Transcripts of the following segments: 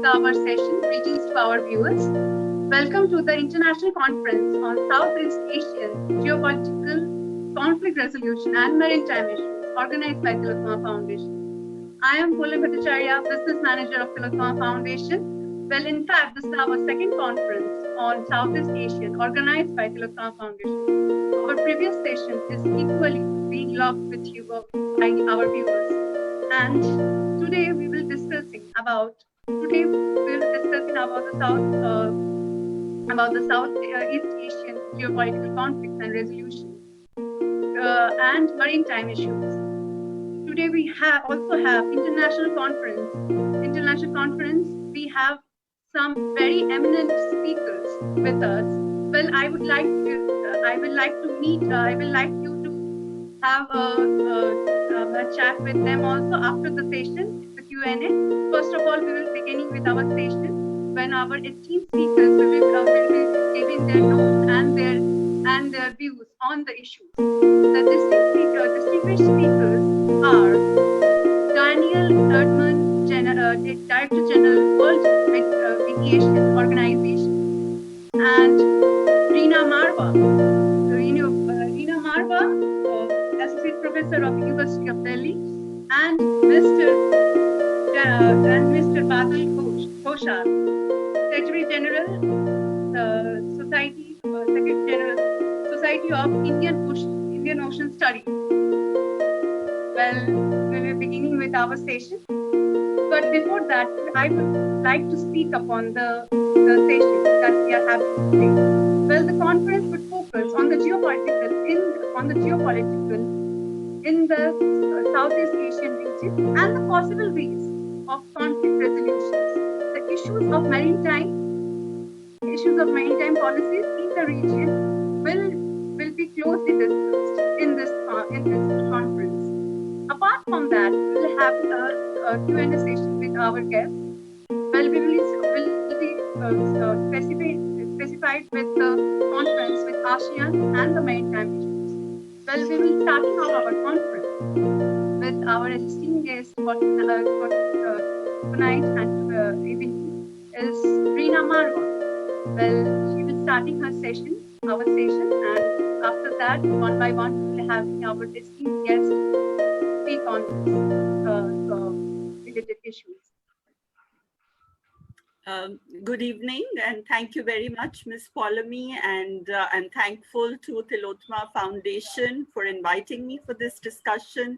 our session. Greetings to our viewers. Welcome to the International Conference on Southeast Asian Geopolitical Conflict Resolution and Maritime Issues, organized by Tillotoma Foundation. I am Poulomi Bhattacharya, Business Manager of Tillotoma Foundation. Well, in fact, this is our second conference on Southeast Asian, organized by Tillotoma Foundation. Our previous session is equally being loved with you by our viewers. And today we will discussing about the Southeast Asian geopolitical conflicts and resolutions and maritime issues. Today we also have international conference. We have some very eminent speakers with us. Well, I would like you to have a chat with them also after the session, the Q&A. First of all, we will be beginning with our session when our esteemed speakers will be giving their notes and their views on the issues. The distinguished speakers are Daniel Erdmann, Director General, World Mediation Organization, and Reena Marwah, Associate Professor of University of Delhi, and Mr. Ghosal, Secretary General, Society of Indian Ocean Studies. Well, we will be beginning with our session. But before that, I would like to speak upon the session that we are having today. Well, the conference would focus on the geopolitical in the Southeast Asian region and the possible ways of conflict resolutions. The issues of maritime policies in the region will be closely discussed in this conference. Apart from that, we will have a Q&A session with our guests. Well, we will be specified with the conference with ASEAN and the maritime issues. Well, we will start our conference with our esteemed guest for tonight and evening is Reena Marwah. Well, she will starting our session, and after that, one by one, we will have our esteemed guests speak on related issues. Good evening, and thank you very much, Ms. Poulomi, and I'm thankful to Tillotoma Foundation for inviting me for this discussion.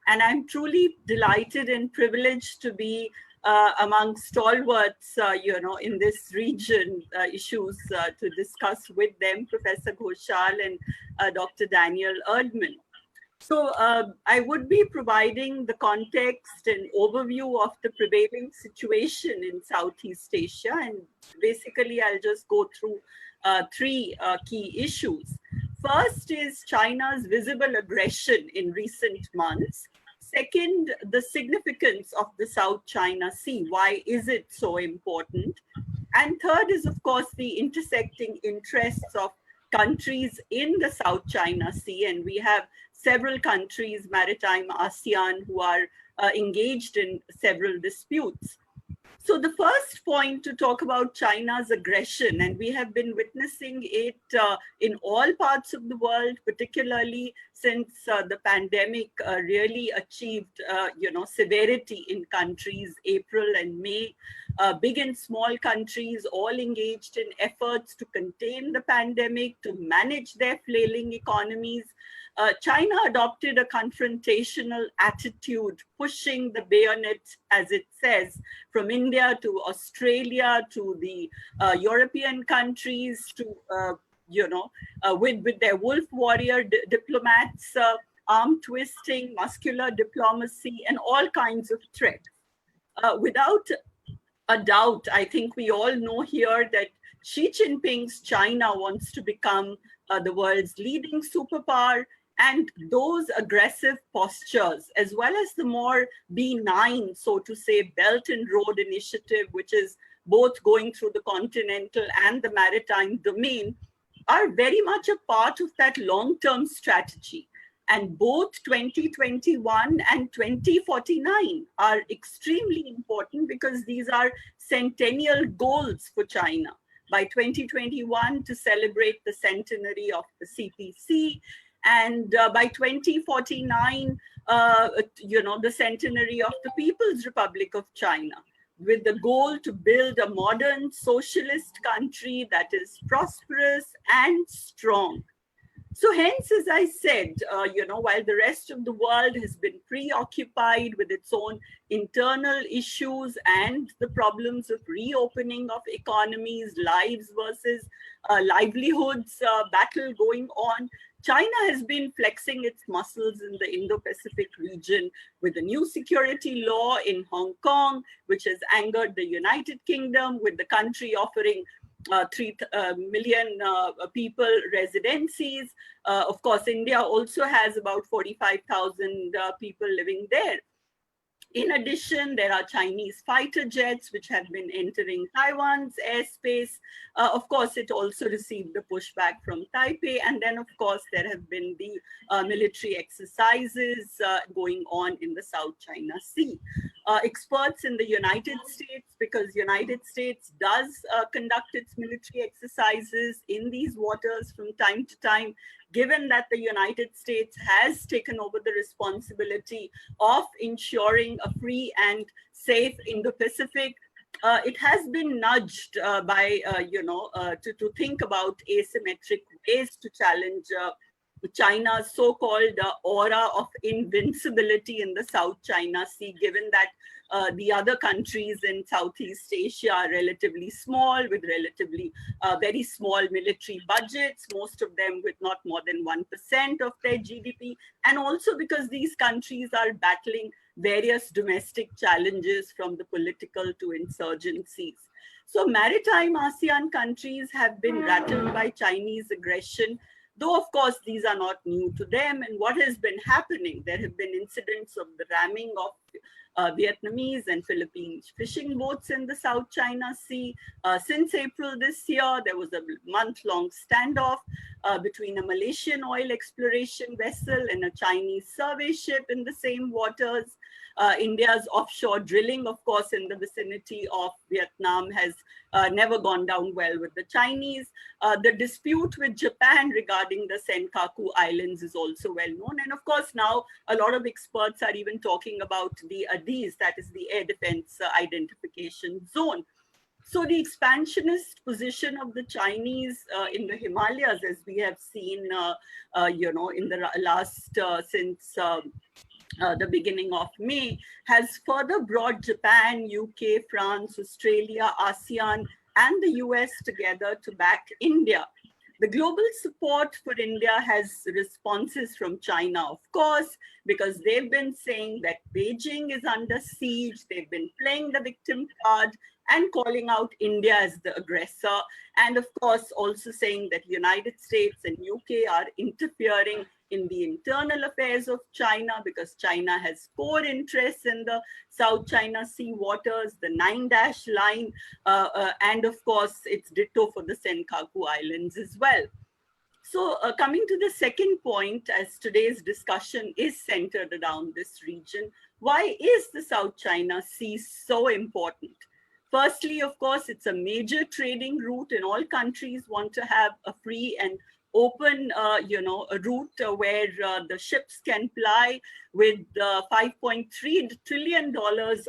And I'm truly delighted and privileged to be among stalwarts, in this region issues to discuss with them, Professor Ghosal and Dr. Daniel Erdmann. So I would be providing the context and overview of the prevailing situation in Southeast Asia. And basically, I'll just go through three key issues. First is China's visible aggression in recent months. Second, the significance of the South China Sea. Why is it so important? And third is, of course, the intersecting interests of countries in the South China Sea. And we have several countries, Maritime, ASEAN, who are engaged in several disputes. So the first point to talk about China's aggression, and we have been witnessing it in all parts of the world, particularly since the pandemic really achieved, severity in countries, April and May. Big and small countries all engaged in efforts to contain the pandemic, to manage their flailing economies. China adopted a confrontational attitude, pushing the bayonet, as it says, from India to Australia to the European countries to, with their wolf warrior diplomats, arm twisting, muscular diplomacy, and all kinds of threats. Without a doubt, I think we all know here that Xi Jinping's China wants to become the world's leading superpower. And those aggressive postures, as well as the more benign, so to say, Belt and Road Initiative, which is both going through the continental and the maritime domain, are very much a part of that long-term strategy. And both 2021 and 2049 are extremely important because these are centennial goals for China. By 2021, to celebrate the centenary of the CPC, and by 2049, the centenary of the People's Republic of China, with the goal to build a modern socialist country that is prosperous and strong. So hence, as I said, while the rest of the world has been preoccupied with its own internal issues and the problems of reopening of economies, lives versus livelihoods battle going on, China has been flexing its muscles in the Indo-Pacific region with a new security law in Hong Kong, which has angered the United Kingdom, with the country offering 3 million people residencies. Of course, India also has about 45,000 people living there. In addition, there are Chinese fighter jets which have been entering Taiwan's airspace. Of course, it also received the pushback from Taipei. And then, of course, there have been the military exercises going on in the South China Sea. Experts in the United States, because United States does conduct its military exercises in these waters from time to time, given that the United States has taken over the responsibility of ensuring a free and safe Indo-Pacific, it has been nudged to think about asymmetric ways to challenge China's so-called aura of invincibility in the South China Sea, given that the other countries in Southeast Asia are relatively small, with relatively very small military budgets, most of them with not more than 1% of their GDP, and also because these countries are battling various domestic challenges from the political to insurgencies. So maritime ASEAN countries have been rattled by Chinese aggression, though of course these are not new to them. And what has been happening, there have been incidents of the ramming of Vietnamese and Philippine fishing boats in the South China Sea. Since April this year, there was a month-long standoff between a Malaysian oil exploration vessel and a Chinese survey ship in the same waters. India's offshore drilling, of course, in the vicinity of Vietnam has never gone down well with the Chinese. The dispute with Japan regarding the Senkaku Islands is also well known. And of course, now a lot of experts are even talking about the ADIZ, that is the Air Defense Identification Zone. So the expansionist position of the Chinese in the Himalayas, as we have seen, in the last, since the beginning of May, has further brought Japan, UK, France, Australia, ASEAN, and the US together to back India. The global support for India has responses from China, of course, because they've been saying that Beijing is under siege. They've been playing the victim card and calling out India as the aggressor. And of course, also saying that United States and UK are interfering in the internal affairs of China because China has core interests in the South China Sea waters, the 9-dash line, and of course, it's ditto for the Senkaku Islands as well. So coming to the second point, as today's discussion is centered around this region, why is the South China Sea so important? Firstly, of course, it's a major trading route, and all countries want to have a free and open, a route where the ships can ply with $5.3 trillion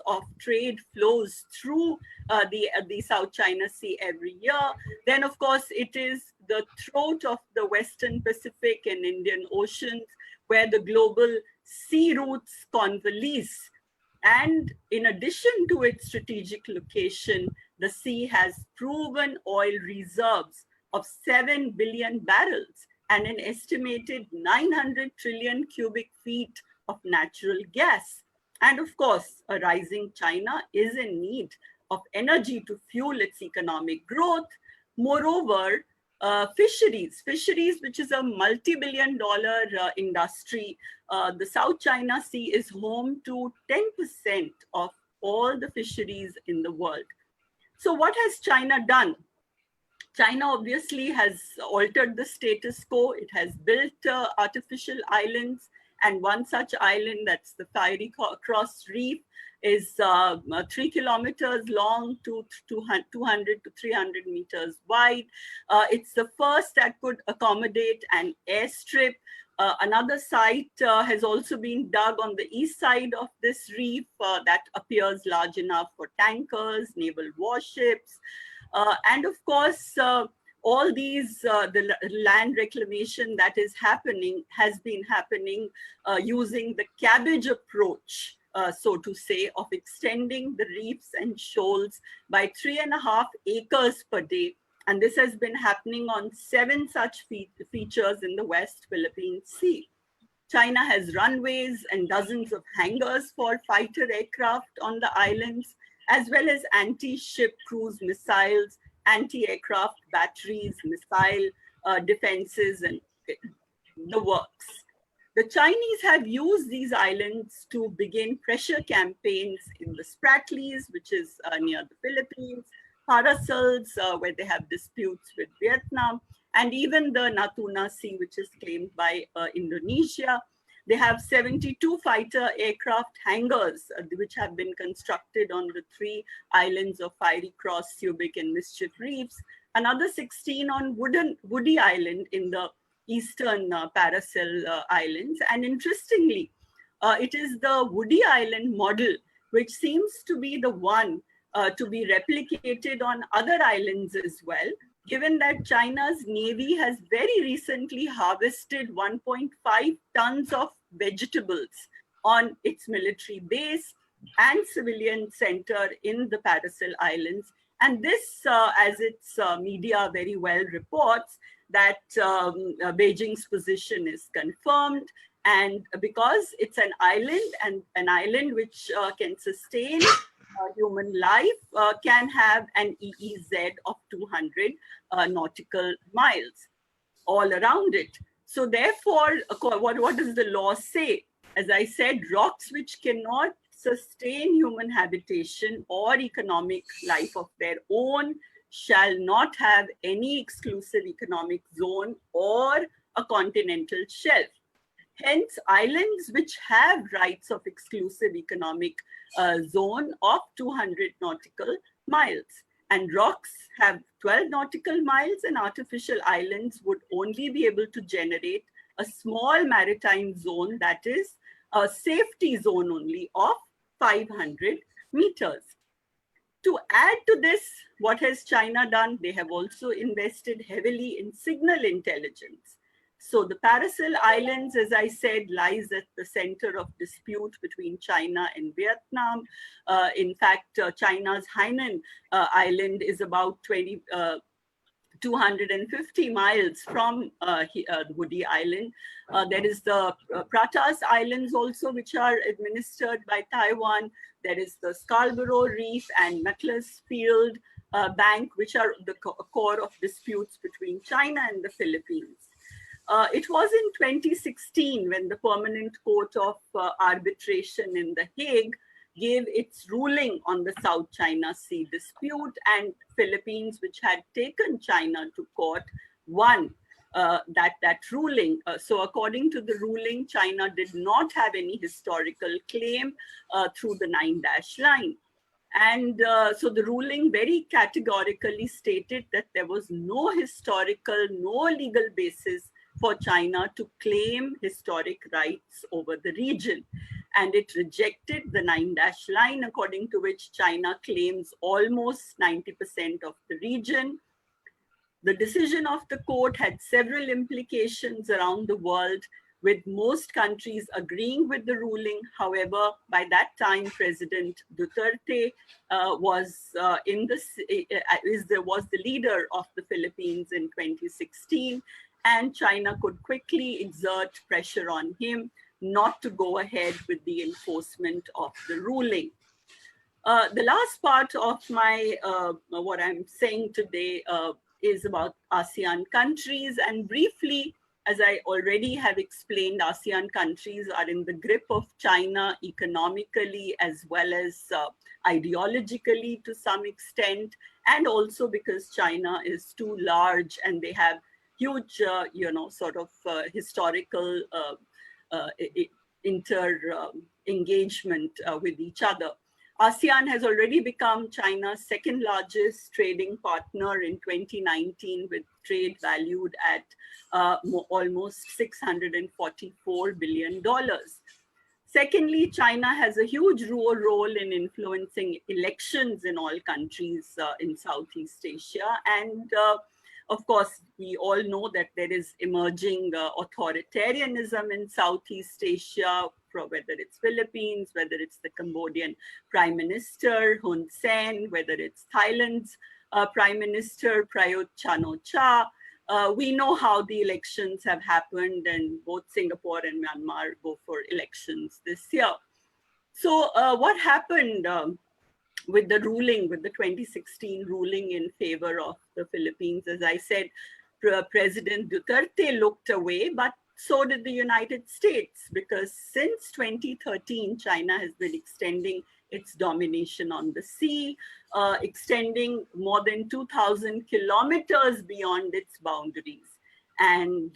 of trade flows through the South China Sea every year. Then, of course, it is the throat of the Western Pacific and Indian Oceans where the global sea routes converge. And in addition to its strategic location, the sea has proven oil reserves of 7 billion barrels and an estimated 900 trillion cubic feet of natural gas. And of course, a rising China is in need of energy to fuel its economic growth. Moreover, fisheries, which is a multi-billion-dollar industry, the South China Sea is home to 10% of all the fisheries in the world. So what has China done? China obviously has altered the status quo. It has built artificial islands, and one such island, that's the Fiery Cross Reef, is 3 kilometers long to 200 to 300 meters wide. It's the first that could accommodate an airstrip. Another site has also been dug on the east side of this reef that appears large enough for tankers, naval warships, and of course, all these, the land reclamation that is happening has been happening using the cabbage approach, so to say, of extending the reefs and shoals by 3.5 acres per day. And this has been happening on 7 such features in the West Philippine Sea. China has runways and dozens of hangars for fighter aircraft on the islands, as well as anti-ship cruise missiles, anti-aircraft batteries, missile defenses, and the works. The Chinese have used these islands to begin pressure campaigns in the Spratlys, which is near the Philippines, Paracels, where they have disputes with Vietnam, and even the Natuna Sea, which is claimed by Indonesia. They have 72 fighter aircraft hangars, which have been constructed on the 3 islands of Fiery Cross, Subic, and Mischief Reefs. Another 16 on Woody Island in the eastern Paracel Islands. And interestingly, it is the Woody Island model, which seems to be the one to be replicated on other islands as well, given that China's Navy has very recently harvested 1.5 tons of vegetables on its military base and civilian center in the Paracel Islands. And this, as its media very well reports, that Beijing's position is confirmed. And because it's an island, and an island which can sustain human life, can have an EEZ of 200 nautical miles all around it. So therefore, what does the law say? As I said, rocks which cannot sustain human habitation or economic life of their own shall not have any exclusive economic zone or a continental shelf. Hence, islands which have rights of exclusive economic zone of 200 nautical miles, and rocks have 12 nautical miles, and artificial islands would only be able to generate a small maritime zone, that is a safety zone only, of 500 meters. To add to this, what has China done? They have also invested heavily in signal intelligence. So the Paracel Islands, as I said, lies at the center of dispute between China and Vietnam. In fact, China's Hainan Island is about 250 miles from Woody Island. There is the Pratas Islands also, which are administered by Taiwan. There is the Scarborough Reef and Macclesfield Bank, which are the core of disputes between China and the Philippines. It was in 2016 when the Permanent Court of Arbitration in The Hague gave its ruling on the South China Sea dispute, and Philippines, which had taken China to court, won that ruling. So according to the ruling, China did not have any historical claim through the 9-dash line. And so the ruling very categorically stated that there was no historical, no legal basis for China to claim historic rights over the region. And it rejected the 9-dash line, according to which China claims almost 90% of the region. The decision of the court had several implications around the world, with most countries agreeing with the ruling. However, by that time, President Duterte was the leader of the Philippines in 2016, and China could quickly exert pressure on him not to go ahead with the enforcement of the ruling. The last part of my what I'm saying today is about ASEAN countries, and briefly, as I already have explained, ASEAN countries are in the grip of China economically as well as ideologically to some extent, and also because China is too large and they have huge, historical engagement with each other. ASEAN has already become China's second largest trading partner in 2019, with trade valued at almost $644 billion. Secondly, China has a huge role in influencing elections in all countries in Southeast Asia. And of course, we all know that there is emerging authoritarianism in Southeast Asia, whether it's Philippines, whether it's the Cambodian Prime Minister, Hun Sen, whether it's Thailand's Prime Minister, Prayut Chan-o-cha. We know how the elections have happened, and both Singapore and Myanmar go for elections this year. So what happened with the ruling, with the 2016 ruling in favor of the Philippines? As I said, President Duterte looked away, but so did the United States, because since 2013, China has been extending its domination on the sea, extending more than 2,000 kilometers beyond its boundaries. And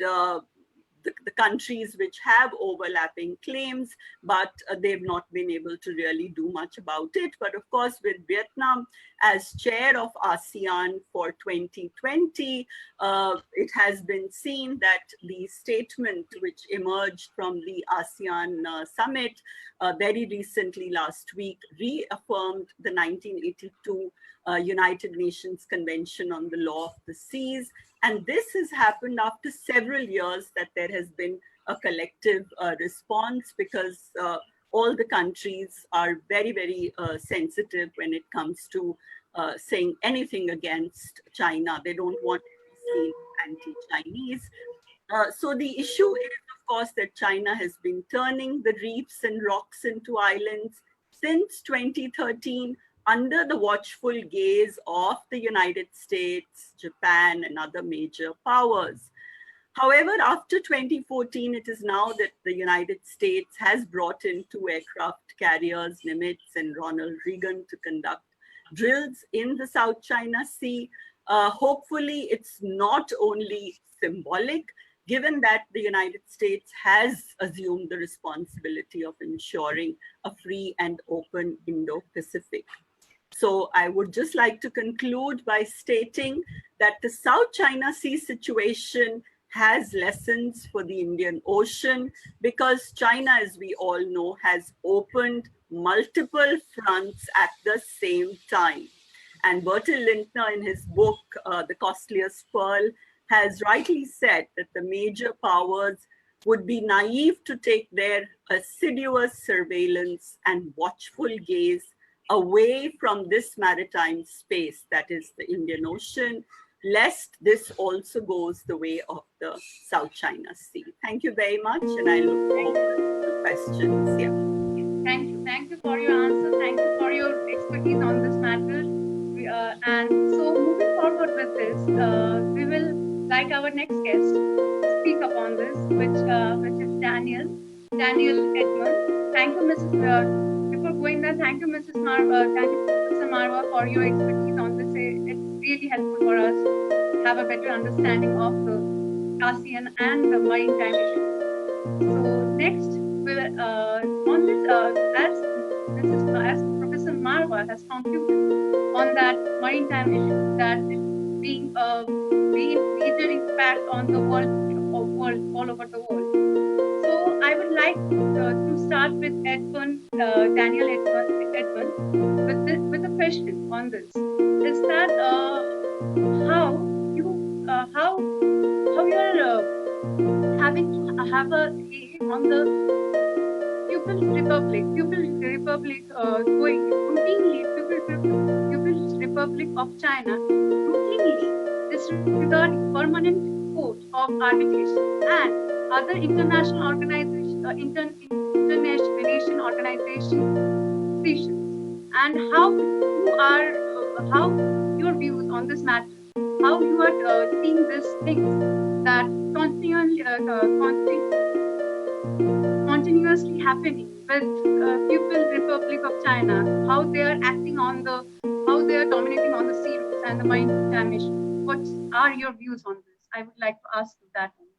the countries which have overlapping claims, but they've not been able to really do much about it. But of course, with Vietnam as chair of ASEAN for 2020, it has been seen that the statement which emerged from the ASEAN summit very recently last week reaffirmed the 1982 United Nations Convention on the Law of the Seas. And this has happened after several years that there has been a collective response, because all the countries are very, very sensitive when it comes to saying anything against China. They don't want to be seen anti-Chinese. So the issue is, of course, that China has been turning the reefs and rocks into islands since 2013, under the watchful gaze of the United States, Japan, and other major powers. However, after 2014, it is now that the United States has brought in 2 aircraft carriers, Nimitz and Ronald Reagan, to conduct drills in the South China Sea. Hopefully, it's not only symbolic, given that the United States has assumed the responsibility of ensuring a free and open Indo-Pacific. So I would just like to conclude by stating that the South China Sea situation has lessons for the Indian Ocean, because China, as we all know, has opened multiple fronts at the same time. And Bertil Lintner, in his book, The Costliest Pearl, has rightly said that the major powers would be naive to take their assiduous surveillance and watchful gaze away from this maritime space that is the Indian Ocean, lest this also goes the way of the South China Sea. Thank you very much, and I look forward to questions. Yeah. Thank you for your answer. Thank you for your expertise on this matter. And so moving forward with this, we will like our next guest speak upon this, which is Daniel Erdmann. Thank you, Mrs. Before going there, thank you, Mrs. Marwah, thank you, Professor Marwah, for your expertise on this. It's really helpful for us to have a better understanding of the ASEAN and the maritime issues. So next, we'll on this as Professor Marwah has concluded on that maritime issue, that is being major impact on the world all over the world. So I would like to start with Daniel Erdmann, with a question on this. Is that how you are having to have a say on the People's Republic going routinely, People's Republic of China routinely disregarding permanent court of arbitration and other international organization, international relation organization decisions, and how your views on this matter, how you are seeing these things that continuously happening with People Republic of China, how they are acting on how they are dominating on the sea routes and the maritime issues. What are your views on this? I would like to ask that one.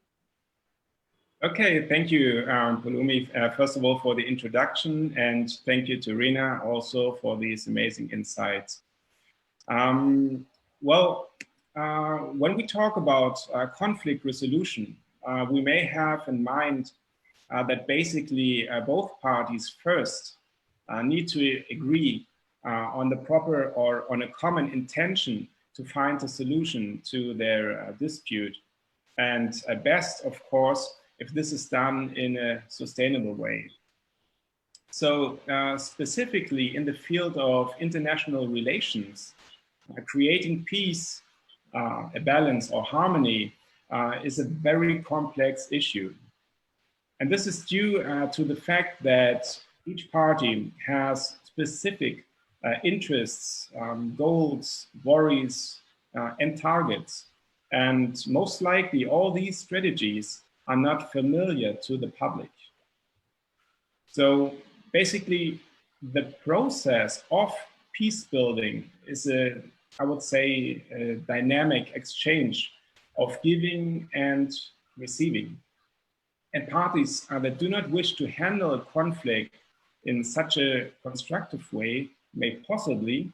Okay, thank you, Poulomi, first of all, for the introduction, and thank you to Reena also for these amazing insights. When we talk about conflict resolution, we may have in mind that basically both parties first need to agree on the proper or on a common intention to find a solution to their dispute. And best, of course, if this is done in a sustainable way. So specifically in the field of international relations, creating peace, a balance or harmony is a very complex issue. And this is due to the fact that each party has specific interests, goals, worries, and targets. And most likely all these strategies are not familiar to the public. So basically the process of peace building is I would say, a dynamic exchange of giving and receiving. And parties that do not wish to handle a conflict in such a constructive way may possibly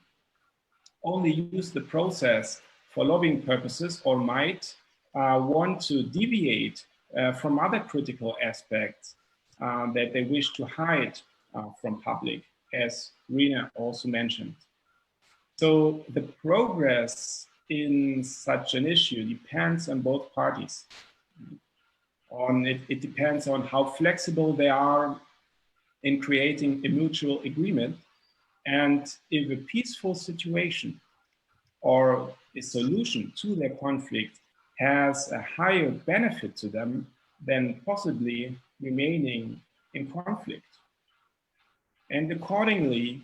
only use the process for lobbying purposes or might want to deviate from other critical aspects that they wish to hide from public, as Reena also mentioned. So the progress in such an issue depends on both parties. It depends on how flexible they are in creating a mutual agreement, and if a peaceful situation or a solution to their conflict has a higher benefit to them than possibly remaining in conflict. And accordingly,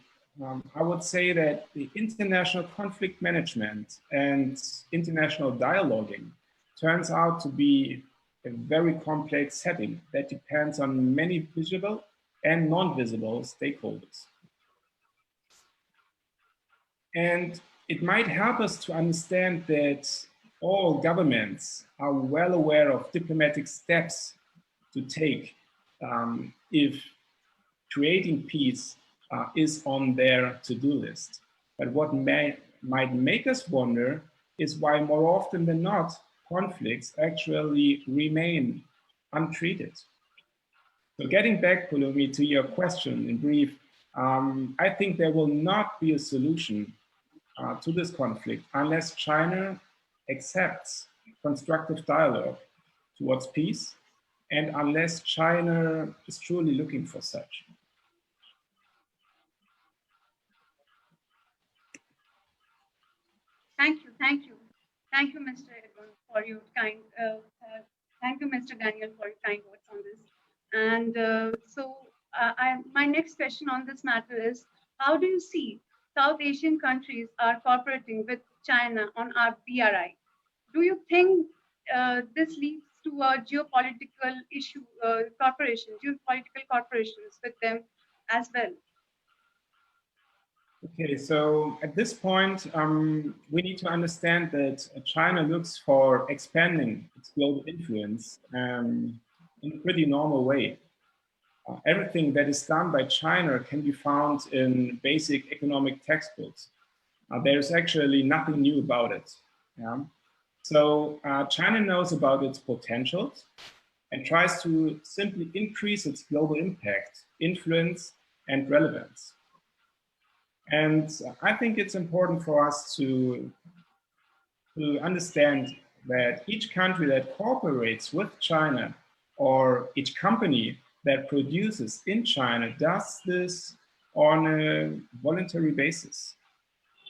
I would say that the international conflict management and international dialoguing turns out to be a very complex setting that depends on many visible and non-visible stakeholders. And it might help us to understand that all governments are well aware of diplomatic steps to take if creating peace is on their to-do list. But what might make us wonder is why more often than not, conflicts actually remain untreated. So getting back, Poulomi, to your question in brief, I think there will not be a solution to this conflict unless China accepts constructive dialogue towards peace and unless China is truly looking for such. Thank you, Mr. Erdmann, for your kind. Thank you, Mr. Daniel, for your kind words on this. And my next question on this matter is: how do you see South Asian countries are cooperating with China on our BRI? Do you think this leads to a geopolitical issue, geopolitical corporations with them as well? Okay, so at this point, we need to understand that China looks for expanding its global influence in a pretty normal way. Everything that is done by China can be found in basic economic textbooks. There's actually nothing new about it. Yeah? So China knows about its potentials and tries to simply increase its global impact, influence, and relevance. And I think it's important for us to understand that each country that cooperates with China or each company that produces in China does this on a voluntary basis.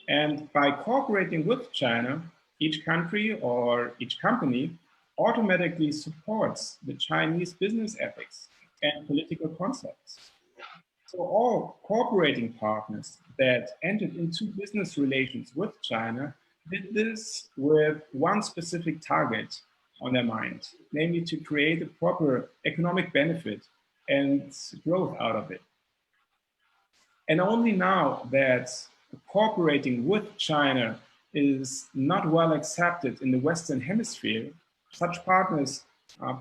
And by cooperating with China, each country or each company automatically supports the Chinese business ethics and political concepts. So all cooperating partners that entered into business relations with China did this with one specific target, on their mind, namely to create a proper economic benefit and growth out of it. And only now that cooperating with China is not well accepted in the Western Hemisphere, such partners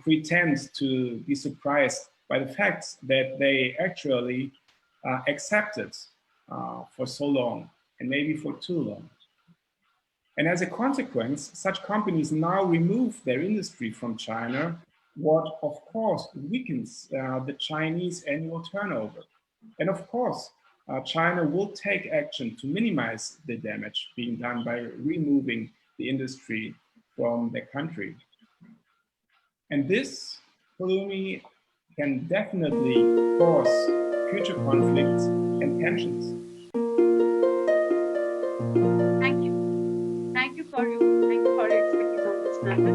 pretend to be surprised by the fact that they actually accepted for so long, and maybe for too long. And as a consequence, such companies now remove their industry from China, what of course weakens the Chinese annual turnover. And of course, China will take action to minimize the damage being done by removing the industry from their country. And this, Poulomi, can definitely cause future conflicts and tensions. Thank you for your expertise on this matter.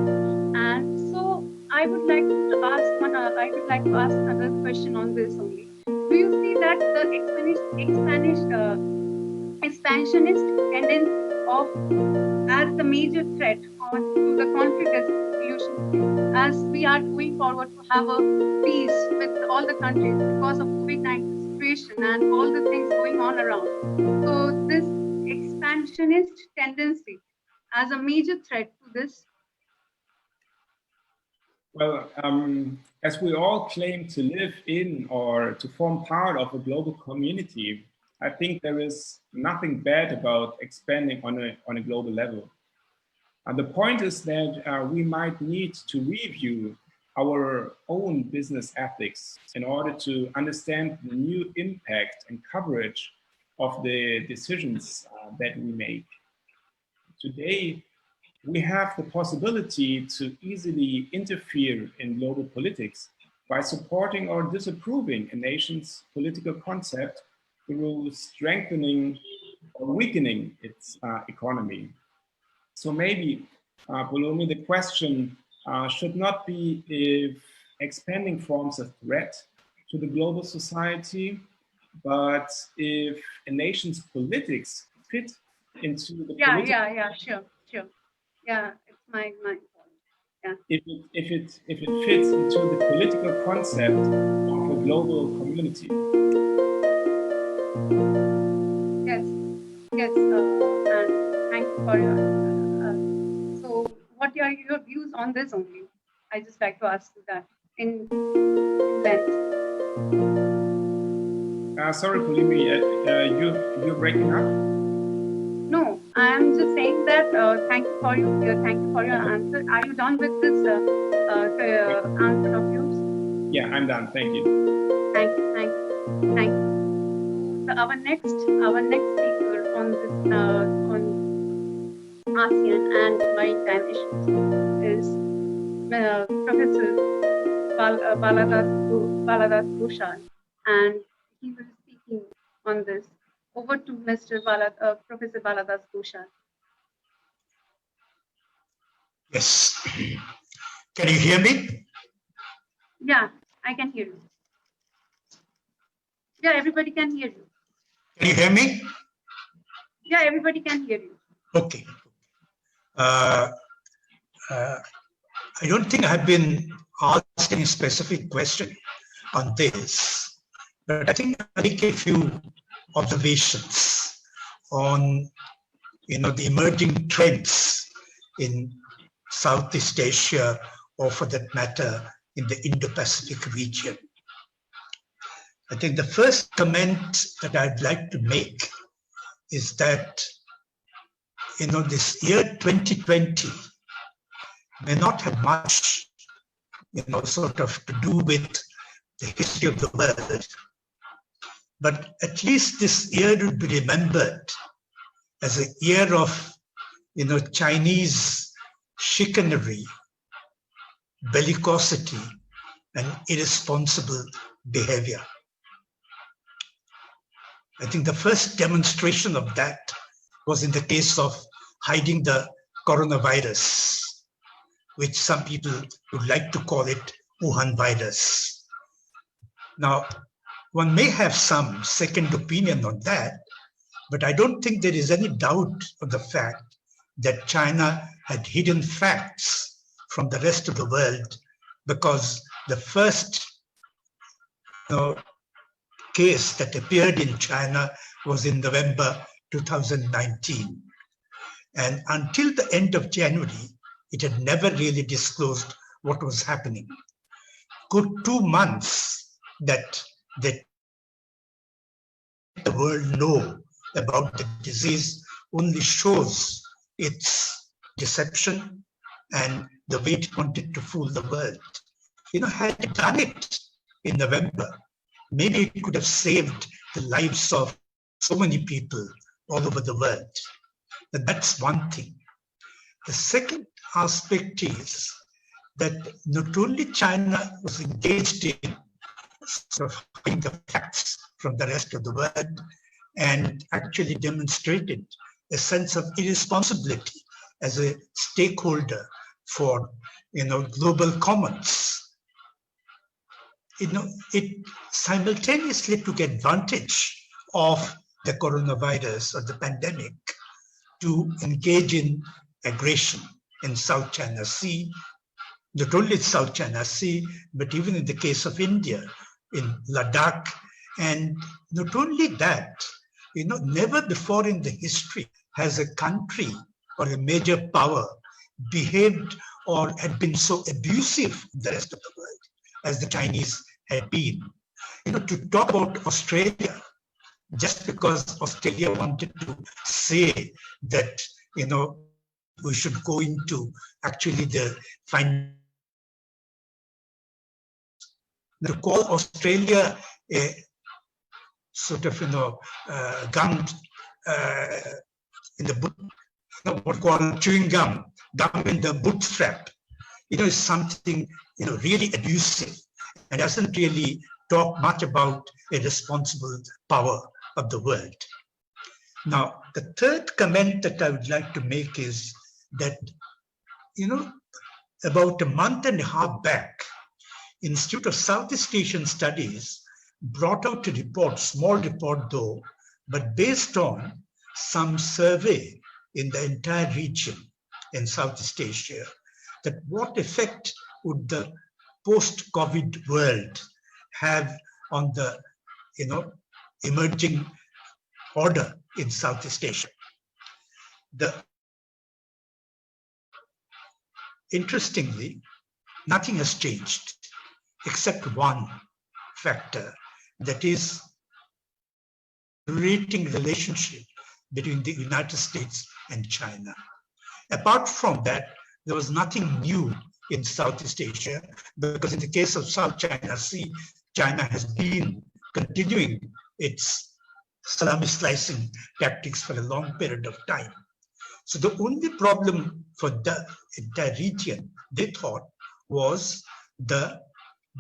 And so I would like to ask another question on this only. Do you see that the expansionist tendency as the major threat to the conflict resolution, as we are going forward to have a peace with all the countries because of COVID-19 situation and all the things going on around? So this expansionist tendency as a major threat to this? Well, as we all claim to live in or to form part of a global community, I think there is nothing bad about expanding on a global level. And the point is that we might need to review our own business ethics in order to understand the new impact and coverage of the decisions that we make. Today, we have the possibility to easily interfere in global politics by supporting or disapproving a nation's political concept through strengthening or weakening its economy. So maybe, Poulomi, the question should not be if expanding forms a threat to the global society, but if a nation's politics fit into the Sure. Yeah, it's my point. Yeah. If it fits into the political concept of a global community. Yes, and thank you for your. So, what are your views on this only? I just like to ask you that in length. Sorry, Poulomi, you're breaking up. No, I am just saying that thank you for your answer. Are you done with this answer of yours? Yeah, I'm done. Thank you. Thank you. So our next speaker on this on ASEAN and maritime issues is Professor Baladas Ghosal, and he will be speaking on this. Over to Mr. Professor Baladas Ghosal. Yes. Can you hear me? Yeah, I can hear you. Yeah, everybody can hear you. Can you hear me? Yeah, everybody can hear you. Okay. I don't think I've been asked any specific question on this, but I think I'll make a few observations on the emerging trends in Southeast Asia, or for that matter, in the Indo-Pacific region. I think the first comment that I'd like to make is that this year 2020 may not have much sort of to do with the history of the world, but at least this year will be remembered as a year of Chinese chicanery, bellicosity, and irresponsible behavior. I think the first demonstration of that was in the case of hiding the coronavirus, which some people would like to call it Wuhan virus. Now, one may have some second opinion on that, but I don't think there is any doubt of the fact that China had hidden facts from the rest of the world, because the first case that appeared in China was in November 2019. And until the end of January, it had never really disclosed what was happening. Good 2 months that the world know about the disease only shows its deception and the way it wanted to fool the world. Had it done it in November, maybe it could have saved the lives of so many people all over the world. But that's one thing. The second aspect is that not only China was engaged in sort of hiding the facts from the rest of the world and actually demonstrated a sense of irresponsibility as a stakeholder for global commons. It simultaneously took advantage of the coronavirus or the pandemic to engage in aggression in South China Sea, not only in South China Sea, but even in the case of India, in Ladakh. And not only that, never before in the history has a country or a major power behaved or had been so abusive in the rest of the world as the Chinese had been. To talk about Australia, just because Australia wanted to say that, we should go into actually the to call Australia a sort of, gum in the boot, what called chewing gum in the bootstrap, is something, really abusive and doesn't really talk much about a responsible power of the world. Now, the third comment that I would like to make is that, about a month and a half back, Institute of Southeast Asian Studies brought out a report, small report though, but based on some survey in the entire region in Southeast Asia, that what effect would the post-COVID world have on the, emerging order in Southeast Asia. Interestingly, nothing has changed except one factor, that is rating relationship between the United States and China. Apart from that, there was nothing new in Southeast Asia, because in the case of South China Sea, China has been continuing its salami slicing tactics for a long period of time. So the only problem for the entire region, they thought, was the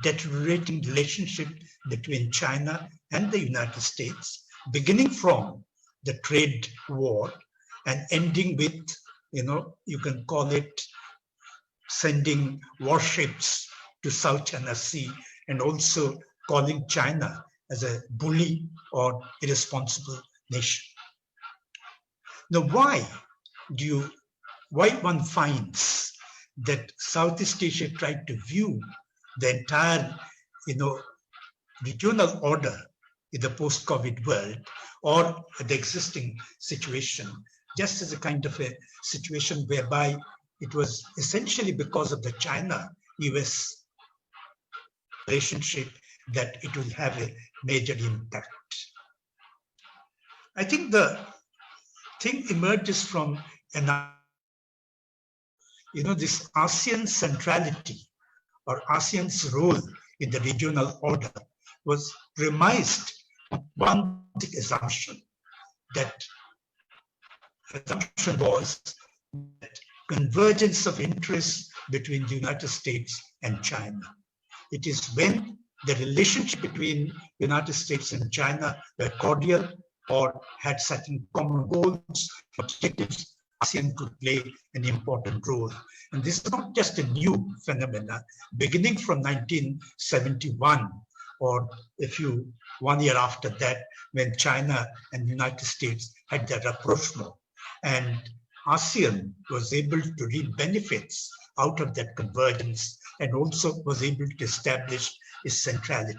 deteriorating relationship between China and the United States, beginning from the trade war and ending with, you can call it sending warships to South China Sea and also calling China as a bully or irresponsible nation. Now, why one finds that Southeast Asia tried to view the entire, regional order in the post-COVID world or the existing situation just as a kind of a situation whereby it was essentially because of the China-US relationship that it will have a major impact. I think the thing emerges from this ASEAN centrality or ASEAN's role in the regional order was premised on one assumption. That assumption was that convergence of interests between the United States and China. It is when the relationship between the United States and China were cordial or had certain common goals, objectives, ASEAN could play an important role. And this is not just a new phenomenon. Beginning from 1971, or 1 year after that, when China and the United States had their rapprochement, and ASEAN was able to reap benefits out of that convergence and also was able to establish its centrality.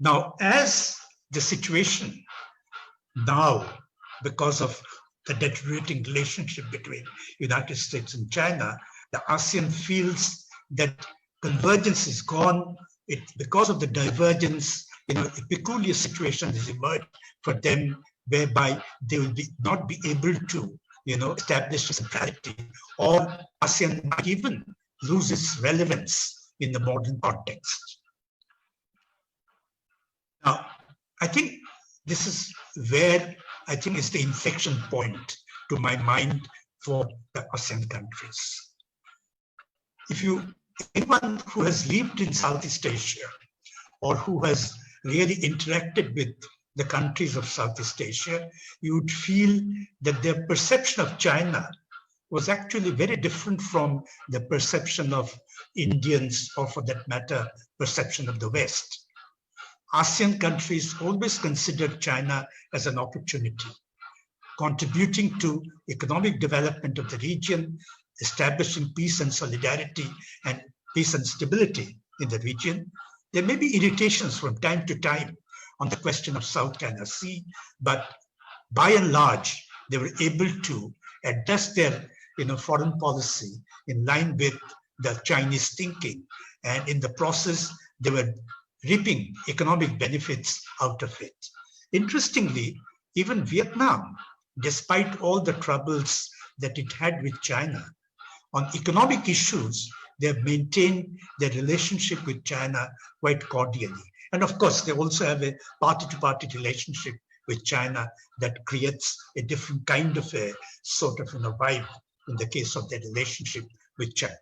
Now, as the situation now, because of the deteriorating relationship between United States and China, the ASEAN feels that convergence is gone. Because of the divergence, a peculiar situation has emerged for them, whereby they will not be able to, establish a centrality, or ASEAN might even lose its relevance in the modern context. Now, I think this is where I think is the inflection point to my mind for the ASEAN countries. Anyone who has lived in Southeast Asia or who has really interacted with the countries of Southeast Asia, you would feel that their perception of China was actually very different from the perception of Indians, or for that matter, perception of the West. ASEAN countries always considered China as an opportunity, contributing to economic development of the region, establishing peace and solidarity and peace and stability in the region. There may be irritations from time to time on the question of South China Sea, but by and large, they were able to adjust their foreign policy in line with the Chinese thinking. And in the process, they were reaping economic benefits out of it. Interestingly, even Vietnam, despite all the troubles that it had with China, on economic issues, they have maintained their relationship with China quite cordially. And of course, they also have a party-to-party relationship with China that creates a different kind of a sort of vibe in the case of their relationship with China.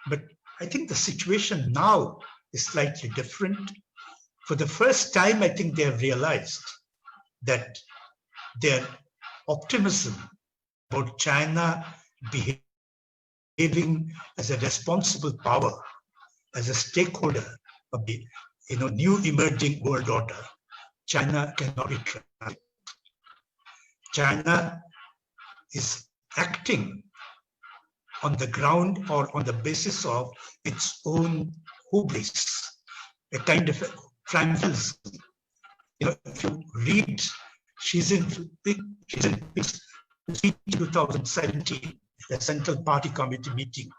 But I think the situation now is slightly different. For the first time, I think they have realized that their optimism about China behaving as a responsible power, as a stakeholder of the new emerging world order, China cannot be trusted. China is acting on the ground or on the basis of its own hubris, a kind of triumphalism. If you read Xi Jinping's speech 2017, the Central Party Committee meeting,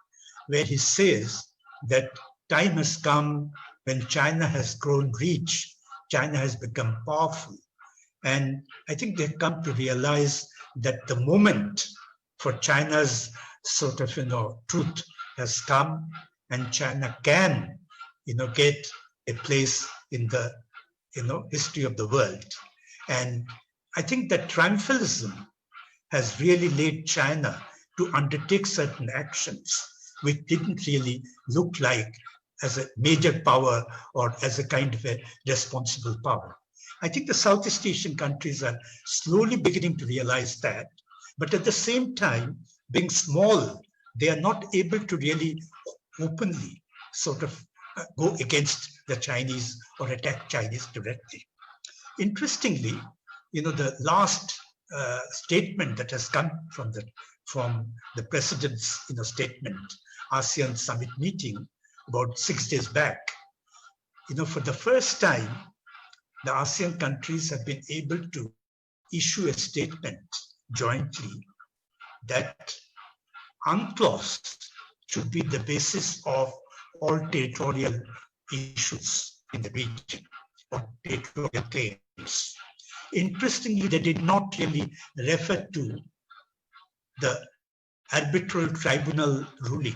where he says that time has come when China has grown rich, China has become powerful. And I think they've come to realize that the moment for China's sort of, truth has come, and China can, get a place in the, history of the world. And I think that triumphalism has really led China to undertake certain actions which didn't really look like as a major power or as a kind of a responsible power. I think the Southeast Asian countries are slowly beginning to realize that, but at the same time, being small, they are not able to really openly sort of go against the Chinese or attack Chinese directly. Interestingly, the last statement that has come from the president's statement, ASEAN summit meeting about 6 days back, for the first time, the ASEAN countries have been able to issue a statement jointly that UNCLOS should be the basis of all territorial issues in the region, or territorial claims. Interestingly, they did not really refer to the arbitral tribunal ruling,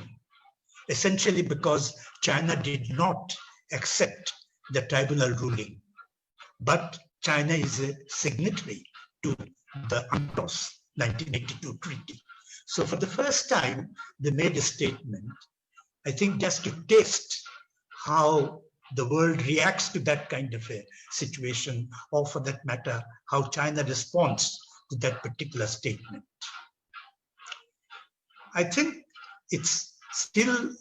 essentially because China did not accept the tribunal ruling. But China is a signatory to the UNCLOS 1982 treaty. So for the first time, they made a statement, I think just to test how the world reacts to that kind of a situation, or for that matter, how China responds to that particular statement. I think it's still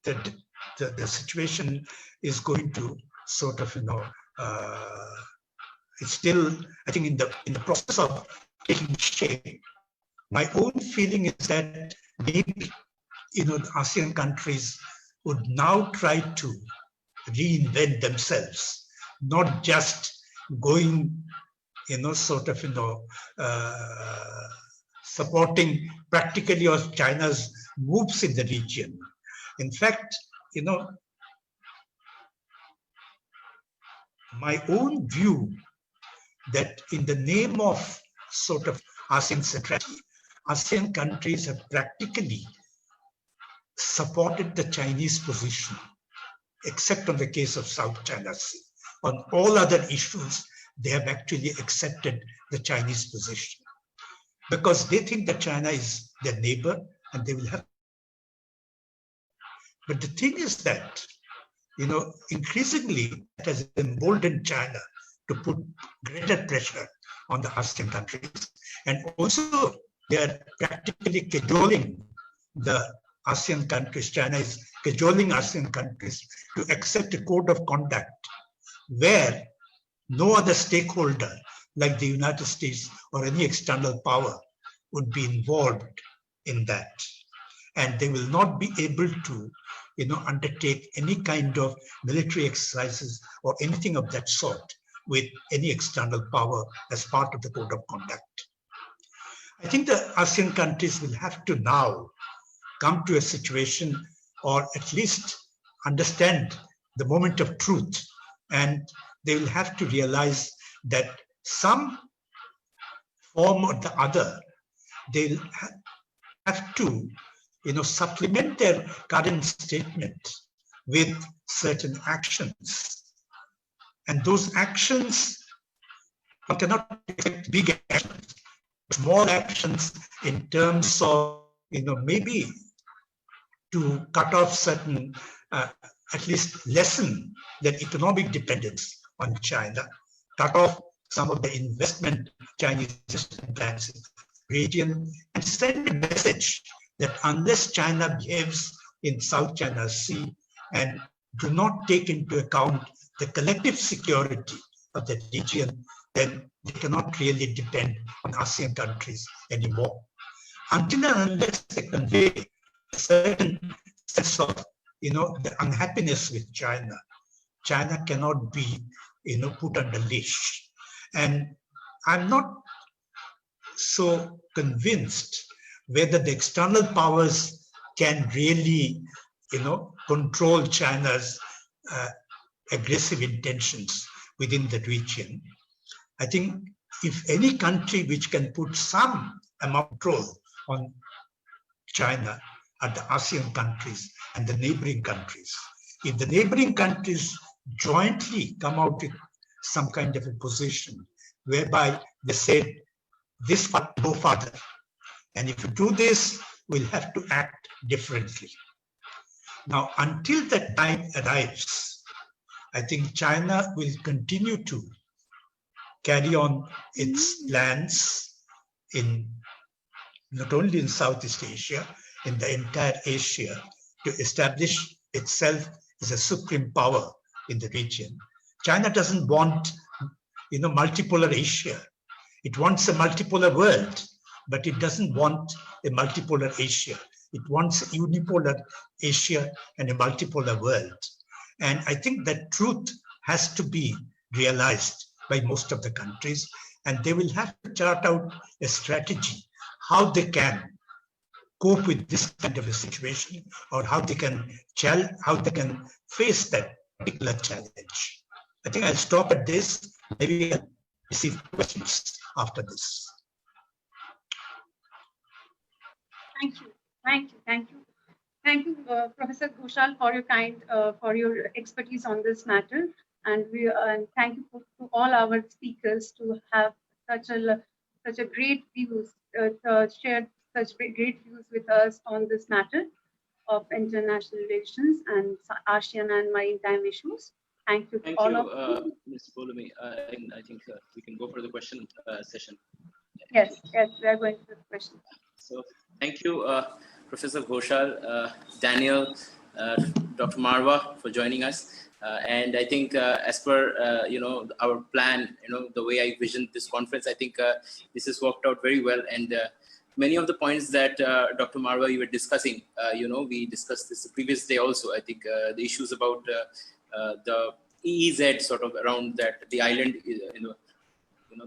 that the situation is going to sort of, it's still, I think, in the process of taking shape. My own feeling is that maybe, the ASEAN countries would now try to reinvent themselves, not just going, supporting practically all China's moves in the region. In fact, my own view that in the name of sort of ASEAN centrality, ASEAN countries have practically supported the Chinese position, except on the case of South China Sea. On all other issues, they have actually accepted the Chinese position because they think that China is their neighbor and they will have. But the thing is that, increasingly it has emboldened China to put greater pressure on the ASEAN countries. And also they are practically cajoling the ASEAN countries. China is cajoling ASEAN countries to accept a code of conduct where no other stakeholder like the United States or any external power would be involved in that. And they will not be able to, undertake any kind of military exercises or anything of that sort with any external power as part of the code of conduct. I think the ASEAN countries will have to now come to a situation or at least understand the moment of truth, and they will have to realize that some form or the other, they'll have to supplement their current statement with certain actions. And those actions, one cannot expect big actions, small actions in terms of, maybe to cut off certain, at least lessen their economic dependence on China, cut off some of the investment Chinese plans in the region, and send a message that unless China behaves in South China Sea and do not take into account the collective security of the region, then they cannot really depend on ASEAN countries anymore. Until and unless they convey a certain sense of, the unhappiness with China, China cannot be, put under leash. And I'm not so convinced whether the external powers can really, control China's aggressive intentions within the region. I think if any country which can put some amount of control on China are the ASEAN countries and the neighboring countries. If the neighboring countries jointly come out with some kind of a position whereby they say, this part go further, and if you do this, we'll have to act differently. Now, until that time arrives, I think China will continue to carry on its plans in not only in Southeast Asia, in the entire Asia, to establish itself as a supreme power in the region. China doesn't want, multipolar Asia. It wants a multipolar world, but it doesn't want a multipolar Asia. It wants a unipolar Asia and a multipolar world. And I think that truth has to be realized by most of the countries, and they will have to chart out a strategy how they can cope with this kind of a situation, or how they can face that particular challenge. I think I'll stop at this. Maybe I'll receive questions after this. Thank you, Professor Ghosal, for your expertise on this matter, and thank you to all our speakers to have such a great views, shared such great views with us on this matter of international relations and ASEAN and maritime issues. Thank you to all of you. Ms. Poulomi. I think we can go for the question session. Yes, we are going to the question. So thank you, Professor Ghosal, Daniel, Dr. Marwah for joining us. And I think as per, our plan, the way I visioned this conference, I think this has worked out very well. And many of the points that Dr. Marwah, you were discussing, we discussed this the previous day also. I think the issues about the EEZ sort of around that, the island,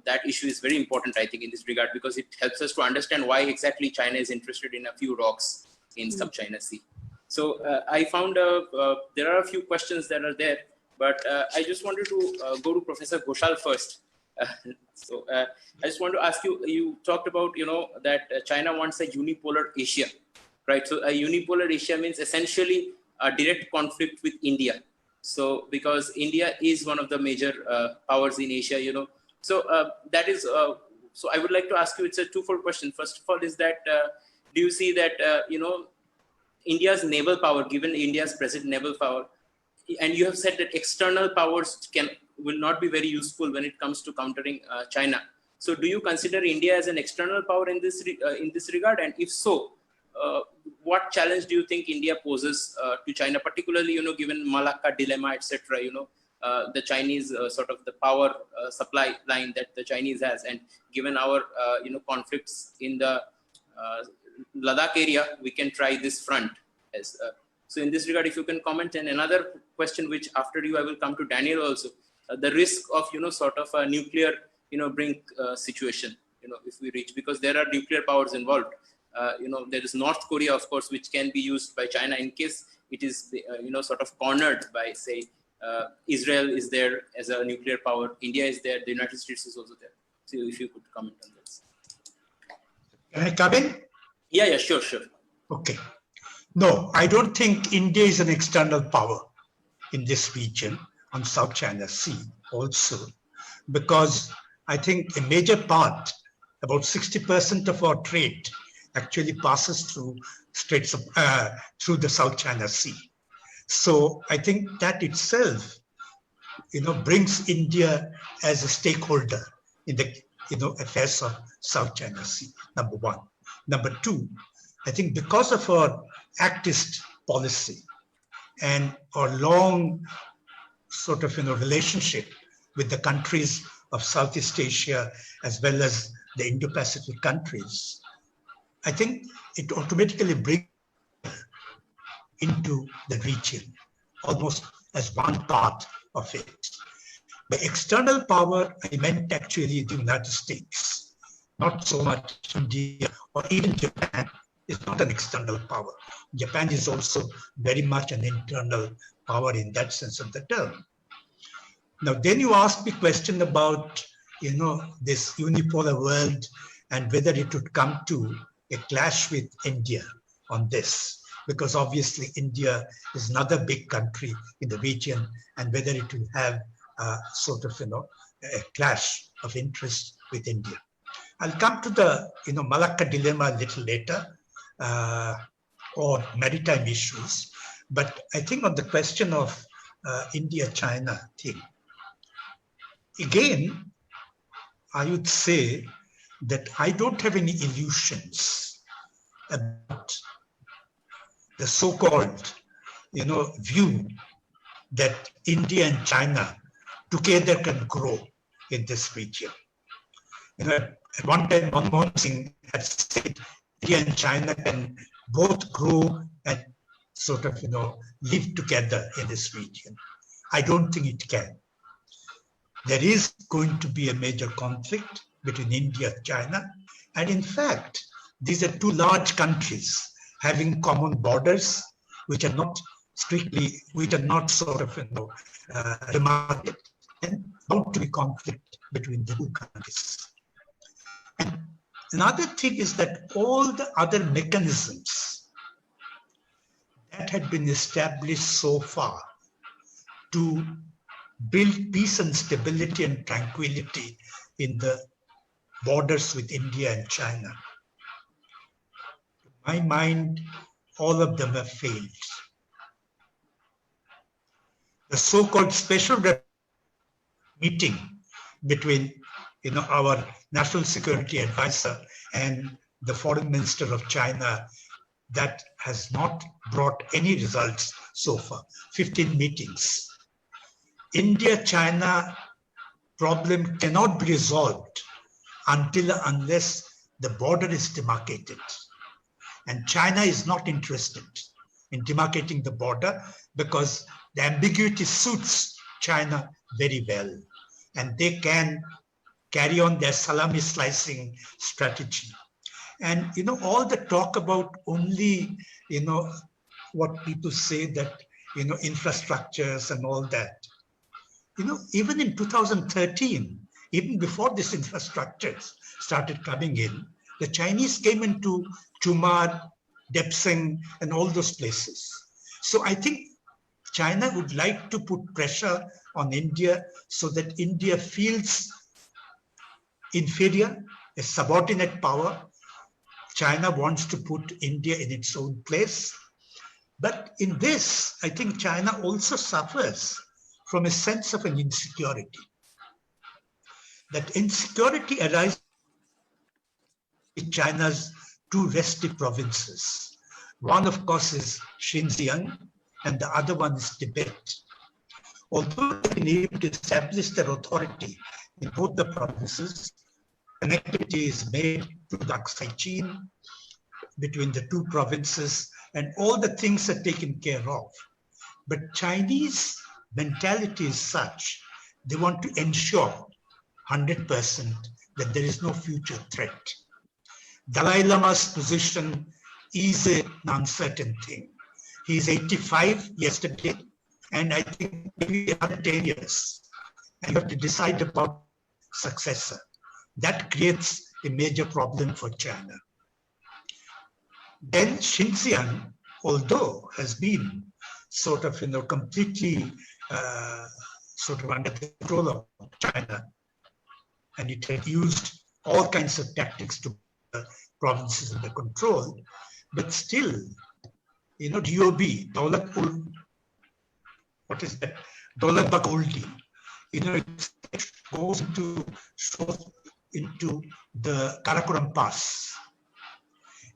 that issue is very important, I think, in this regard, because it helps us to understand why exactly China is interested in a few rocks in South China Sea. So I found there are a few questions that are there, but I just wanted to go to Professor Ghosal first. I just want to ask you, you talked about, that China wants a unipolar Asia, right? So a unipolar Asia means essentially a direct conflict with India. So because India is one of the major powers in Asia, so that is, so I would like to ask you, it's a twofold question. First of all, is that, do you see that, India's naval power, given India's present naval power, and you have said that external powers will not be very useful when it comes to countering China. So do you consider India as an external power in this regard? And if so, what challenge do you think India poses to China, particularly, given Malacca dilemma, etc., the Chinese sort of the power supply line that the Chinese has, and given our, conflicts in the Ladakh area, we can try this front. So in this regard, if you can comment. And another question, which after you, I will come to Daniel also, the risk of, sort of a nuclear, brink situation, if we reach, because there are nuclear powers involved. There is North Korea, of course, which can be used by China in case it is, sort of cornered by, say, Israel is there as a nuclear power, India is there, the United States is also there. So if you could comment on this. Can I come in? Yeah, sure. Okay. No, I don't think India is an external power in this region on South China Sea also, because I think a major part, about 60% of our trade actually passes through through the South China Sea. So I think that itself, brings India as a stakeholder in the, affairs of South China Sea, number one. Number two, I think because of our activist policy and our long sort of, relationship with the countries of Southeast Asia, as well as the Indo-Pacific countries, I think it automatically brings into the region, almost as one part of it. By external power, I meant actually the United States, not so much India or even Japan is not an external power. Japan is also very much an internal power in that sense of the term. Now, then you ask me a question about, this unipolar world and whether it would come to a clash with India on this, because obviously India is another big country in the region, and whether it will have sort of, a clash of interest with India. I'll come to the, Malacca dilemma a little later, or maritime issues. But I think on the question of India-China thing, again, I would say that I don't have any illusions about the so-called, view that India and China together can grow in this region. At one time, Manmohan Singh had said India and China can both grow and sort of, live together in this region. I don't think it can. There is going to be a major conflict between India and China. And in fact, these are two large countries having common borders, which are not sort of, remarkable, and bound to be conflict between the two countries. And another thing is that all the other mechanisms that had been established so far to build peace and stability and tranquility in the borders with India and China, to my mind, all of them have failed. The so-called special meeting between, our national security advisor and the foreign minister of China, that has not brought any results so far. 15 meetings. India-China problem cannot be resolved unless the border is demarcated. And China is not interested in demarcating the border because the ambiguity suits China very well. And they can carry on their salami slicing strategy. And, all the talk about only, what people say that, infrastructures and all that. Even in 2013, even before these infrastructures started coming in, the Chinese came into Chumar, Depseng, and all those places. So I think China would like to put pressure on India so that India feels inferior, a subordinate power. China wants to put India in its own place. But in this, I think China also suffers from a sense of an insecurity. That insecurity arises in China's two restive provinces. One, of course, is Xinjiang, and the other one is Tibet. Although they've been able to establish their authority in both the provinces, connectivity is made to the Aksai Chin between the two provinces, and all the things are taken care of. But Chinese mentality is such, they want to ensure 100% that there is no future threat. Dalai Lama's position is an uncertain thing. He's 85 yesterday, and I think maybe another 10 years, and you have to decide about successor. That creates a major problem for China. Then Xinjiang, although has been sort of, completely sort of under the control of China, and it had used all kinds of tactics to provinces under control, but still, DOB, Daulat Ul, what is that? Daulat Bakoldi, it goes into the Karakoram Pass.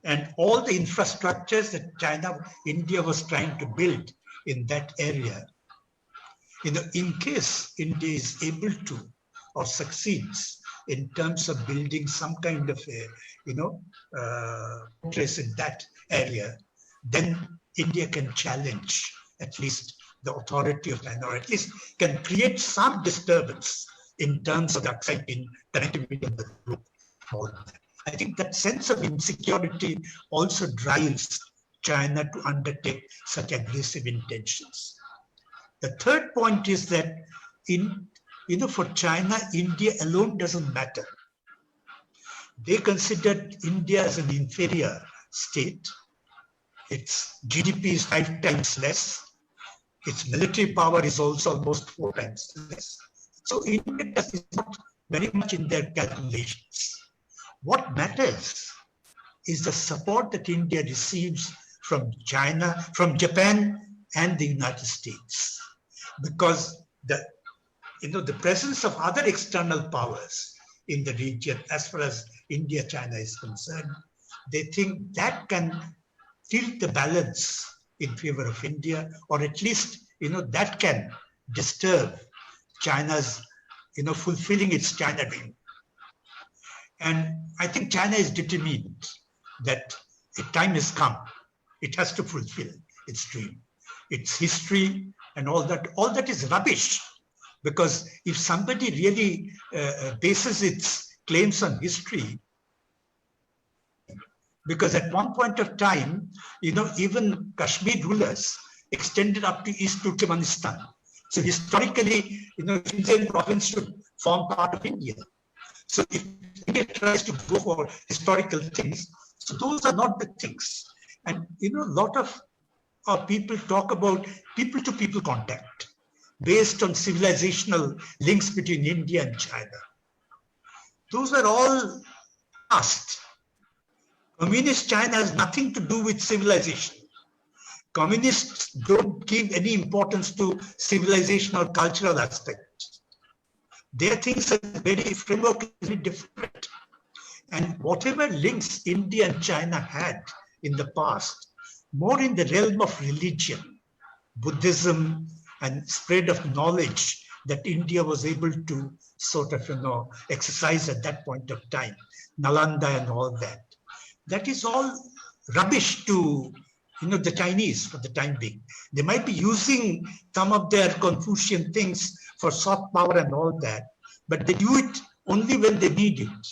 And all the infrastructures that India was trying to build in that area, in case India is able to or succeeds in terms of building some kind of a, place in that area, then India can challenge at least the authority of China, or at least can create some disturbance in terms of the exciting connectivity of the group. I think that sense of insecurity also drives China to undertake such aggressive intentions. The third point is that for China, India alone doesn't matter. They considered India as an inferior state. Its GDP is 5 times less. Its military power is also almost 4 times less. So India is not very much in their calculations. What matters is the support that India receives from China, from Japan, and the United States, because the presence of other external powers in the region, as far as India-China is concerned, they think that can tilt the balance in favor of India, or at least that can disturb China's fulfilling its China dream. And I think China is determined that a time has come. It has to fulfill its dream. Its history and all that is rubbish. Because if somebody really bases its claims on history, because at one point of time, even Kashmir rulers extended up to East Turkmenistan. So historically, Xinjiang province should form part of India. So if India tries to go for historical things, so those are not the things. And a lot of people talk about people-to-people contact based on civilizational links between India and China. Those are all past. Communist China has nothing to do with civilization. Communists don't give any importance to civilization or cultural aspect. Their things are very framework is very different. And whatever links India and China had in the past, more in the realm of religion, Buddhism, and spread of knowledge that India was able to sort of, exercise at that point of time. Nalanda and all that. That is all rubbish to the Chinese for the time being. They might be using some of their Confucian things for soft power and all that, but they do it only when they need it.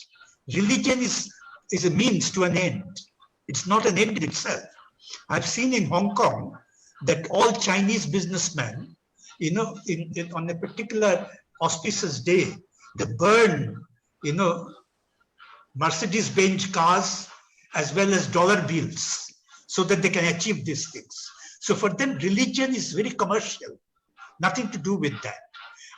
Religion is a means to an end. It's not an end in itself. I've seen in Hong Kong that all Chinese businessmen, on a particular auspicious day, they burn, Mercedes-Benz cars as well as dollar bills so that they can achieve these things. So for them, religion is very commercial, nothing to do with that.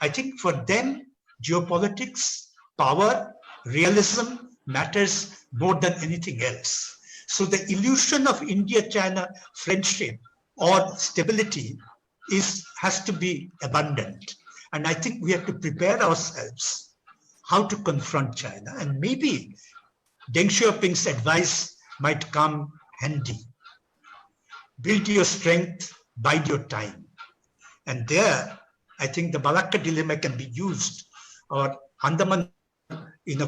I think for them, geopolitics, power, realism matters more than anything else. So the illusion of India-China friendship or stability has to be abandoned. And I think we have to prepare ourselves how to confront China. And maybe Deng Xiaoping's advice might come handy. Build your strength, bide your time. And there, I think the Malacca dilemma can be used, or Andaman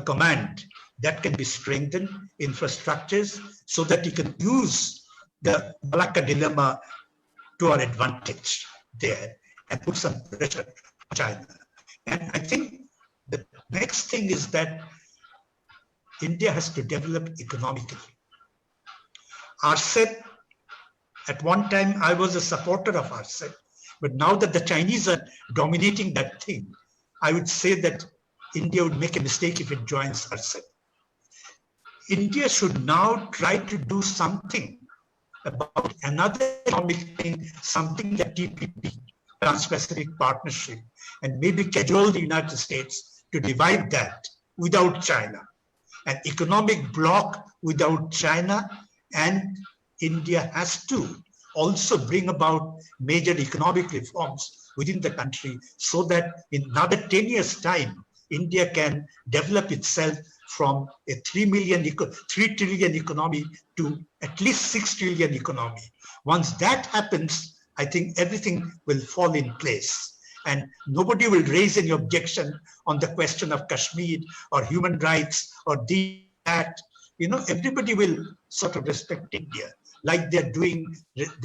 command that can be strengthened, infrastructures, so that you can use the Malacca dilemma to our advantage there and put some pressure on China. And I think the next thing is that India has to develop economically. RCEP, at one time I was a supporter of RCEP, but now that the Chinese are dominating that thing, I would say that India would make a mistake if it joins RCEP. India should now try to do something about another economic thing, something like TPP, Trans-Pacific Partnership, and maybe cajole the United States to divide that without China. An economic bloc without China, and India has to also bring about major economic reforms within the country so that in another 10 years' time, India can develop itself from a 3 trillion economy to at least 6 trillion economy. Once that happens, I think everything will fall in place. And nobody will raise any objection on the question of Kashmir or human rights or that. Everybody will sort of respect India like they're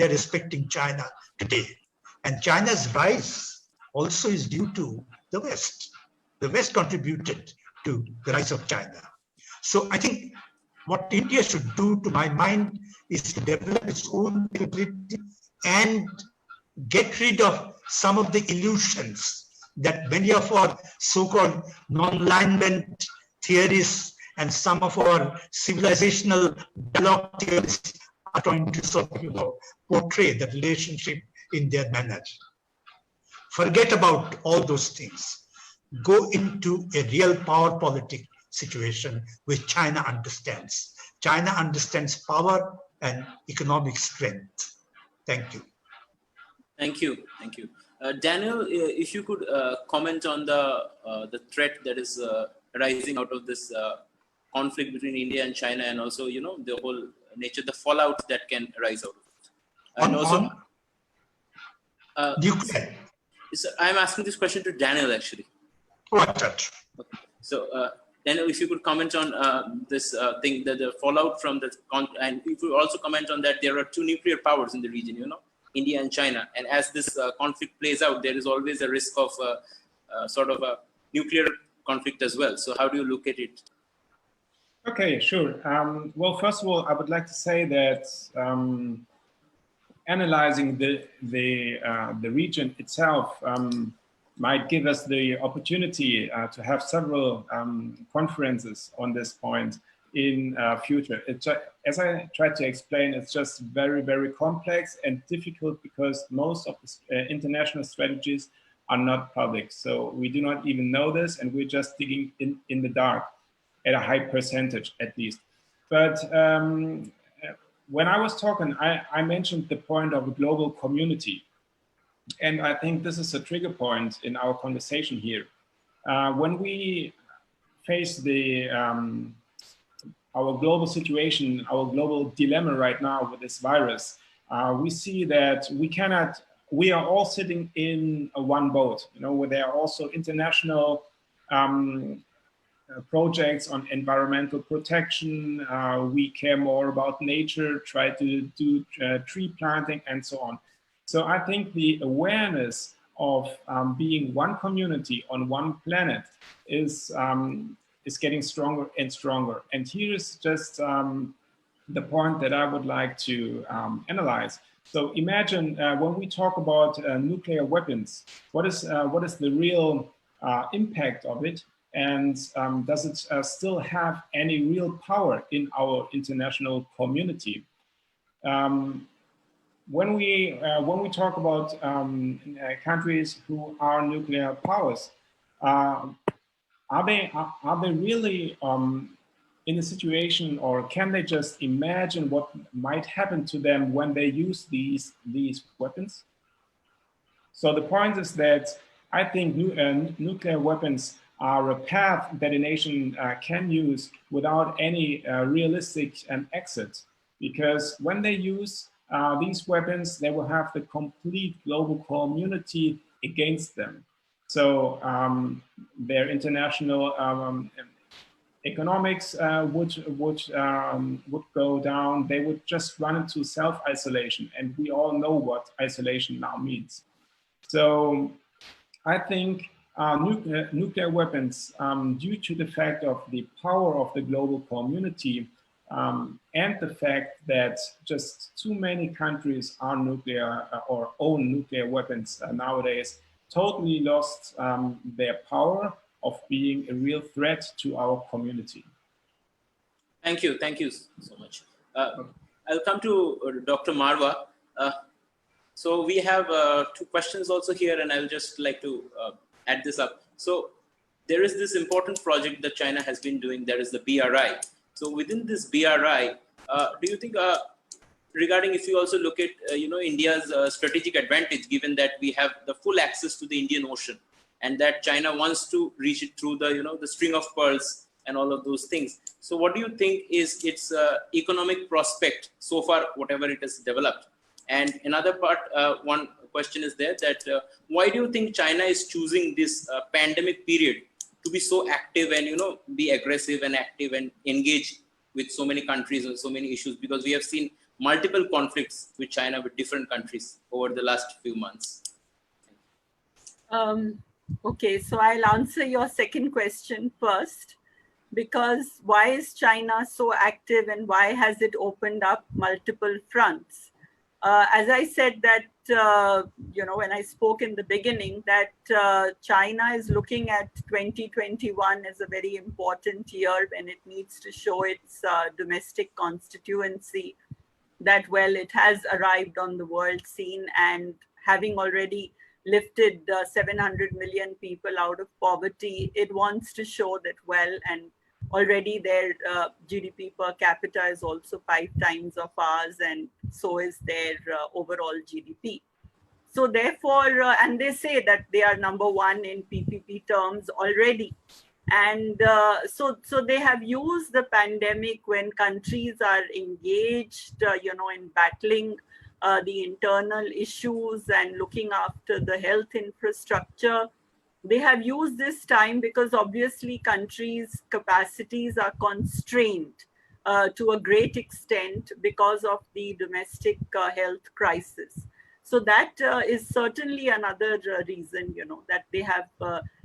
respecting China today. And China's rise also is due to the West. The West contributed to the rise of China. So I think what India should do, to my mind, is to develop its own capability and get rid of some of the illusions that many of our so-called non-alignment theorists and some of our civilizational dialogue theorists are trying to sort of portray the relationship in their manner. Forget about all those things. Go into a real power politic situation which China understands. China understands power and economic strength. Thank you. Thank you. Thank you. Daniel, if you could comment on the threat that is arising out of this conflict between India and China, and also, the whole nature, the fallout that can arise out of it. And also, nuclear. I'm asking this question to Daniel, actually. What? Okay. So, Daniel, if you could comment on this thing, the fallout from the, and if you also comment on that, there are two nuclear powers in the region, India and China. And as this conflict plays out, there is always a risk of sort of a nuclear conflict as well. So how do you look at it? Okay, sure. Well, first of all, I would like to say that analyzing the region itself might give us the opportunity to have several conferences on this point in future. As I tried to explain, it's just very, very complex and difficult because most of the international strategies are not public. So we do not even know this, and we're just digging in the dark at a high percentage at least. But when I was talking, I mentioned the point of a global community. And I think this is a trigger point in our conversation here. When we face our global situation, our global dilemma right now with this virus, we see that we are all sitting in one boat, where there are also international projects on environmental protection. We care more about nature, try to do tree planting and so on. So I think the awareness of being one community on one planet is getting stronger and stronger. And here's just the point that I would like to analyze. So imagine when we talk about nuclear weapons, what is the real impact of it? And does it still have any real power in our international community? When we talk about countries who are nuclear powers, are they really in a situation, or can they just imagine what might happen to them when they use these weapons? So the point is that I think nuclear weapons are a path that a nation can use without any realistic exit, because when they use these weapons, they will have the complete global community against them. So their international economics would go down. They would just run into self-isolation, and we all know what isolation now means. So I think nuclear weapons, due to the fact of the power of the global community and the fact that just too many countries are nuclear or own nuclear weapons nowadays, totally lost their power of being a real threat to our community. Thank you so much. I'll come to Dr. Marwah. So we have 2 questions also here, and I'll just like to add this up. So there is this important project that China has been doing. There is the BRI. So within this BRI, do you think, regarding if you also look at India's strategic advantage, given that we have the full access to the Indian Ocean, and that China wants to reach it through the the string of pearls and all of those things. So what do you think is its economic prospect so far, whatever it has developed? And another part, one question is there that why do you think China is choosing this pandemic period to be so active and be aggressive and active and engage with so many countries and so many issues? Because we have seen multiple conflicts with China with different countries over the last few months. Okay, so I'll answer your second question first, because why is China so active and why has it opened up multiple fronts? As I said that, when I spoke in the beginning, that China is looking at 2021 as a very important year when it needs to show its domestic constituency, that, well, it has arrived on the world scene, and having already lifted 700 million people out of poverty, it wants to show that, well, and already their GDP per capita is also 5 times of ours, and so is their overall GDP. So therefore, and they say that they are number 1 in PPP terms already. And so they have used the pandemic, when countries are engaged, in battling the internal issues and looking after the health infrastructure. They have used this time because obviously countries' capacities are constrained to a great extent because of the domestic health crisis. So that is certainly another reason, that they have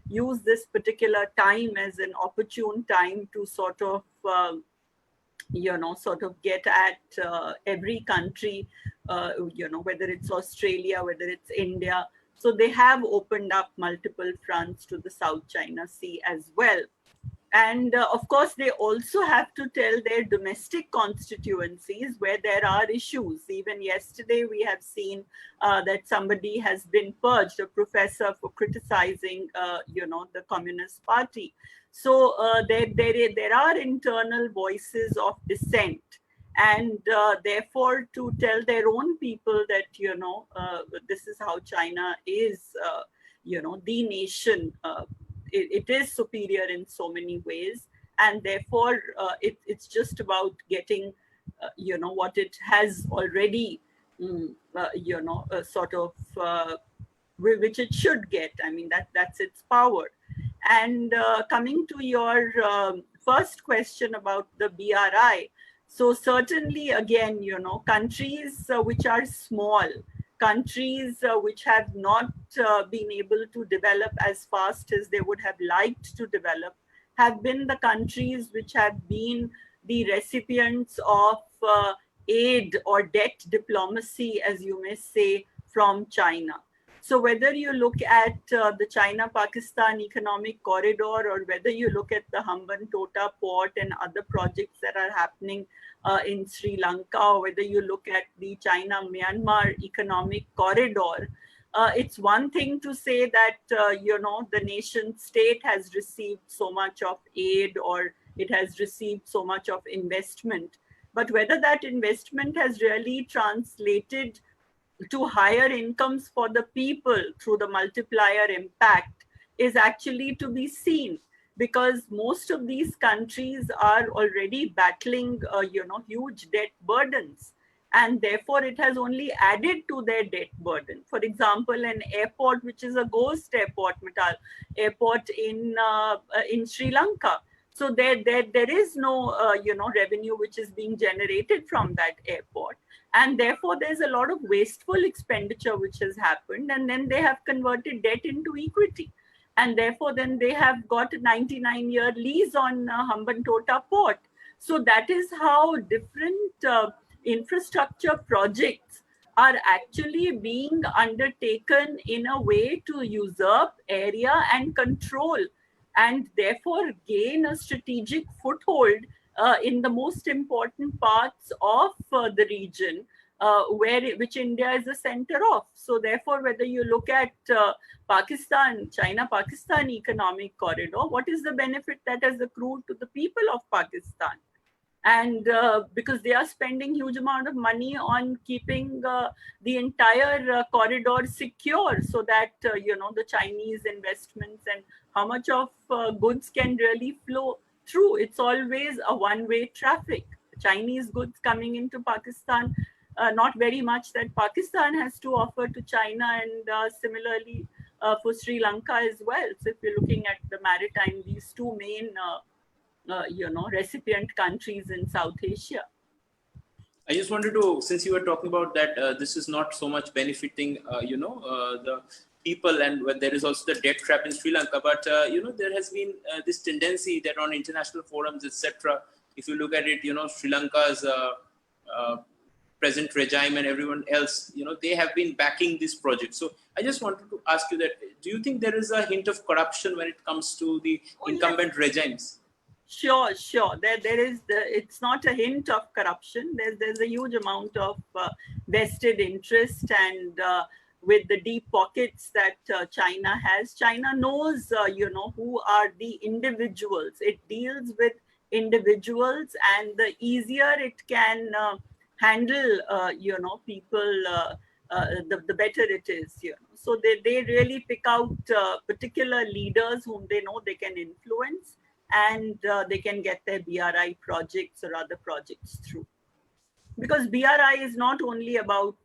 used this particular time as an opportune time to sort of get at every country, whether it's Australia, whether it's India. So they have opened up multiple fronts to the South China Sea as well. And of course, they also have to tell their domestic constituencies where there are issues. Even yesterday, we have seen that somebody has been purged, a professor, for criticizing, the Communist Party. So there are internal voices of dissent. And therefore, to tell their own people that, this is how China is, the nation, it is superior in so many ways. And therefore, it's just about getting, what it has already, which it should get. I mean, that's its power. And coming to your first question about the BRI, so certainly again, countries which are small, countries which have not been able to develop as fast as they would have liked to develop, have been the countries which have been the recipients of aid or debt diplomacy, as you may say, from China. So whether you look at the China-Pakistan economic corridor, or whether you look at the Hambantota port and other projects that are happening in Sri Lanka, or whether you look at the China-Myanmar economic corridor, it's one thing to say that, the nation state has received so much of aid, or it has received so much of investment. But whether that investment has really translated to higher incomes for the people through the multiplier impact is actually to be seen, because most of these countries are already battling, huge debt burdens, and therefore it has only added to their debt burden. For example, an airport which is a ghost airport, Mittal Airport in Sri Lanka. So there is no, revenue which is being generated from that airport. And therefore, there's a lot of wasteful expenditure which has happened. And then they have converted debt into equity. And therefore, then they have got a 99-year lease on Hambantota port. So that is how different infrastructure projects are actually being undertaken in a way to usurp area and control, and therefore gain a strategic foothold in the most important parts of the region, which India is the center of. So therefore, whether you look at Pakistan, China-Pakistan economic corridor, what is the benefit that has accrued to the people of Pakistan? And because they are spending huge amount of money on keeping the entire corridor secure, so that, the Chinese investments and how much of goods can really flow through. It's always a one-way traffic. Chinese goods coming into Pakistan, not very much that Pakistan has to offer to China, and similarly for Sri Lanka as well. So if you're looking at the Maritime, these two main recipient countries in South Asia. I just wanted to, since you were talking about that, this is not so much benefiting, the people, and there is also the debt trap in Sri Lanka. But there has been this tendency that on international forums, etc., if you look at it, Sri Lanka's present regime and everyone else, they have been backing this project. So I just wanted to ask you that: do you think there is a hint of corruption when it comes to the incumbent regimes? Sure. There is it's not a hint of corruption. There's a huge amount of vested interest, and with the deep pockets that China has, China knows, who are the individuals. It deals with individuals, and the easier it can handle, people, the better it is. So they really pick out particular leaders whom they know they can influence, and they can get their BRI projects or other projects through. Because BRI is not only about,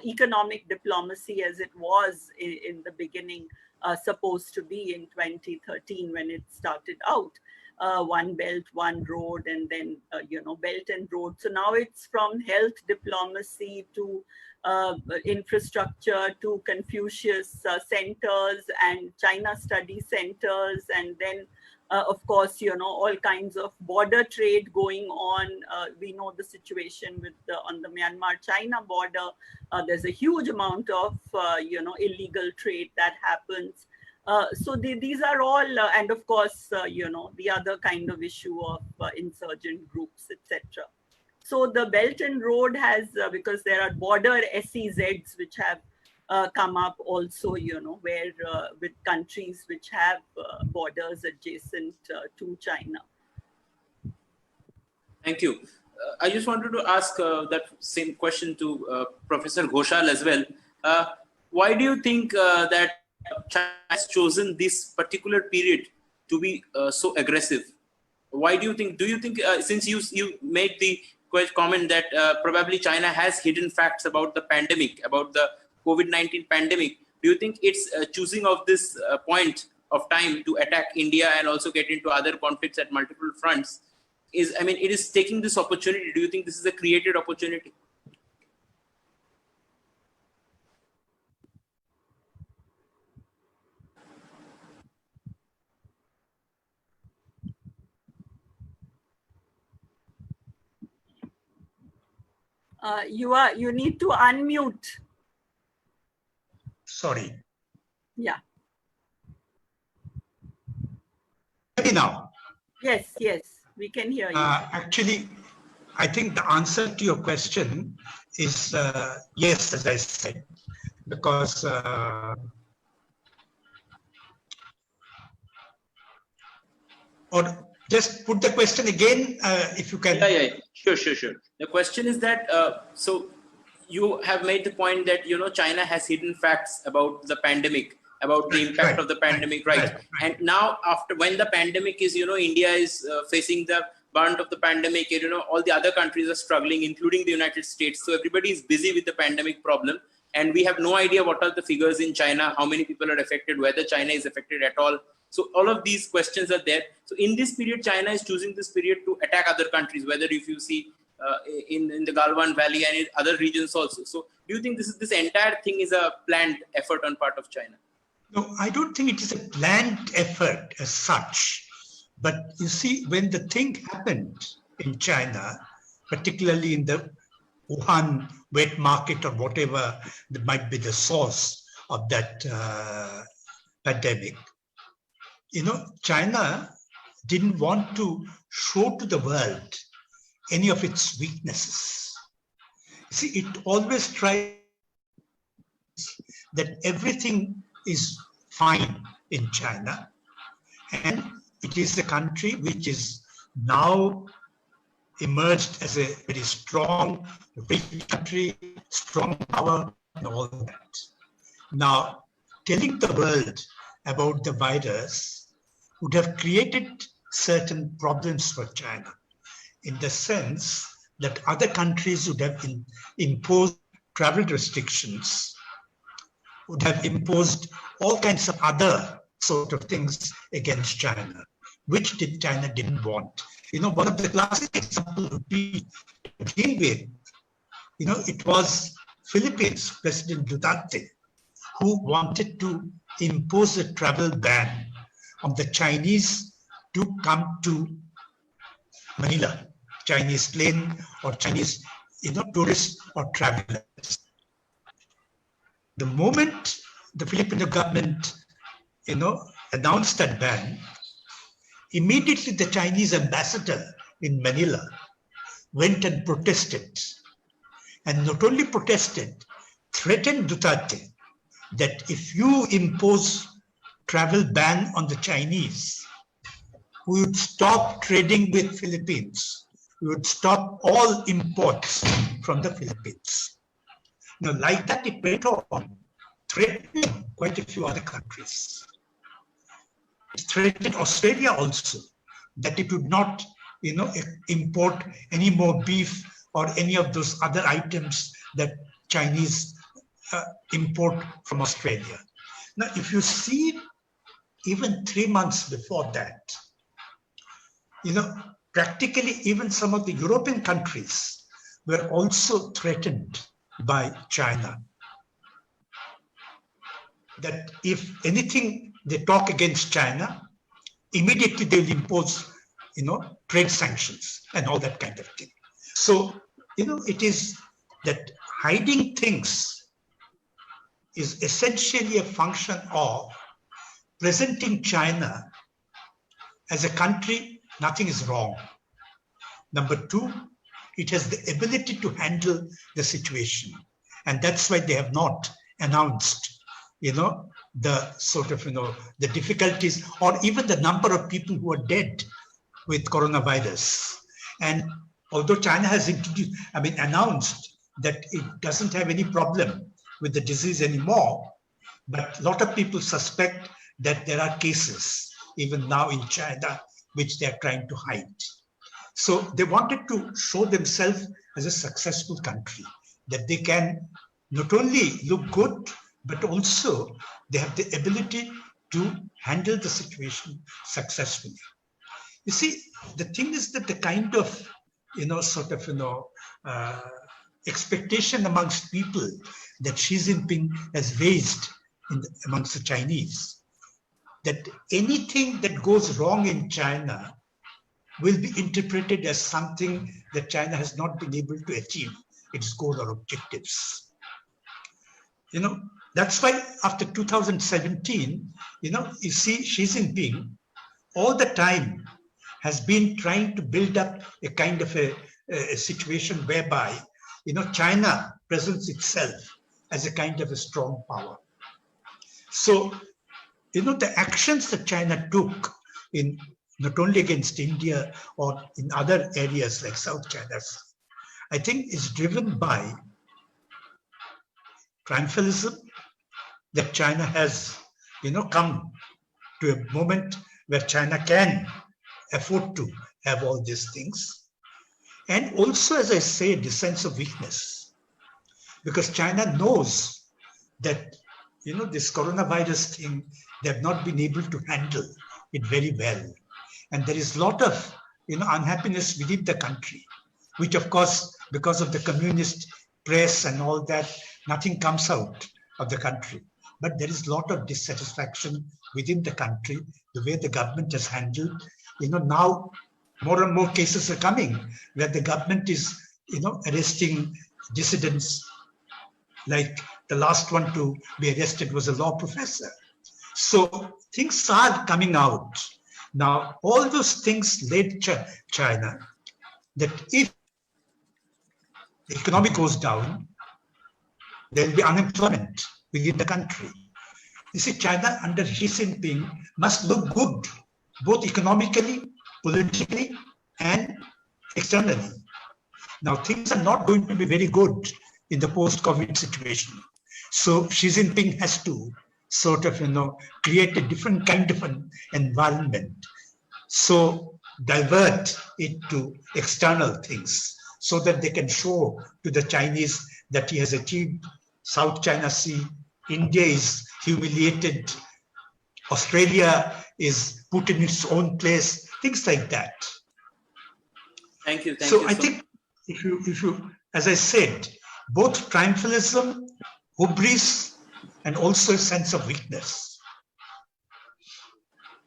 economic diplomacy as it was in the beginning, supposed to be in 2013 when it started out. One belt, one road, and then, belt and road. So now it's from health diplomacy to infrastructure to Confucius centers and China study centers, and then of course, all kinds of border trade going on. We know the situation with on the Myanmar-China border. There's a huge amount of, illegal trade that happens. So these are all, and of course, the other kind of issue of insurgent groups, etc. So the Belt and Road has, because there are border SEZs which have come up also, where with countries which have borders adjacent to China. Thank you. I just wanted to ask that same question to Professor Ghosal as well. Why do you think that China has chosen this particular period to be so aggressive? Why do you think, since you made the comment that probably China has hidden facts about the pandemic, about the COVID-19 pandemic, do you think its choosing of this point of time to attack India and also get into other conflicts at multiple fronts is, I mean, it is taking this opportunity. Do you think this is a created opportunity? You need to unmute. Sorry. Yeah. Maybe now. Yes, we can hear you. Actually, I think the answer to your question is yes, as I said, because or just put the question again, if you can. Yeah. Sure. The question is that, so you have made the point that, China has hidden facts about the pandemic, about the impact of the pandemic, right? And now when the pandemic is, India is facing the brunt of the pandemic, all the other countries are struggling, including the United States. So everybody is busy with the pandemic problem. And we have no idea what are the figures in China, how many people are affected, whether China is affected at all. So all of these questions are there. So in this period, China is choosing this period to attack other countries, whether if you see in the Galwan Valley and in other regions also. So do you think this entire thing is a planned effort on part of China? No, I don't think it is a planned effort as such. But you see, when the thing happened in China, particularly in the Wuhan wet market or whatever that might be the source of that pandemic, China didn't want to show to the world any of its weaknesses. See, it always tries that everything is fine in China, and it is a country which is now emerged as a very strong, rich country, strong power, and all that. Now, telling the world about the virus would have created certain problems for China, in the sense that other countries would have imposed travel restrictions, would have imposed all kinds of other sort of things against China, which China didn't want. One of the classic examples would be to begin with, it was Philippines, President Duterte, who wanted to impose a travel ban on the Chinese to come to Manila, Chinese plane or Chinese, tourists or travelers. The moment the Filipino government, announced that ban, immediately the Chinese ambassador in Manila went and protested. And not only protested, threatened Duterte that if you impose travel ban on the Chinese, we would stop trading with Philippines. We would stop all imports from the Philippines. Like that it went on, threatening quite a few other countries. It threatened Australia also, that it would not, import any more beef or any of those other items that Chinese import from Australia. Now, if you see, even 3 months before that, practically even some of the European countries were also threatened by China. That if anything they talk against China, immediately they will impose, trade sanctions and all that kind of thing. So, it is that hiding things is essentially a function of presenting China as a country, nothing is wrong. Number two, it has the ability to handle the situation. And that's why they have not announced, the sort of, the difficulties or even the number of people who are dead with coronavirus. And although China has announced that it doesn't have any problem with the disease anymore, but a lot of people suspect that there are cases even now in China which they are trying to hide. So they wanted to show themselves as a successful country, that they can not only look good, but also they have the ability to handle the situation successfully. You see, the thing is that the kind of, expectation amongst people that Xi Jinping has raised amongst the Chinese, that anything that goes wrong in China will be interpreted as something that China has not been able to achieve its goal or objectives. That's why after 2017, you see Xi Jinping all the time has been trying to build up a kind of a situation whereby, China presents itself as a kind of a strong power. So, the actions that China took in not only against India or in other areas like South China, I think is driven by triumphalism, that China has, come to a moment where China can afford to have all these things. And also, as I say, the sense of weakness, because China knows that, this coronavirus thing, they have not been able to handle it very well. And there is a lot of, unhappiness within the country, which of course, because of the communist press and all that, nothing comes out of the country. But there is a lot of dissatisfaction within the country, the way the government has handled. Now more and more cases are coming where the government is, arresting dissidents. Like the last one to be arrested was a law professor. So things are coming out. Now, all those things led China that if the economy goes down, there will be unemployment within the country. You see, China under Xi Jinping must look good, both economically, politically, and externally. Now, things are not going to be very good in the post-COVID situation. So Xi Jinping has to sort of, create a different kind of an environment. So divert it to external things so that they can show to the Chinese that he has achieved South China Sea, India is humiliated, Australia is put in its own place, things like that. Thank you. So I think if you, as I said, both triumphalism, hubris, and also a sense of weakness.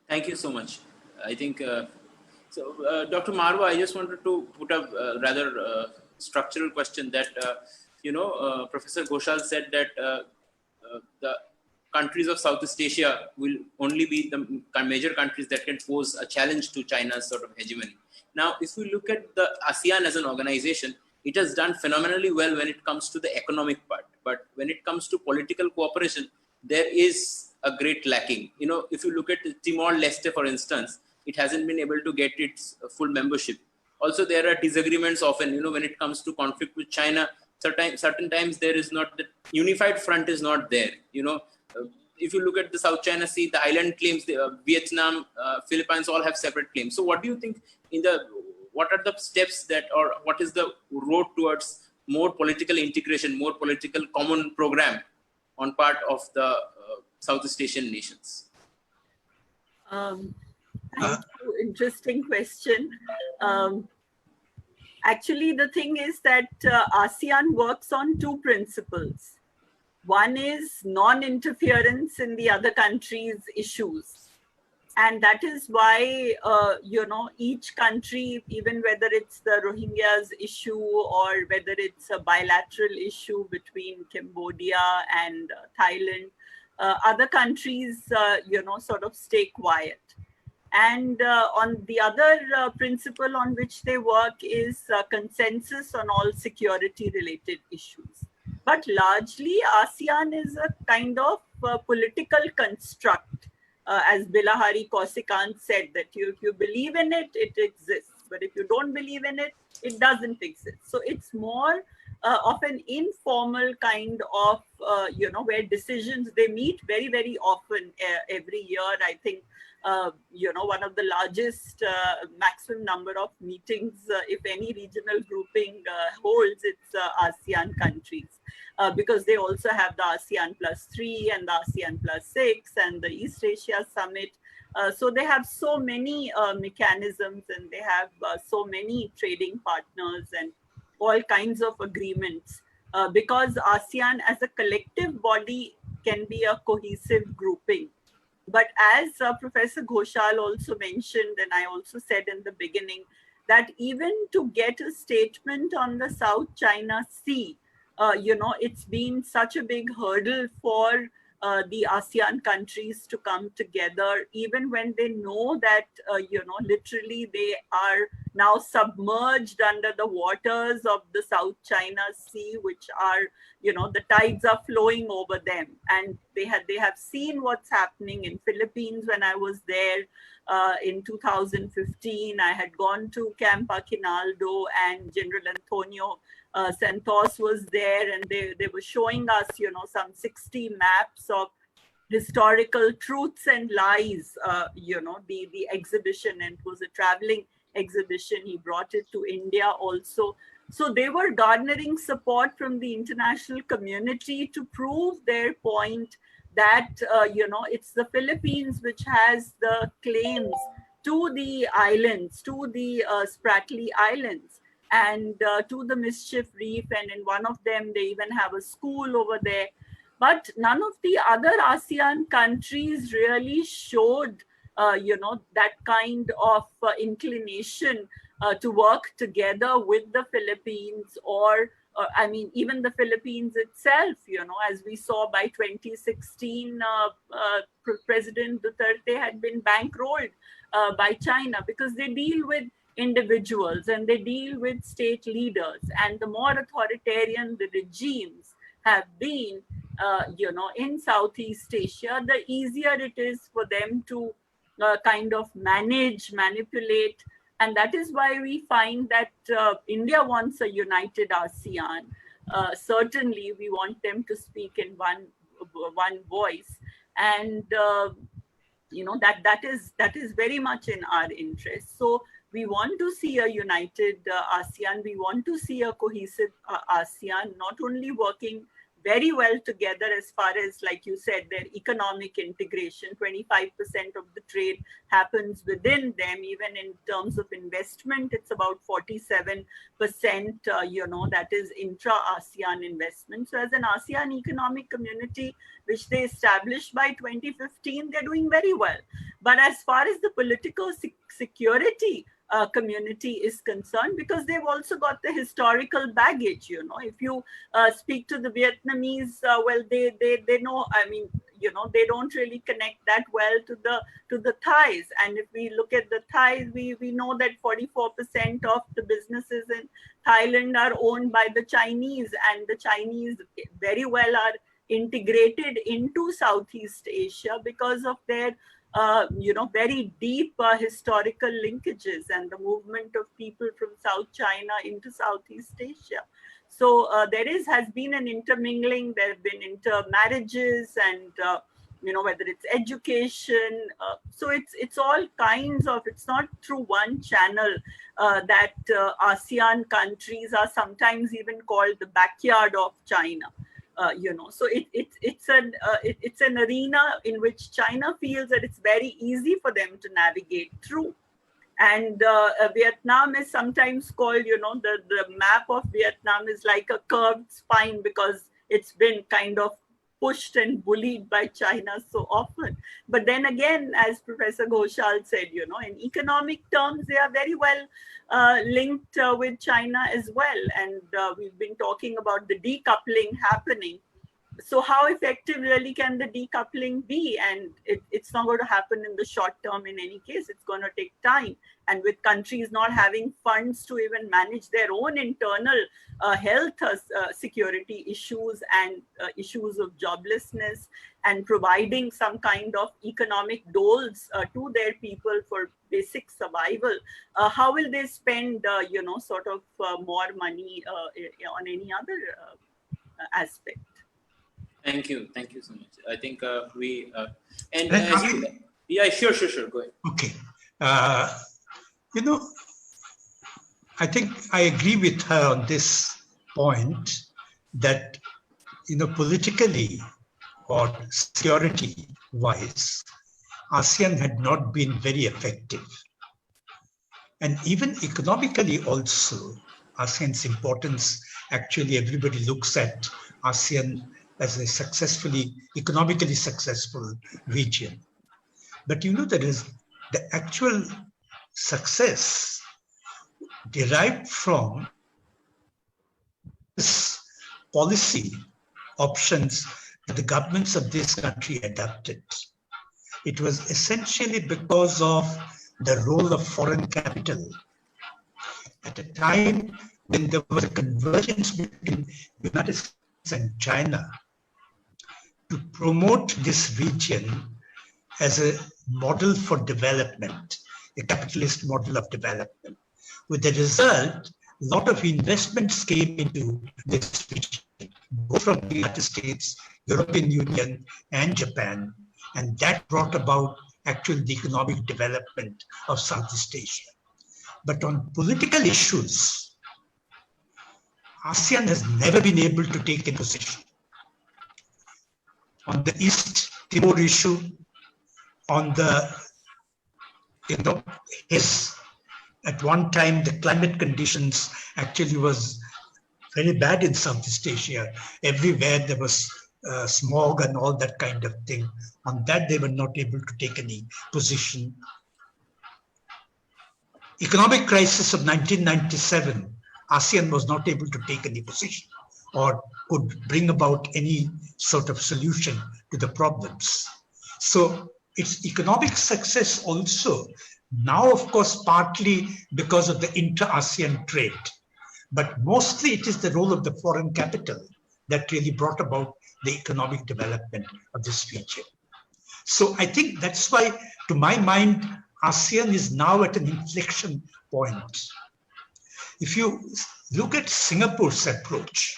Thank you so much. I think, Dr. Marwah, I just wanted to put up a rather structural question that, Professor Ghosal said that the countries of Southeast Asia will only be the major countries that can pose a challenge to China's sort of hegemony. Now, if we look at the ASEAN as an organization, it has done phenomenally well when it comes to the economic part. But when it comes to political cooperation, there is a great lacking. If you look at Timor-Leste, for instance, it hasn't been able to get its full membership. Also, there are disagreements often, when it comes to conflict with China. Certain times there is not, the unified front is not there. If you look at the South China Sea, the island claims, Vietnam, Philippines all have separate claims. So what do you think what are the steps or what is the road towards more political integration, more political common program on part of the Southeast Asian nations? Thank you. Interesting question. Actually, the thing is that ASEAN works on two principles. One is non-interference in the other country's issues. And that is why, each country, even whether it's the Rohingyas issue or whether it's a bilateral issue between Cambodia and Thailand, other countries, sort of stay quiet. And on the other principle on which they work is consensus on all security-related issues. But largely, ASEAN is a kind of political construct. As Bilahari Kaushikant said, that if you believe in it, it exists. But if you don't believe in it, it doesn't exist. So it's more of an informal kind of where decisions, they meet very, very often every year. I think, one of the largest maximum number of meetings, if any regional grouping holds, it's ASEAN countries. Because they also have the ASEAN +3 and the ASEAN +6 and the East Asia Summit. So they have so many mechanisms, and they have so many trading partners and all kinds of agreements, because ASEAN as a collective body can be a cohesive grouping. But as Professor Ghosal also mentioned, and I also said in the beginning, that even to get a statement on the South China Sea, it's been such a big hurdle for the ASEAN countries to come together, even when they know that, literally they are now submerged under the waters of the South China Sea, which are, the tides are flowing over them. And they have seen what's happening in Philippines. When I was there in 2015, I had gone to Camp Aguinaldo, and General Antonio Santos was there, and they were showing us, some 60 maps of historical truths and lies, the exhibition, and it was a traveling exhibition. He brought it to India also. So they were garnering support from the international community to prove their point that, it's the Philippines which has the claims to the islands, to the Spratly Islands, and to the Mischief Reef. And in one of them, they even have a school over there. But none of the other ASEAN countries really showed, that kind of inclination to work together with the Philippines, or even the Philippines itself. As we saw by 2016, President Duterte had been bankrolled by China, because they deal with individuals and they deal with state leaders. And the more authoritarian the regimes have been, in Southeast Asia, the easier it is for them to kind of manipulate. And that is why we find that India wants a united ASEAN. Certainly, we want them to speak in one voice. And that is very much in our interest. So we want to see a united ASEAN. We want to see a cohesive ASEAN, not only working very well together as far as, like you said, their economic integration. 25% of the trade happens within them. Even in terms of investment, it's about 47%, that is intra-ASEAN investment. So as an ASEAN economic community, which they established by 2015, they're doing very well. But as far as the political security community is concerned, because they've also got the historical baggage. If you speak to the Vietnamese, well, they know, they don't really connect that well to the Thais. And if we look at the Thais, we know that 44% of the businesses in Thailand are owned by the Chinese, and the Chinese very well are integrated into Southeast Asia because of their very deep historical linkages and the movement of people from South China into Southeast Asia. So there has been an intermingling. There have been intermarriages, and whether it's education. So it's all kinds of. It's not through one channel that ASEAN countries are sometimes even called the backyard of China. So it's an arena in which China feels that it's very easy for them to navigate through. And Vietnam is sometimes called, the map of Vietnam is like a curved spine, because it's been kind of pushed and bullied by China so often. But then again, as Professor Ghosal said, in economic terms, they are very well linked with China as well. And we've been talking about the decoupling happening. So how effective really can the decoupling be? And it's not going to happen in the short term in any case. It's going to take time. And with countries not having funds to even manage their own internal health security issues and issues of joblessness, and providing some kind of economic doles to their people for basic survival, how will they spend, more money on any other aspect? Thank you so much. I think we And yeah, sure, go ahead. Okay, you know, I think I agree with her on this point that, politically or security wise, ASEAN had not been very effective. And even economically also, ASEAN's importance, actually everybody looks at ASEAN as a economically successful region. But there is the actual success derived from this policy options that the governments of this country adopted. It was essentially because of the role of foreign capital. At a time when there was a convergence between the United States and China to promote this region as a model for development, a capitalist model of development. With the result, a lot of investments came into this region, both from the United States, European Union, and Japan, and that brought about actually the economic development of Southeast Asia. But on political issues, ASEAN has never been able to take a position. On the East Timor issue, on the, at one time the climate conditions actually was very bad in Southeast Asia. Everywhere there was smog and all that kind of thing. On that, they were not able to take any position. Economic crisis of 1997, ASEAN was not able to take any position or could bring about any sort of solution to the problems. So its economic success also, now of course partly because of the intra-ASEAN trade, but mostly it is the role of the foreign capital that really brought about the economic development of this region. So I think that's why, to my mind, ASEAN is now at an inflection point. If you look at Singapore's approach,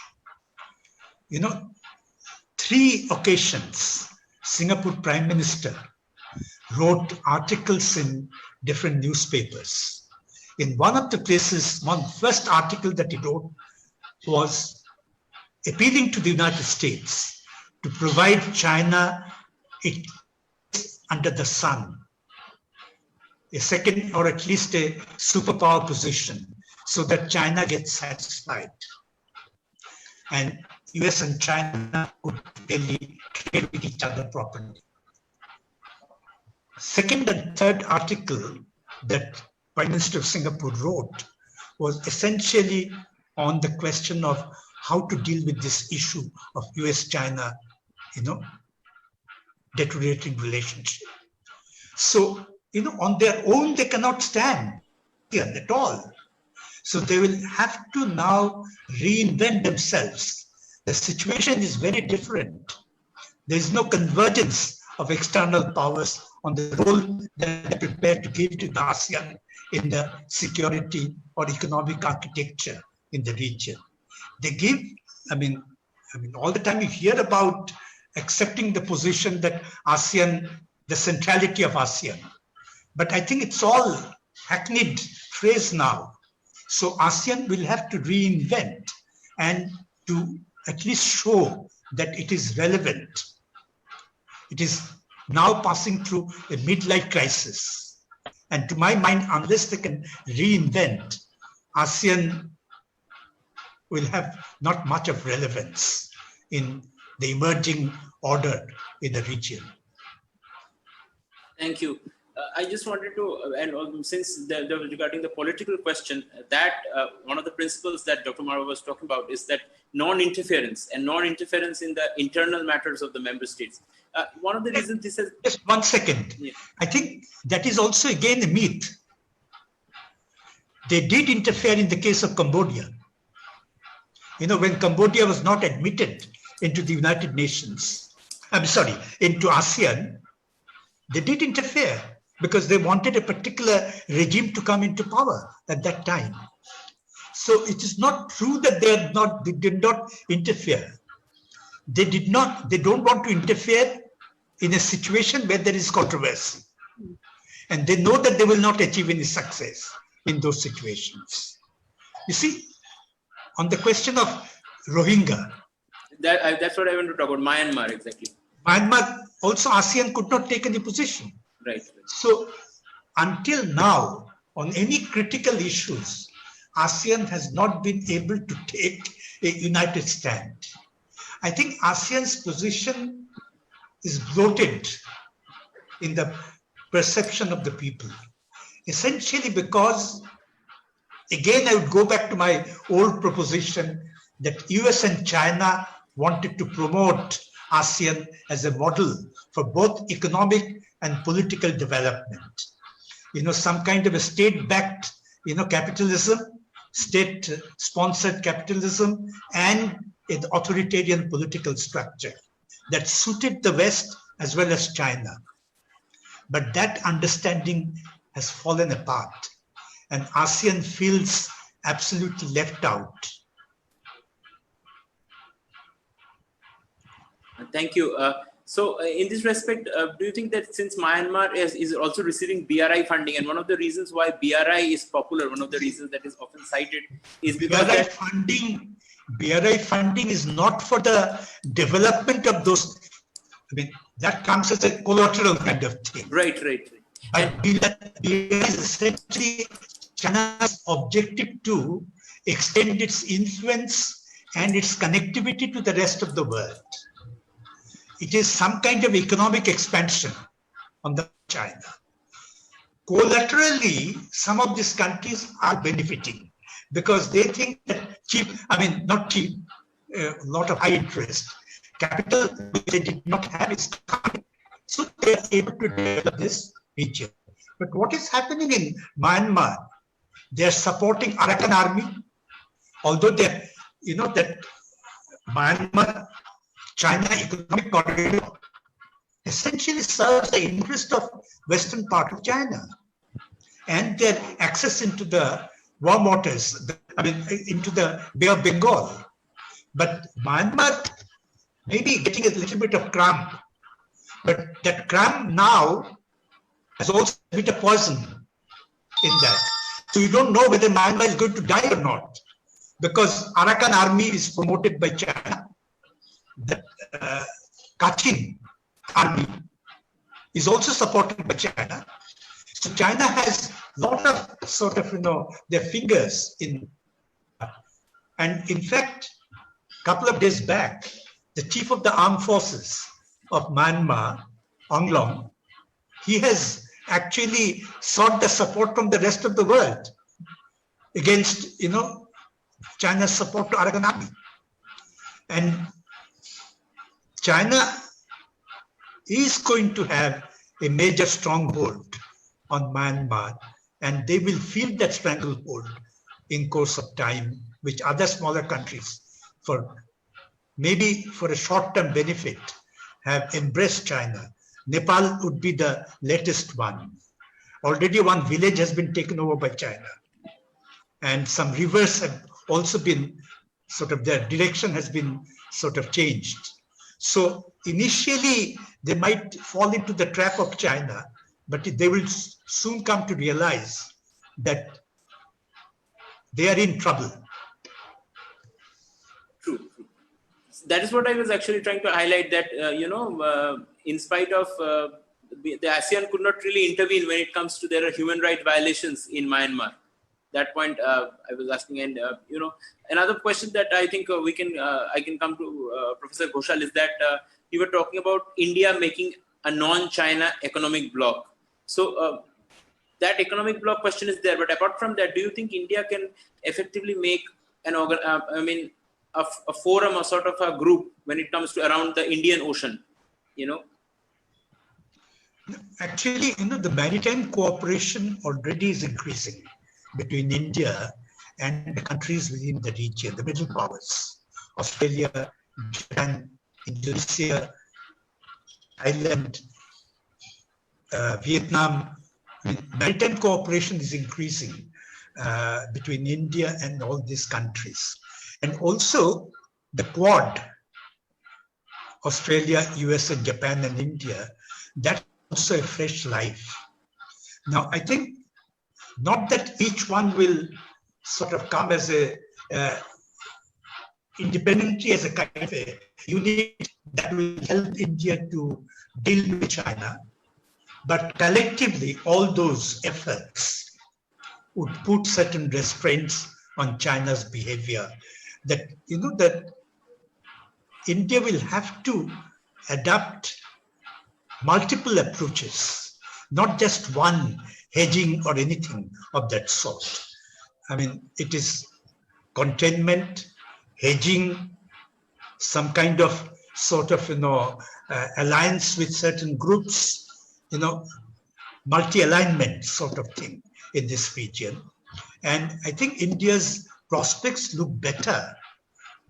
3 occasions, Singapore Prime Minister wrote articles in different newspapers. In one of the places, one first article that he wrote was appealing to the United States to provide China it under the sun, a second or at least a superpower position, so that China gets satisfied. And US and China could really trade with each other properly. Second and third article that Prime Minister of Singapore wrote was essentially on the question of how to deal with this issue of US-China, deteriorating relationship. So, on their own, they cannot stand at all. So they will have to now reinvent themselves. The situation is very different. There is no convergence of external powers on the role that they're prepared to give to the ASEAN in the security or economic architecture in the region. They give, all the time you hear about accepting the position that ASEAN, the centrality of ASEAN. But I think it's all hackneyed phrase now. So ASEAN will have to reinvent and to at least show that it is relevant. It is now passing through a midlife crisis. And to my mind, unless they can reinvent, ASEAN will have not much of relevance in the emerging order in the region. Thank you. I just wanted to, and since regarding the political question, that one of the principles that Dr. Marwah was talking about is that non-interference and non-interference in the internal matters of the member states. One of the reasons this is... Just 1 second. Yeah. I think that is also again a myth. They did interfere in the case of Cambodia. When Cambodia was not admitted into the United Nations, into ASEAN, they did interfere because they wanted a particular regime to come into power at that time. So it is not true that they did not interfere. they don't want to interfere in a situation where there is controversy. And they know that they will not achieve any success in those situations. You see, on the question of Rohingya. That's what I want to talk about, Myanmar, exactly. Myanmar, also ASEAN could not take any position. Right. So until now, on any critical issues, ASEAN has not been able to take a united stand. I think ASEAN's position is bloated in the perception of the people, essentially because, again, I would go back to my old proposition that US and China wanted to promote ASEAN as a model for both economic and political development. You know, some kind of a state-backed, capitalism, state-sponsored capitalism, and an authoritarian political structure that suited the West as well as China. But that understanding has fallen apart, and ASEAN feels absolutely left out. Thank you. So in this respect, do you think that since Myanmar is also receiving BRI funding, and one of the reasons why BRI is popular, one of the reasons that is often cited is because BRI funding is not for the development of those. I mean, that comes as a collateral kind of thing. Right. But BRI is essentially China's objective to extend its influence and its connectivity to the rest of the world. It is some kind of economic expansion on the China. Collaterally, some of these countries are benefiting because they think that a lot of high interest capital which they did not have is coming. So they are able to develop this region. But what is happening in Myanmar? They are supporting Arakan army, although that Myanmar China economic corridor essentially serves the interest of western part of China and their access into the warm waters, into the Bay of Bengal. But Myanmar may be getting a little bit of cramp, but that cramp now has also a bit of poison in that. So you don't know whether Myanmar is going to die or not, because Arakan army is promoted by China. The Kachin army is also supported by China. So China has a lot of their fingers in. And in fact, a couple of days back, the chief of the armed forces of Myanmar, Aung Lom, he has actually sought the support from the rest of the world against, China's support to Arakan army. And China is going to have a major stronghold on Myanmar, and they will feel that stranglehold in course of time, which other smaller countries, maybe for a short-term benefit, have embraced China. Nepal would be the latest one. Already one village has been taken over by China, and some rivers have also been their direction has been changed. So initially, they might fall into the trap of China, but they will soon come to realize that they are in trouble. True. That is what I was actually trying to highlight, that, in spite of the ASEAN could not really intervene when it comes to their human rights violations in Myanmar. That point I was asking, and another question that I think I can come to Professor Ghosal is that you were talking about India making a non-China economic bloc. So that economic bloc question is there, but apart from that, do you think India can effectively make a forum, a sort of a group when it comes to around the Indian Ocean? Actually, the maritime cooperation already is increasing between India and the countries within the region, the middle powers, Australia, Japan, Indonesia, Thailand, Vietnam. Maritime cooperation is increasing between India and all these countries. And also the Quad, Australia, US, and Japan and India, that's also a fresh life. Now, I think not that each one will sort of come as a independently as a kind of a unit that will help India to deal with China, but collectively all those efforts would put certain restraints on China's behavior. That that India will have to adapt multiple approaches, not just one hedging or anything of that sort. I mean, it is containment, hedging, some kind of sort of alliance with certain groups, multi-alignment sort of thing in this region. And I think India's prospects look better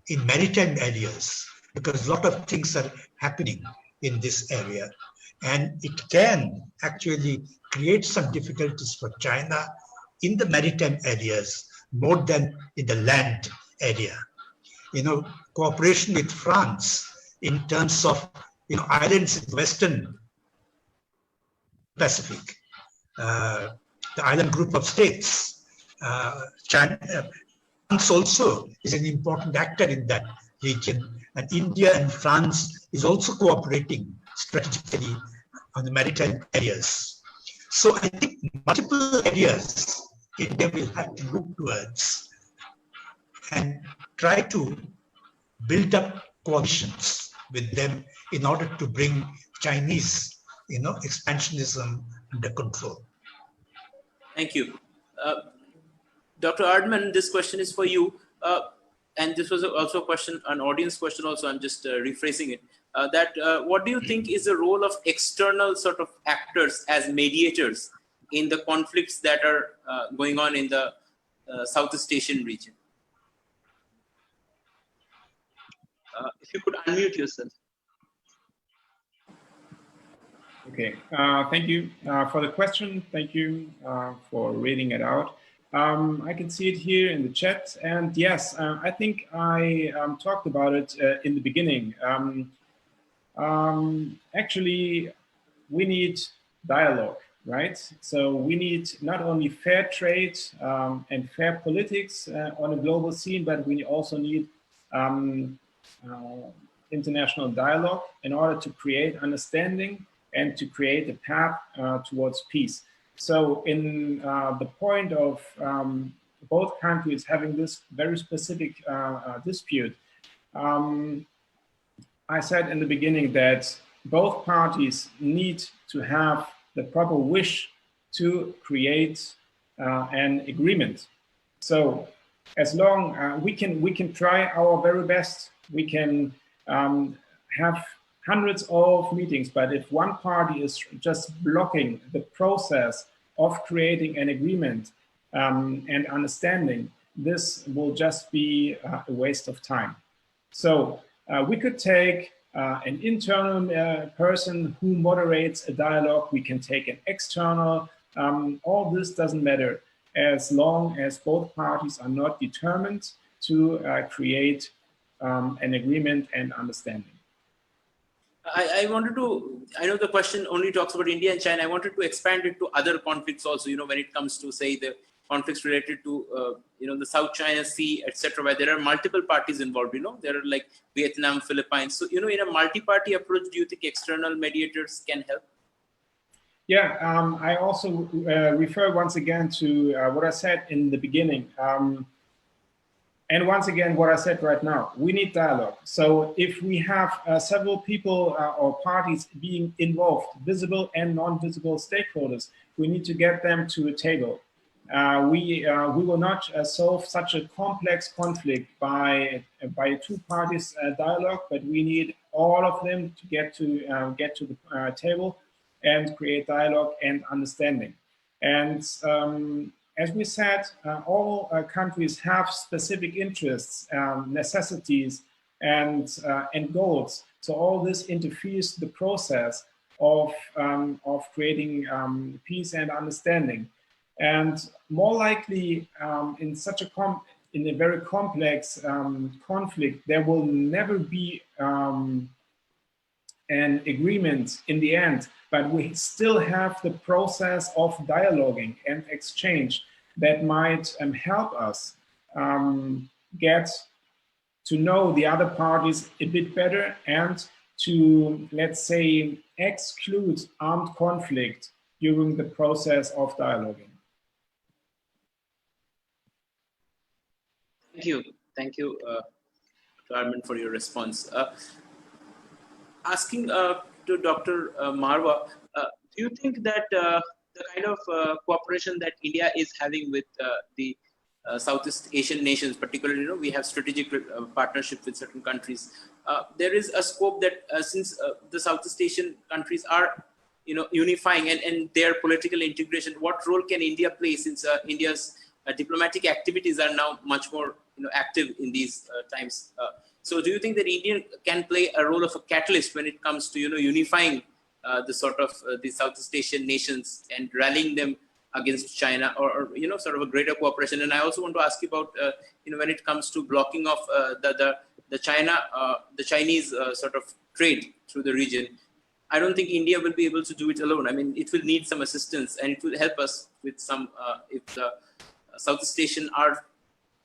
in maritime areas because a lot of things are happening in this area. And it can actually create some difficulties for China in the maritime areas more than in the land area. Cooperation with France in terms of islands in the Western Pacific, the island group of states. China, France also is an important actor in that region, and India and France is also cooperating strategically on the maritime areas. So I think multiple areas India will have to look towards and try to build up coalitions with them in order to bring Chinese, expansionism under control. Thank you. Dr. Erdmann, this question is for you. And this was also a question, an audience question also, I'm just rephrasing it. What do you think is the role of external sort of actors as mediators in the conflicts that are going on in the Southeast Asian region? If you could unmute yourself. Okay, thank you for the question. Thank you for reading it out. I can see it here in the chat. And yes, I think I talked about it in the beginning. Actually, we need dialogue, right? So we need not only fair trade and fair politics on a global scene, but we also need international dialogue in order to create understanding and to create a path towards peace. So in the point of both countries having this very specific dispute, I said in the beginning that both parties need to have the proper wish to create an agreement. So as long we can try our very best, we can have hundreds of meetings, but if one party is just blocking the process of creating an agreement and understanding, this will just be a waste of time. So we could take an internal person who moderates a dialogue, we can take an external, all this doesn't matter as long as both parties are not determined to create an agreement and understanding. I wanted to, I know the question only talks about India and China. I wanted to expand it to other conflicts also, when it comes to, say, the conflicts related to, the South China Sea, etc., where there are multiple parties involved, there are like Vietnam, Philippines. So, in a multi-party approach, do you think external mediators can help? Yeah, I also refer once again to what I said in the beginning. And once again, what I said right now, we need dialogue. So if we have several people or parties being involved, visible and non-visible stakeholders, we need to get them to a table. We will not solve such a complex conflict by two parties dialogue, but we need all of them to get to the table and create dialogue and understanding. And as we said, all countries have specific interests, necessities, and goals. So all this interferes the process of creating peace and understanding. And more likely, in such a very complex conflict, there will never be an agreement in the end, but we still have the process of dialoguing and exchange that might help us get to know the other parties a bit better and to, let's say, exclude armed conflict during the process of dialoguing. Thank you, Erdmann, for your response. Asking to Dr. Marwah, do you think that the kind of cooperation that India is having with the Southeast Asian nations, particularly, we have strategic partnership with certain countries. There is a scope that since the Southeast Asian countries are, unifying and their political integration, what role can India play since India's diplomatic activities are now much more, active in these times? So do you think that India can play a role of a catalyst when it comes to, unifying the sort of the Southeast Asian nations and rallying them against China, or sort of a greater cooperation? And I also want to ask you about when it comes to blocking of the Chinese sort of trade through the region. I don't think India will be able to do it alone. I mean, it will need some assistance, and it will help us with some if the Southeast Asian are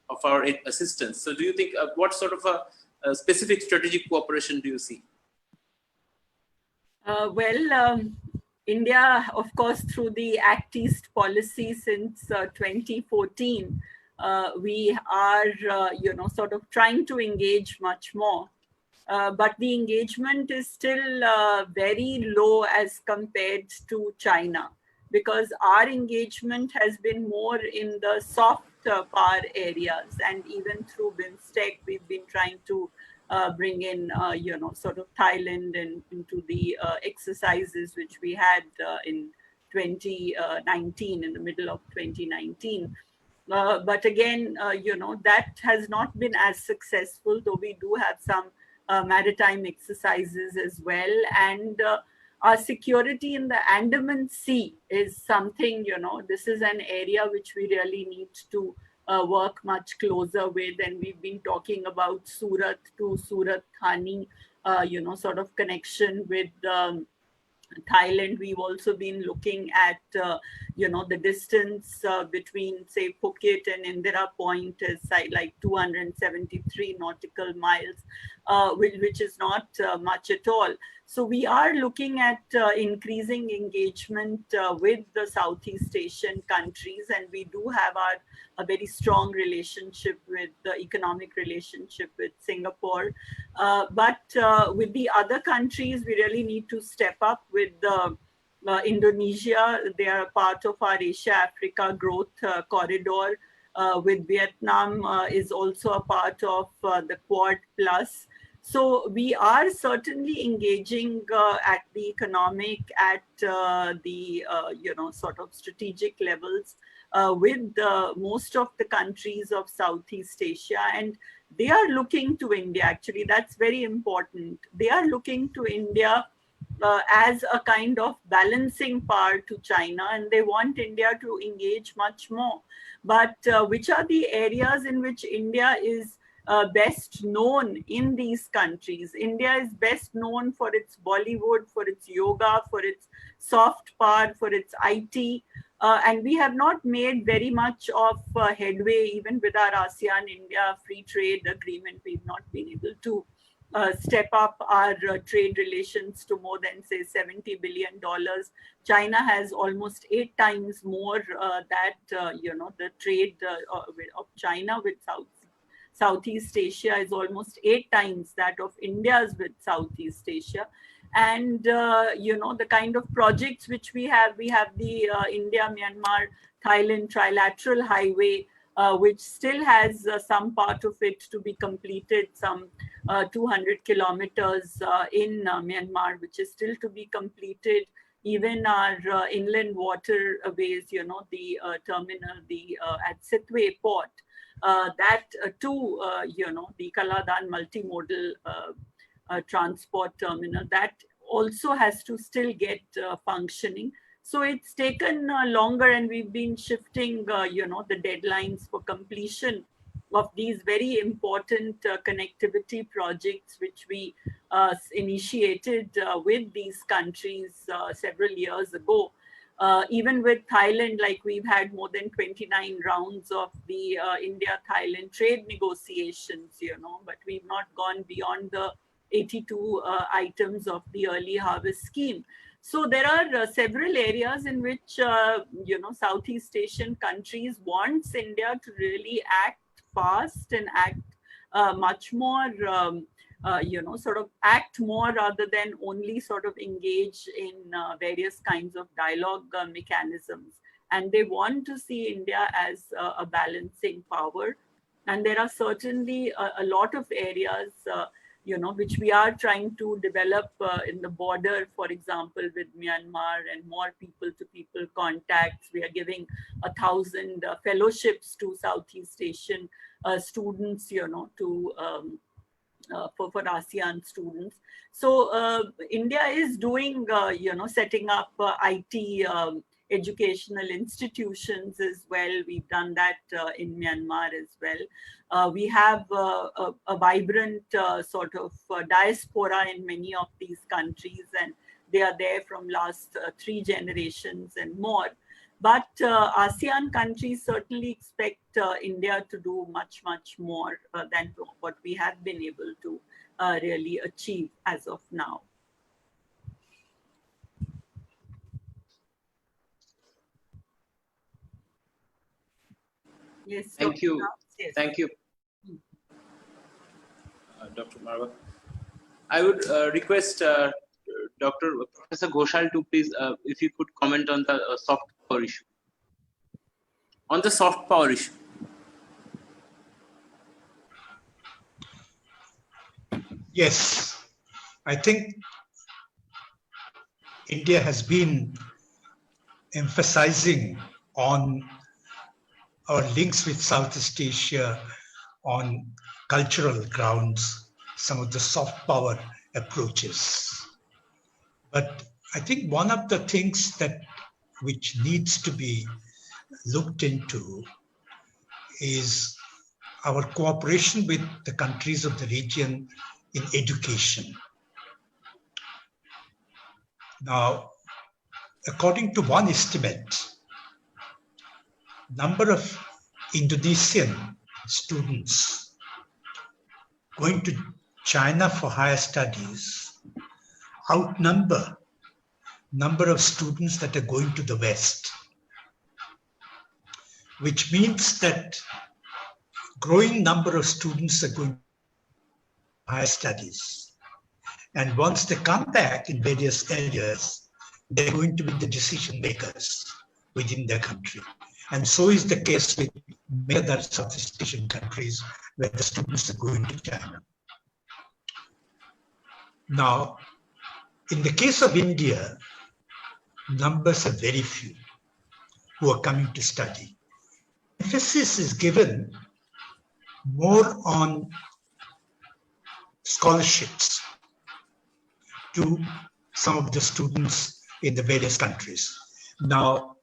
of our assistance. So do you think what sort of a specific strategic cooperation do you see? India, of course, through the Act East policy since 2014, we are, sort of trying to engage much more. But the engagement is still very low as compared to China, because our engagement has been more in the soft power areas, and even through BIMSTEC, we've been trying to bring in, sort of Thailand and into the exercises which we had in 2019, in the middle of 2019. But again, that has not been as successful, though we do have some maritime exercises as well. And our security in the Andaman Sea is something, this is an area which we really need to work much closer with. And we've been talking about Surat to Surat Thani, sort of connection with Thailand. We've also been looking at, the distance between, say, Phuket and Indira Point is like 273 nautical miles, which is not much at all. So we are looking at increasing engagement with the Southeast Asian countries, and we do have a very strong relationship with the economic relationship with Singapore. But with the other countries, we really need to step up with Indonesia. They are part of our Asia-Africa growth corridor. With Vietnam is also a part of the Quad Plus. So we are certainly engaging at the economic, at the, sort of strategic levels with most of the countries of Southeast Asia. And they are looking to India, actually. That's very important. They are looking to India as a kind of balancing power to China, and they want India to engage much more. But which are the areas in which India is best known in these countries? India is best known for its Bollywood, for its yoga, for its soft power, for its IT. And we have not made very much of headway, even with our ASEAN-India free trade agreement. We've not been able to step up our trade relations to more than, say, $70 billion. China has almost 8 times more the trade of China with Southeast Asia is almost 8 times that of India's with Southeast Asia. And, the kind of projects which we have the India, Myanmar, Thailand trilateral highway, which still has some part of it to be completed, some 200 kilometers in Myanmar, which is still to be completed. Even our inland waterways, the terminal, at Sitwe port, that too, the Kaladan multimodal transport terminal, that also has to still get functioning. So it's taken longer, and we've been shifting, the deadlines for completion of these very important connectivity projects, which we initiated with these countries several years ago. Even with Thailand, like we've had more than 29 rounds of the India-Thailand trade negotiations, but we've not gone beyond the 82 items of the early harvest scheme. So there are several areas in which, Southeast Asian countries wants India to really act fast and act much more, sort of act more rather than only sort of engage in various kinds of dialogue mechanisms. And they want to see India as a balancing power. And there are certainly a lot of areas which we are trying to develop in the border, for example, with Myanmar, and more people-to-people contacts. We are giving 1,000 fellowships to Southeast Asian students, for ASEAN students. So India is doing, setting up IT educational institutions as well. We've done that in Myanmar as well. We have a vibrant sort of diaspora in many of these countries, and they are there from last 3 generations and more. But ASEAN countries certainly expect India to do much, much more than what we have been able to really achieve as of now. Yes. Thank you. Yes. Thank you, Dr. Marwah. I would request Professor Ghosal to please, if you could comment on the soft power issue. On the soft power issue. Yes, I think India has been emphasizing on our links with Southeast Asia on cultural grounds, some of the soft power approaches. But I think one of the things which needs to be looked into is our cooperation with the countries of the region in education. Now, according to one estimate, number of Indonesian students going to China for higher studies outnumber number of students that are going to the West, which means that growing number of students are going to higher studies. And once they come back in various areas, they're going to be the decision makers within their country. And so is the case with many other Southeast Asian countries where the students are going to China. Now, in the case of India, numbers are very few who are coming to study. Emphasis is given more on scholarships to some of the students in the various countries. Now,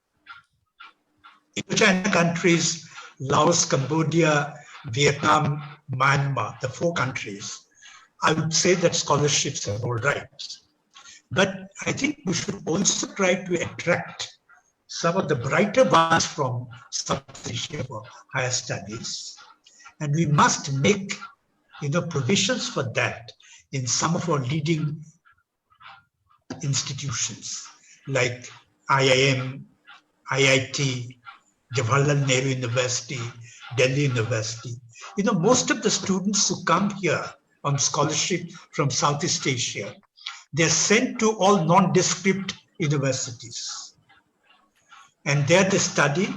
in China countries, Laos, Cambodia, Vietnam, Myanmar, the 4 countries, I would say that scholarships are all right. But I think we should also try to attract some of the brighter ones from South Asia for higher studies. And we must make provisions for that in some of our leading institutions like IIM, IIT, Jawaharlal Nehru University, Delhi University. Most of the students who come here on scholarship from Southeast Asia, they're sent to all nondescript universities. And there they study,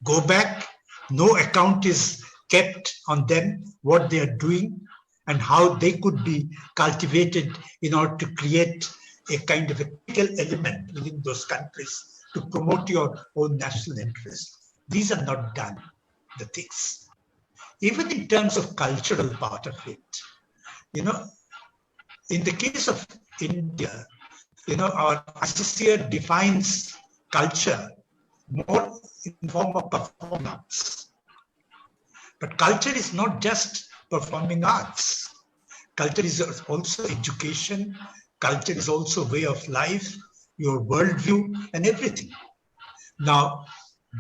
go back, no account is kept on them, what they are doing, and how they could be cultivated in order to create a kind of a critical element within those countries to promote your own national interest. These are not done, the things. Even in terms of cultural part of it, in the case of India, our ICCR defines culture more in form of performance. But culture is not just performing arts. Culture is also education. Culture is also way of life, your worldview, and everything. Now,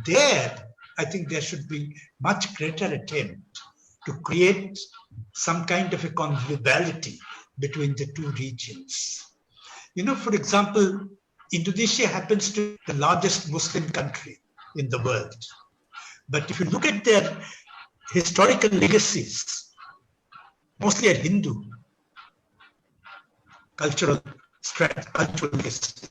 I think there should be much greater attempt to create some kind of a conviviality between the two regions. For example, Indonesia happens to be the largest Muslim country in the world. But if you look at their historical legacies, mostly are Hindu, cultural legacies.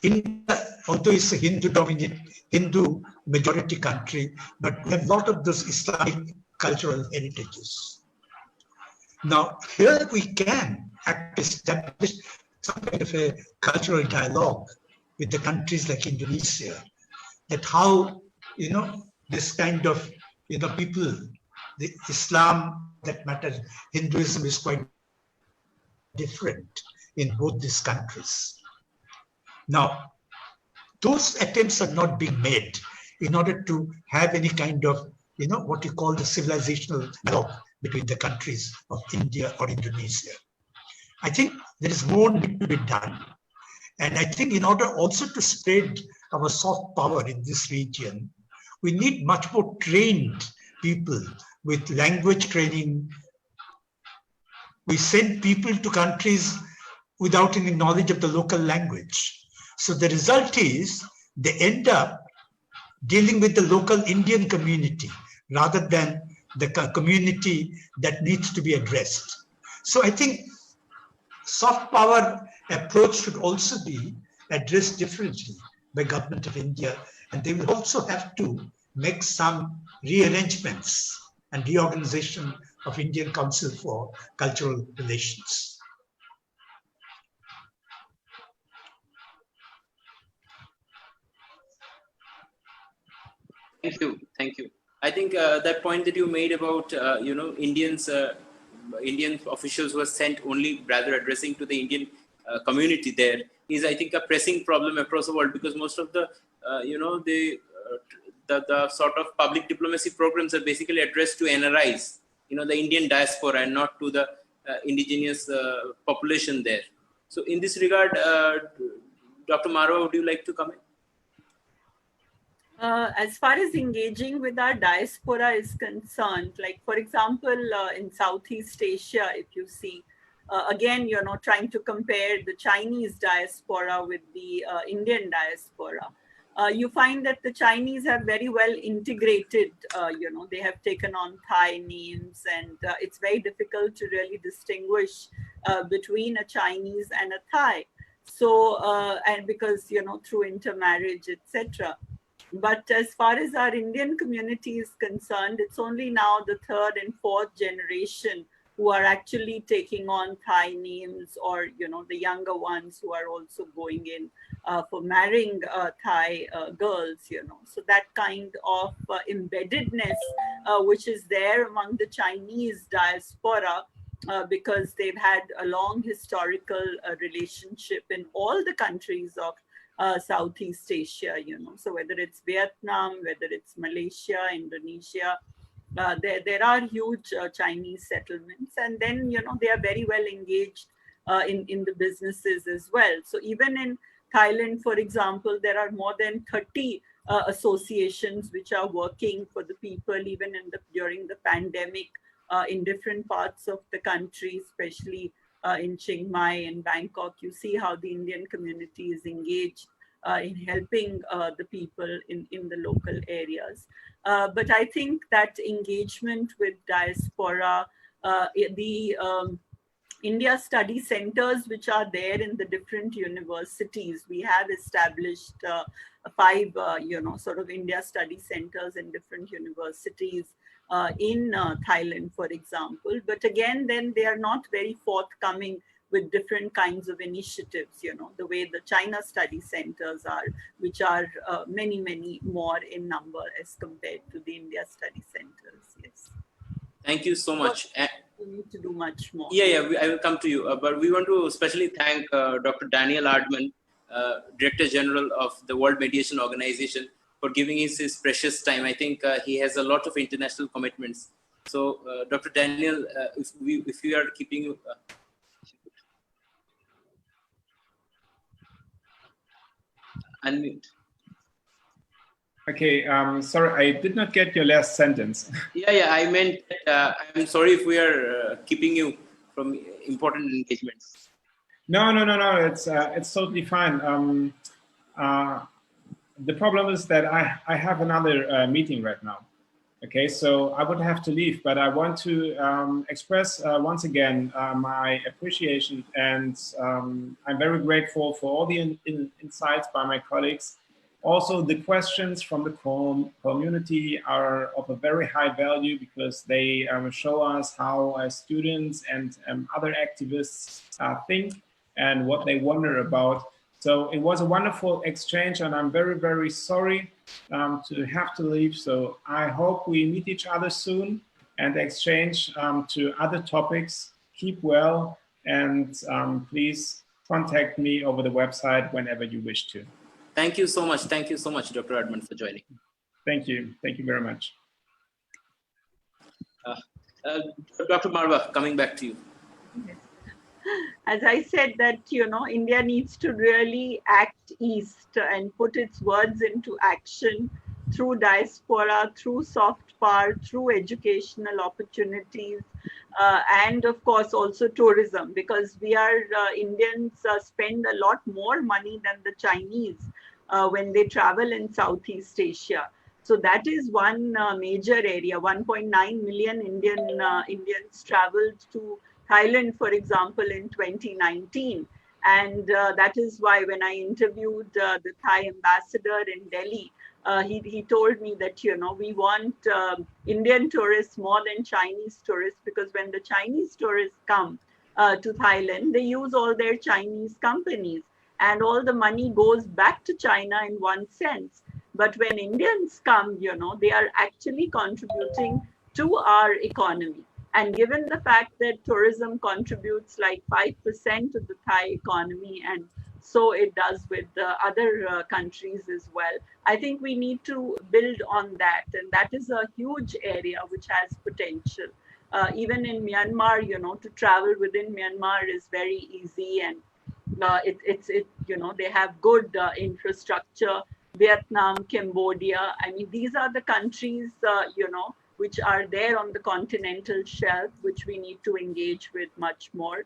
India, although it's a Hindu majority country, but we have a lot of those Islamic cultural heritages. Now, here we can establish some kind of a cultural dialogue with the countries like Indonesia, that how, this kind of, people, the Islam, that matters, Hinduism is quite different in both these countries. Now, those attempts are not being made in order to have any kind of, what you call the civilizational dialogue between the countries of India or Indonesia. I think there is more need to be done. And I think in order also to spread our soft power in this region, we need much more trained people with language training. We send people to countries without any knowledge of the local language. So the result is they end up dealing with the local Indian community rather than the community that needs to be addressed. So I think soft power approach should also be addressed differently by Government of India, and they will also have to make some rearrangements and reorganization of Indian Council for Cultural Relations. Thank you. I think that point that you made about Indian officials who are sent only rather addressing to the Indian community there is, I think, a pressing problem across the world, because most of the the sort of public diplomacy programs are basically addressed to NRIs, the Indian diaspora, and not to the indigenous population there. So in this regard, Dr. Marwah, would you like to comment? As far as engaging with our diaspora is concerned, like for example, in Southeast Asia, if you see, again, trying to compare the Chinese diaspora with the Indian diaspora, you find that the Chinese have very well integrated, they have taken on Thai names, and it's very difficult to really distinguish between a Chinese and a Thai. So, and because, through intermarriage, etc. But as far as our Indian community is concerned, it's only now the third and fourth generation who are actually taking on Thai names, or, the younger ones who are also going in for marrying Thai girls, So that kind of embeddedness, which is there among the Chinese diaspora, because they've had a long historical relationship in all the countries of Southeast Asia, so whether it's Vietnam, whether it's Malaysia, Indonesia, there are huge Chinese settlements, and then they are very well engaged in the businesses as well. So even in Thailand, for example, there are more than 30 associations which are working for the people, even during the pandemic, in different parts of the country, especially in Chiang Mai and Bangkok. You see how the Indian community is engaged in helping the people in the local areas. But I think that engagement with diaspora, the India study centers which are there in the different universities, we have established 5, sort of India study centers in different universities in Thailand, for example. But again, then they are not very forthcoming with different kinds of initiatives, the way the China study centers are, which are many, many more in number as compared to the India study centers. Yes. Thank you so much. We need to do much more. Yeah, I will come to you. But we want to especially thank Dr. Daniel Erdmann, Director General of the World Mediation Organization, for giving us his precious time. I think he has a lot of international commitments. So, Dr. Daniel, if we are keeping you. Unmute. Okay, sorry, I did not get your last sentence. Yeah, I meant I'm sorry if we are keeping you from important engagements. No, it's totally fine. The problem is that I have another meeting right now. Okay, so I would have to leave, but I want to express once again my appreciation, and I'm very grateful for all the insights by my colleagues. Also, the questions from the community are of a very high value because they show us how students and other activists think and what they wonder about. So it was a wonderful exchange, and I'm very, very sorry to have to leave. So I hope we meet each other soon and exchange to other topics. Keep well, and please contact me over the website whenever you wish to. Thank you so much. Thank you so much, Dr. Erdmann, for joining. Thank you. Thank you very much. Dr. Marwah, coming back to you. Yes. As I said that, India needs to really act east and put its words into action through diaspora, through soft power, through educational opportunities, and of course also tourism, because we are Indians spend a lot more money than the Chinese when they travel in Southeast Asia. So that is one major area. 1.9 million Indians traveled to Thailand, for example, in 2019. And that is why when I interviewed the Thai ambassador in Delhi, he told me that, we want Indian tourists more than Chinese tourists, because when the Chinese tourists come to Thailand, they use all their Chinese companies and all the money goes back to China in one sense. But when Indians come, they are actually contributing to our economy. And given the fact that tourism contributes like 5% to the Thai economy, and so it does with the other countries as well, I think we need to build on that. And that is a huge area which has potential. Even in Myanmar, to travel within Myanmar is very easy, and they have good infrastructure. Vietnam, Cambodia, I mean, these are the countries, which are there on the continental shelf, which we need to engage with much more.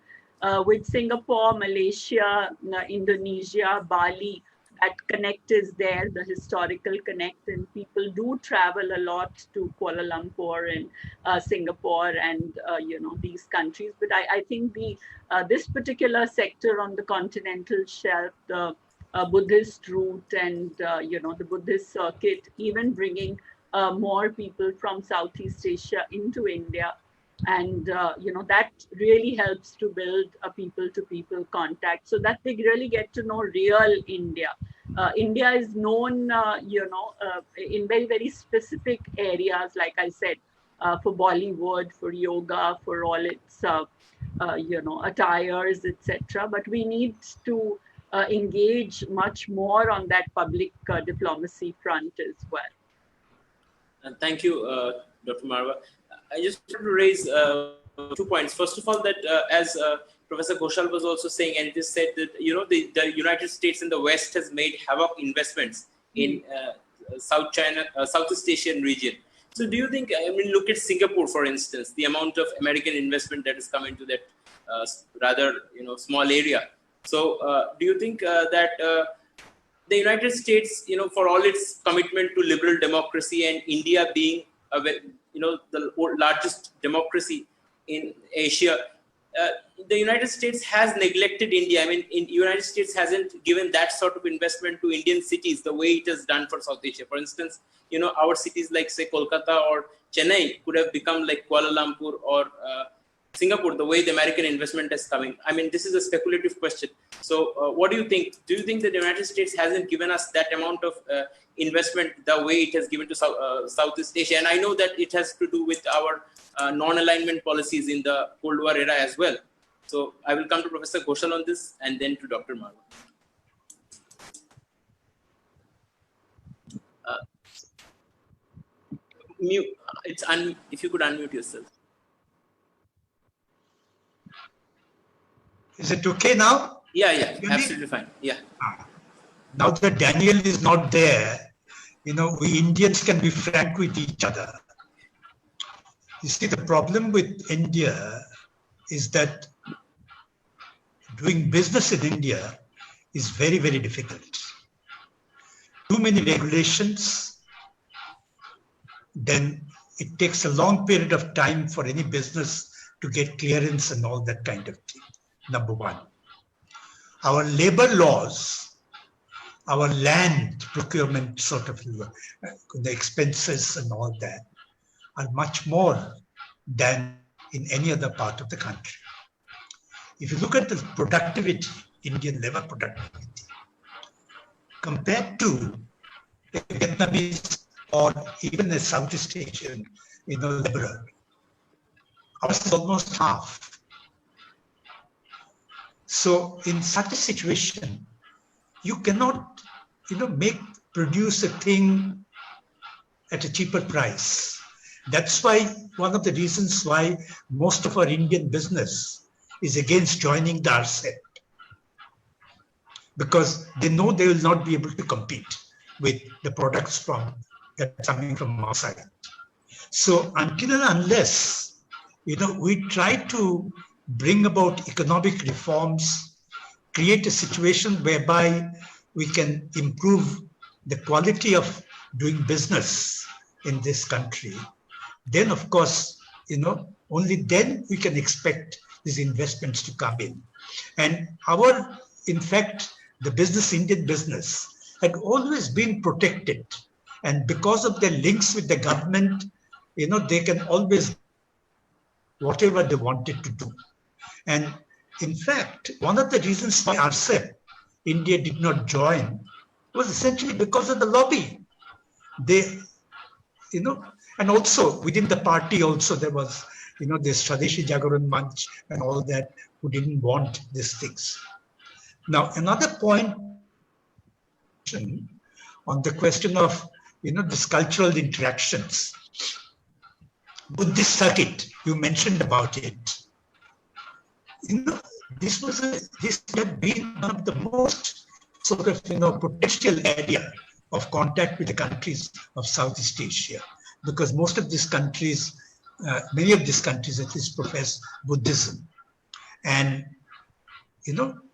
With Singapore, Malaysia, Indonesia, Bali, that connect is there, the historical connect, and people do travel a lot to Kuala Lumpur and Singapore and, these countries. But I think this particular sector on the continental shelf, the Buddhist route and, the Buddhist circuit, even bringing more people from Southeast Asia into India. And, that really helps to build a people-to-people contact so that they really get to know real India. India is known, in very, very specific areas, like I said, for Bollywood, for yoga, for all its, attires, etc. But we need to engage much more on that public diplomacy front as well. Thank you, Dr. Marwah. I just want to raise 2 points. First of all, that as Professor Ghosal was also saying, and just said that, the United States and the West has made havoc investments in Southeast Asian region. So do you think, look at Singapore, for instance, the amount of American investment that has come into that rather, small area. So do you think that the United States, for all its commitment to liberal democracy and India being, the largest democracy in Asia, the United States has neglected India. The United States hasn't given that sort of investment to Indian cities the way it has done for South Asia. For instance, our cities like, say, Kolkata or Chennai could have become like Kuala Lumpur or Singapore, the way the American investment is coming. This is a speculative question. So what do you think? Do you think that the United States hasn't given us that amount of investment the way it has given to Southeast Asia? And I know that it has to do with our non-alignment policies in the Cold War era as well. So I will come to Professor Ghosal on this and then to Dr. Marwah. mute. If you could unmute yourself. Is it okay now? Yeah, absolutely fine. Yeah. Now that Daniel is not there, we Indians can be frank with each other. You see, the problem with India is that doing business in India is very, very difficult. Too many regulations, then it takes a long period of time for any business to get clearance and all that kind of thing, number one. Our labor laws, our land procurement sort of, the expenses and all that are much more than in any other part of the country. If you look at the productivity, Indian labor productivity, compared to a Vietnamese or even a Southeast Asian, laborer, ours is almost half. So in such a situation, you cannot, produce a thing at a cheaper price. That's why one of the reasons why most of our Indian business is against joining the RCEP, because they know they will not be able to compete with the products that are coming from outside. So until and unless, we try to bring about economic reforms, create a situation whereby we can improve the quality of doing business in this country, then of course, only then we can expect these investments to come in. And in fact, the Indian business had always been protected. And because of their links with the government, they can always whatever they wanted to do. And in fact, one of the reasons why RCEP, India did not join, was essentially because of the lobby. They, and also within the party also there was, this Swadeshi Jagaran Manch and all that, who didn't want these things. Now, another point on the question of, these cultural interactions. Buddhist circuit, you mentioned about it. This had been one of the most sort of, potential area of contact with the countries of Southeast Asia, because most of these countries, many of these countries at least profess Buddhism. And,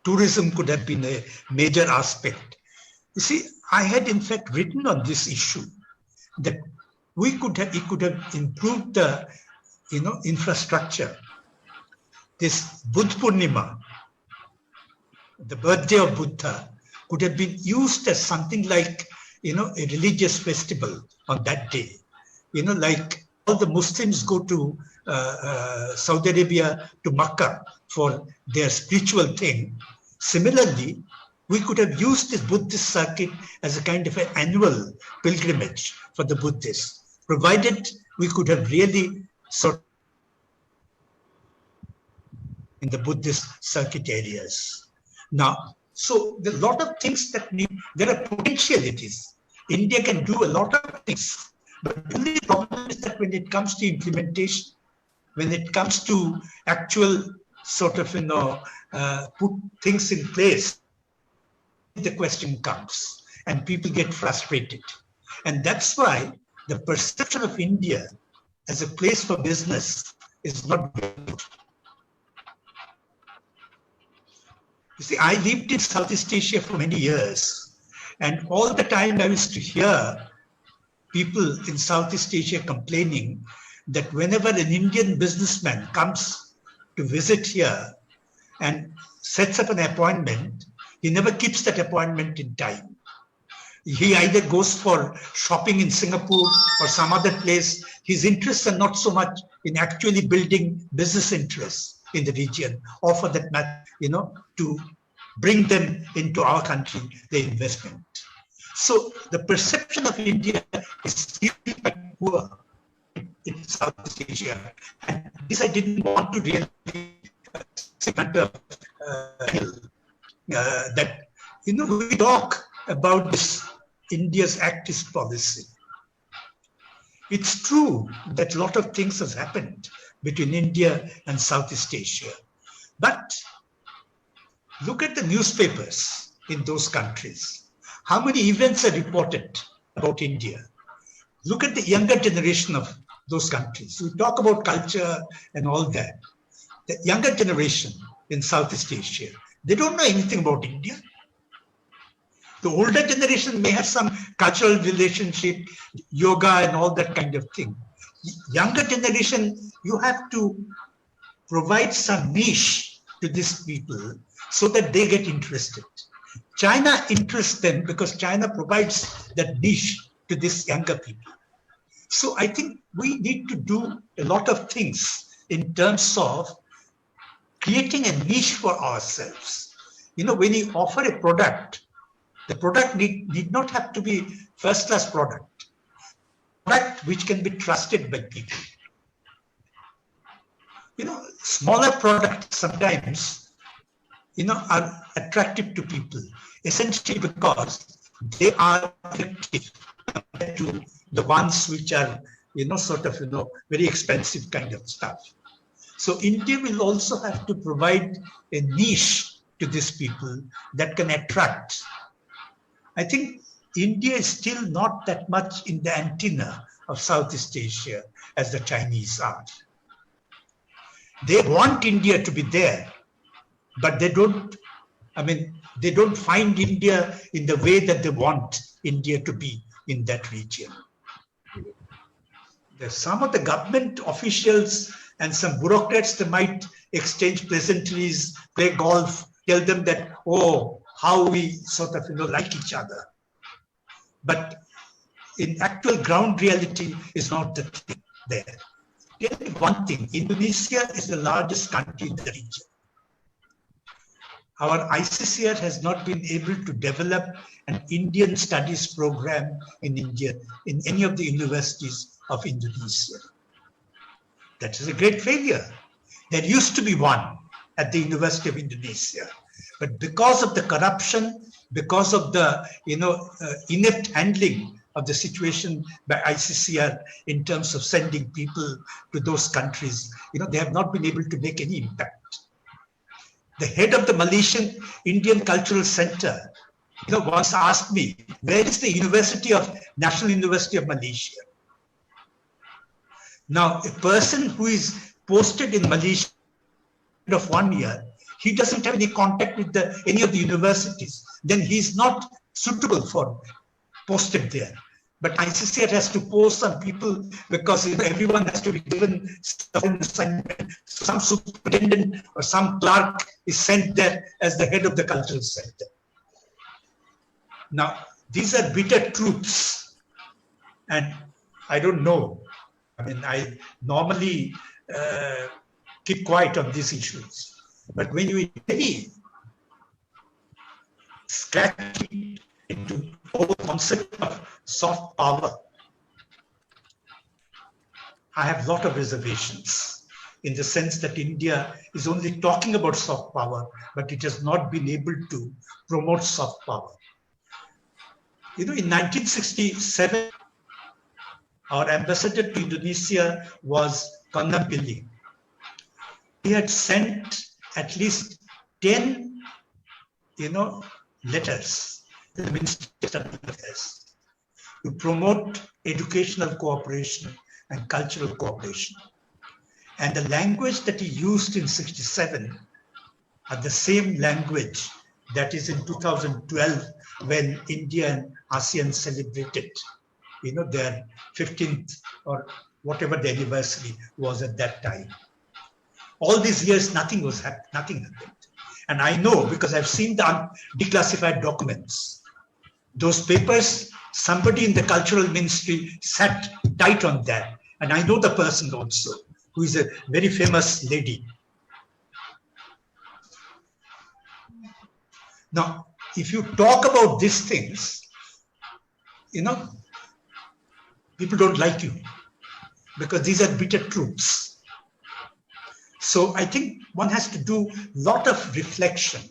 tourism could have been a major aspect. You see, I had in fact written on this issue that it could have improved the, infrastructure. This Buddha Purnima, the birthday of Buddha, could have been used as something like, a religious festival on that day. Like all the Muslims go to Saudi Arabia, to Makkah for their spiritual thing. Similarly, we could have used this Buddhist circuit as a kind of an annual pilgrimage for the Buddhists, provided we could have really sort of in the Buddhist circuit areas. Now, so there are a lot of things that there are potentialities. India can do a lot of things, but the only problem is that when it comes to implementation, when it comes to actual sort of, put things in place, the question comes and people get frustrated. And that's why the perception of India as a place for business is not very good. You see, I lived in Southeast Asia for many years, and all the time I used to hear people in Southeast Asia complaining that whenever an Indian businessman comes to visit here and sets up an appointment, he never keeps that appointment in time. He either goes for shopping in Singapore or some other place. His interests are not so much in actually building business interests in the region, or for that matter, to bring them into our country, the investment. So the perception of India is really quite poor in Southeast Asia. And this I didn't want to really that, we talk about this India's Act East policy. It's true that a lot of things has happened between India and Southeast Asia. But look at the newspapers in those countries. How many events are reported about India? Look at the younger generation of those countries. We talk about culture and all that. The younger generation in Southeast Asia, they don't know anything about India. The older generation may have some cultural relationship, yoga and all that kind of thing. Younger generation, you have to provide some niche to these people so that they get interested. China interests them because China provides that niche to these younger people. So I think we need to do a lot of things in terms of creating a niche for ourselves. You know, when you offer a product, the product need not have to be first-class product which can be trusted by people. You know, smaller products sometimes, you know, are attractive to people, essentially because they are effective compared to the ones which are, you know, sort of, you know, very expensive kind of stuff. So India will also have to provide a niche to these people that can attract. I think India is still not that much in the antenna of Southeast Asia as the Chinese are. They want India to be there, but they don't, they don't find India in the way that they want India to be in that region. There's some of the government officials and some bureaucrats, they might exchange pleasantries, play golf, tell them that, oh, how we sort of, you know, like each other. But in actual ground reality is not the thing there. Tell me one thing, Indonesia is the largest country in the region. Our ICCR has not been able to develop an Indian studies program in India, in any of the universities of Indonesia. That is a great failure. There used to be one at the University of Indonesia. But because of the corruption, because of the inept handling of the situation by ICCR in terms of sending people to those countries, they have not been able to make any impact. The head of the Malaysian Indian Cultural Center, once asked me, where is the National University of Malaysia? Now, a person who is posted in Malaysia of 1 year, he doesn't have any contact with any of the universities, then he's not suitable for posted there. But ICCR has to post some people because everyone has to be given some assignment. Some superintendent or some clerk is sent there as the head of the cultural center. Now, these are bitter truths, and I don't know. I normally keep quiet on these issues. But when you really scratch into the whole concept of soft power, I have a lot of reservations in the sense that India is only talking about soft power, but it has not been able to promote soft power. In 1967, our ambassador to Indonesia was Konnapilly. He had sent at least 10, letters to the Ministry of External Affairs to promote educational cooperation and cultural cooperation. And the language that he used in 67 are the same language that is in 2012 when India and ASEAN celebrated, their 15th or whatever the anniversary was at that time. All these years, nothing happened. And I know because I've seen the declassified documents. Those papers, somebody in the cultural ministry sat tight on that. And I know the person also, who is a very famous lady. Now, if you talk about these things, people don't like you because these are bitter truths. So I think one has to do a lot of reflection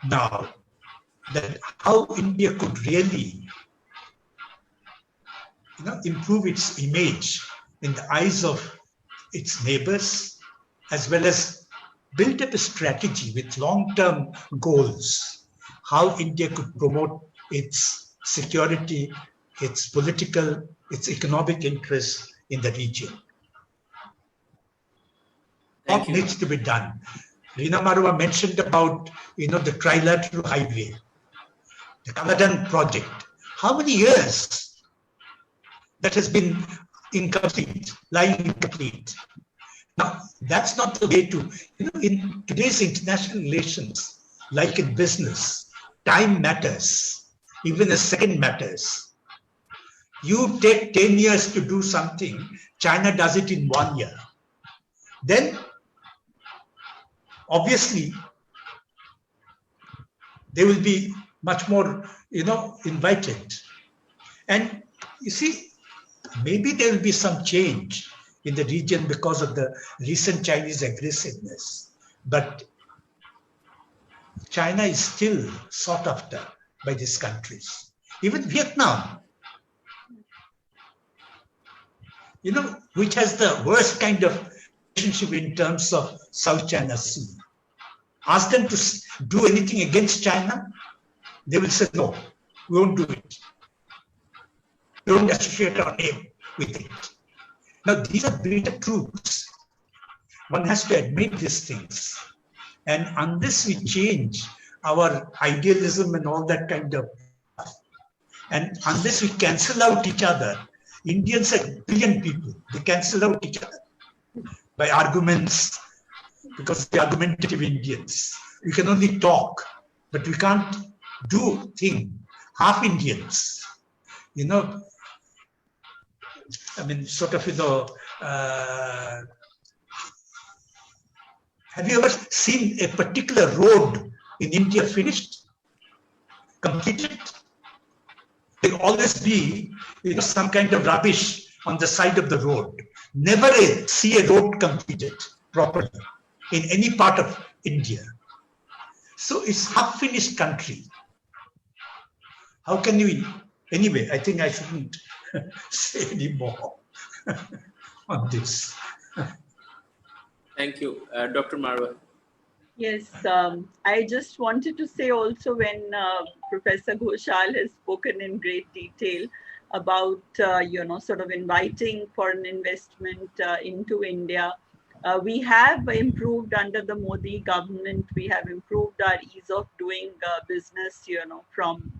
now that how India could really improve its image in the eyes of its neighbors, as well as build up a strategy with long-term goals, how India could promote its security, its political, its economic interests in the region. Thank What you. needs to be done? Reena Marwah mentioned about, the trilateral highway, the Kaladan project. How many years that has been incomplete, lying incomplete? Now, that's not the way to, in today's international relations, like in business, time matters. Even a second matters. You take 10 years to do something, China does it in 1 year. Then, obviously, they will be much more, invited. And you see, maybe there will be some change in the region because of the recent Chinese aggressiveness. But China is still sought after by these countries. Even Vietnam, which has the worst kind of relationship in terms of South China Sea. Ask them to do anything against China, they will say, no, we won't do it. We won't associate our name with it. Now, these are bitter truths. One has to admit these things. And unless we change our idealism and all that kind of stuff, and unless we cancel out each other, Indians are brilliant people. They cancel out each other by arguments, because they're argumentative Indians. We can only talk, but we can't do things. Half Indians, sort of, have you ever seen a particular road in India finished, completed? There'll always be, some kind of rubbish on the side of the road. Never see a road completed properly in any part of India. So it's half-finished country. How can we? Anyway, I think I shouldn't say any more on this. Thank you. Dr. Marwah. Yes, I just wanted to say also, when Professor Ghosal has spoken in great detail about, sort of inviting foreign investment into India. We have improved under the Modi government. We have improved our ease of doing business, from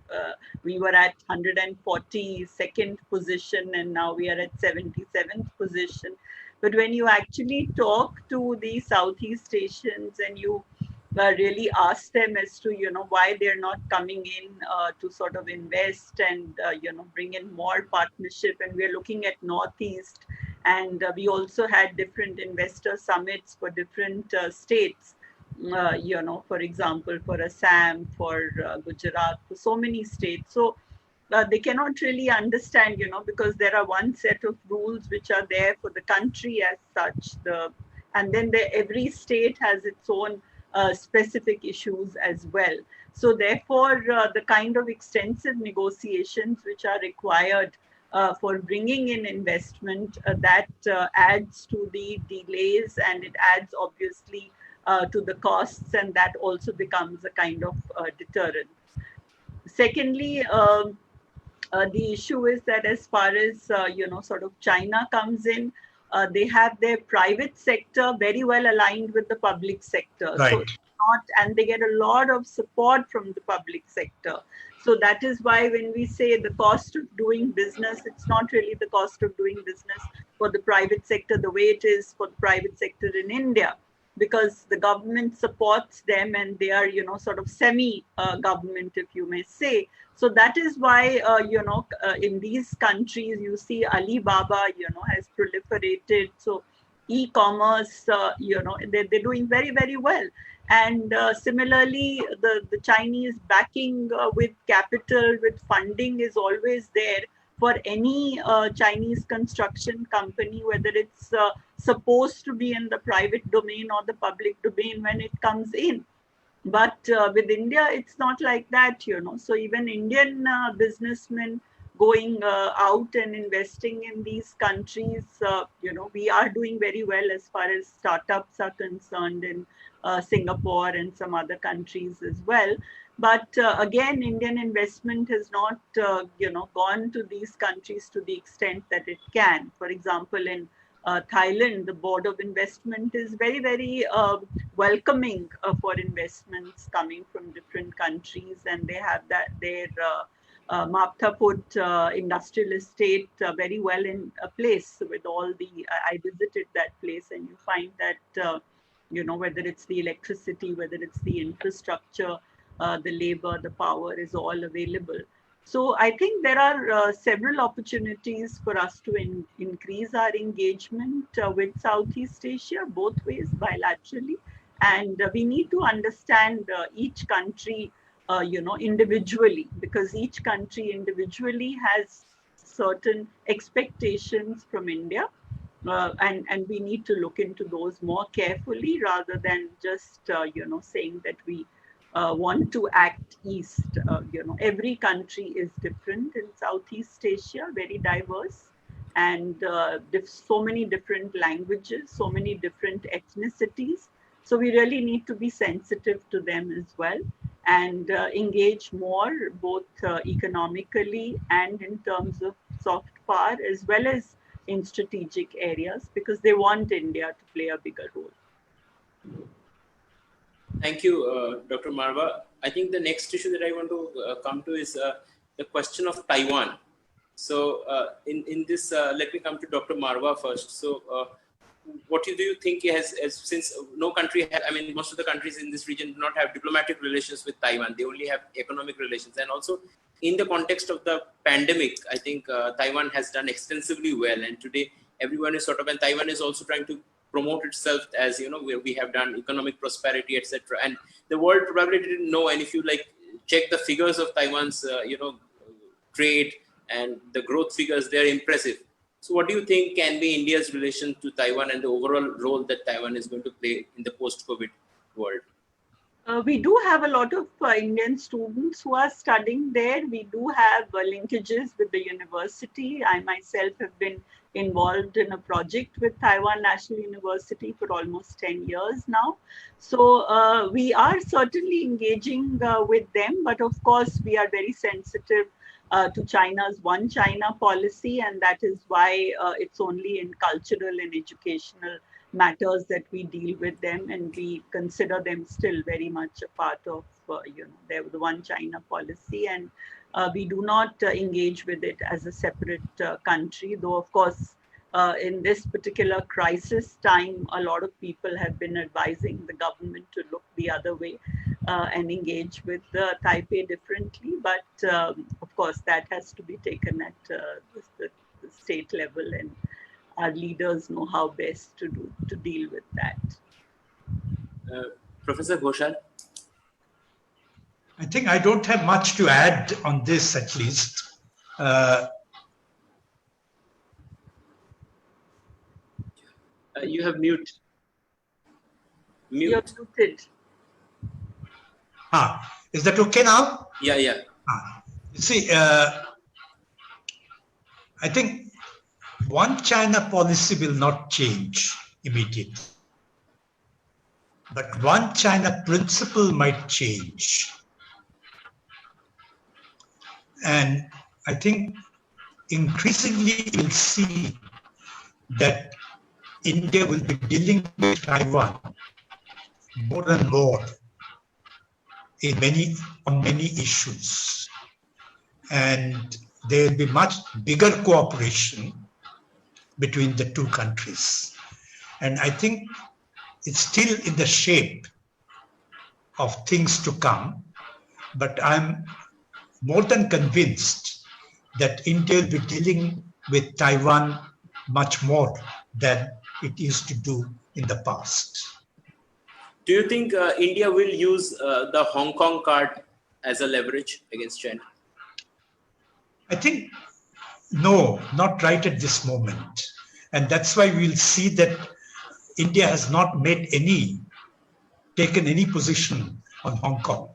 we were at 142nd position and now we are at 77th position. But when you actually talk to the Southeast Asians and you really ask them as to, why they're not coming in to sort of invest and, bring in more partnership. And we're looking at Northeast, and we also had different investor summits for different states, for example, for Assam, for Gujarat, for so many states. So they cannot really understand, because there are one set of rules which are there for the country as such. And then every state has its own specific issues as well. So therefore, the kind of extensive negotiations which are required for bringing in investment, that adds to the delays, and it adds obviously to the costs, and that also becomes a kind of deterrent. Secondly, the issue is that as far as, sort of China comes in, they have their private sector very well aligned with the public sector. Right. So and they get a lot of support from the public sector. So that is why when we say the cost of doing business, it's not really the cost of doing business for the private sector the way it is for the private sector in India, because the government supports them and they are, sort of semi-government, if you may say. So that is why, in these countries, you see Alibaba, has proliferated. So e-commerce, they're doing very, very well. And similarly, the Chinese backing with capital, with funding is always there for any Chinese construction company, whether it's supposed to be in the private domain or the public domain when it comes in. But with India, it's not like that, So even Indian businessmen going out and investing in these countries. We are doing very well as far as startups are concerned in Singapore and some other countries as well. But again, Indian investment has not, gone to these countries to the extent that it can. For example, in Thailand, the Board of Investment is very, very welcoming for investments coming from different countries, and they have their Mapthaput industrial estate very well in place with all the. I visited that place, and you find that whether it's the electricity, whether it's the infrastructure, the labor, the power is all available. So I think there are several opportunities for us to increase our engagement with Southeast Asia, both ways, bilaterally. And we need to understand each country, individually, because each country individually has certain expectations from India. And we need to look into those more carefully rather than just, saying that we want to act east. Every country is different in Southeast Asia, very diverse, and so many different languages, so many different ethnicities. So we really need to be sensitive to them as well and engage more, both economically and in terms of soft power, as well as in strategic areas, because they want India to play a bigger role. Thank you, Dr. Marwah. I think the next issue that I want to come to is the question of Taiwan. So in this, let me come to Dr. Marwah first. So what do you think since no country, most of the countries in this region do not have diplomatic relations with Taiwan, they only have economic relations. And also in the context of the pandemic, I think Taiwan has done extensively well. And today everyone is and Taiwan is also trying to promote itself as, where we have done economic prosperity, etc. And the world probably didn't know. And if you check the figures of Taiwan's, trade and the growth figures, they're impressive. So what do you think can be India's relation to Taiwan and the overall role that Taiwan is going to play in the post-COVID world? We do have a lot of Indian students who are studying there. We do have linkages with the university. I myself have been involved in a project with Taiwan National University for almost 10 years now. So we are certainly engaging with them, but of course we are very sensitive to China's One China policy, and that is why it's only in cultural and educational matters that we deal with them, and we consider them still very much a part of the One China policy, and we do not engage with it as a separate country, though of course in this particular crisis time, a lot of people have been advising the government to look the other way and engage with Taipei differently, but of course that has to be taken at the state level, and our leaders know how best to deal with that. Professor Ghosal? I think I don't have much to add on this, at least. You have mute. You're muted. Is that okay now? Yeah. You see, I think One China policy will not change immediately. But One China principle might change. And I think increasingly we'll see that India will be dealing with Taiwan more and more on many issues. And there will be much bigger cooperation between the two countries. And I think it's still in the shape of things to come, but I'm more than convinced that India will be dealing with Taiwan much more than it used to do in the past. Do you think India will use the Hong Kong card as a leverage against China? I think, no, not right at this moment. And that's why we'll see that India has not taken any position on Hong Kong.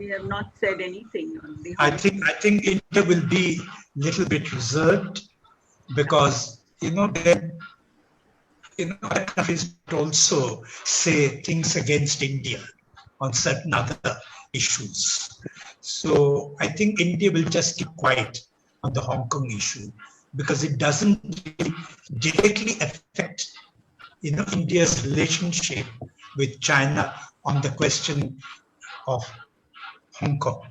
We have not said anything on the I think India will be a little bit reserved because then other countries also say things against India on certain other issues. So I think India will just keep quiet on the Hong Kong issue because it doesn't really directly affect India's relationship with China on the question of Hong Kong.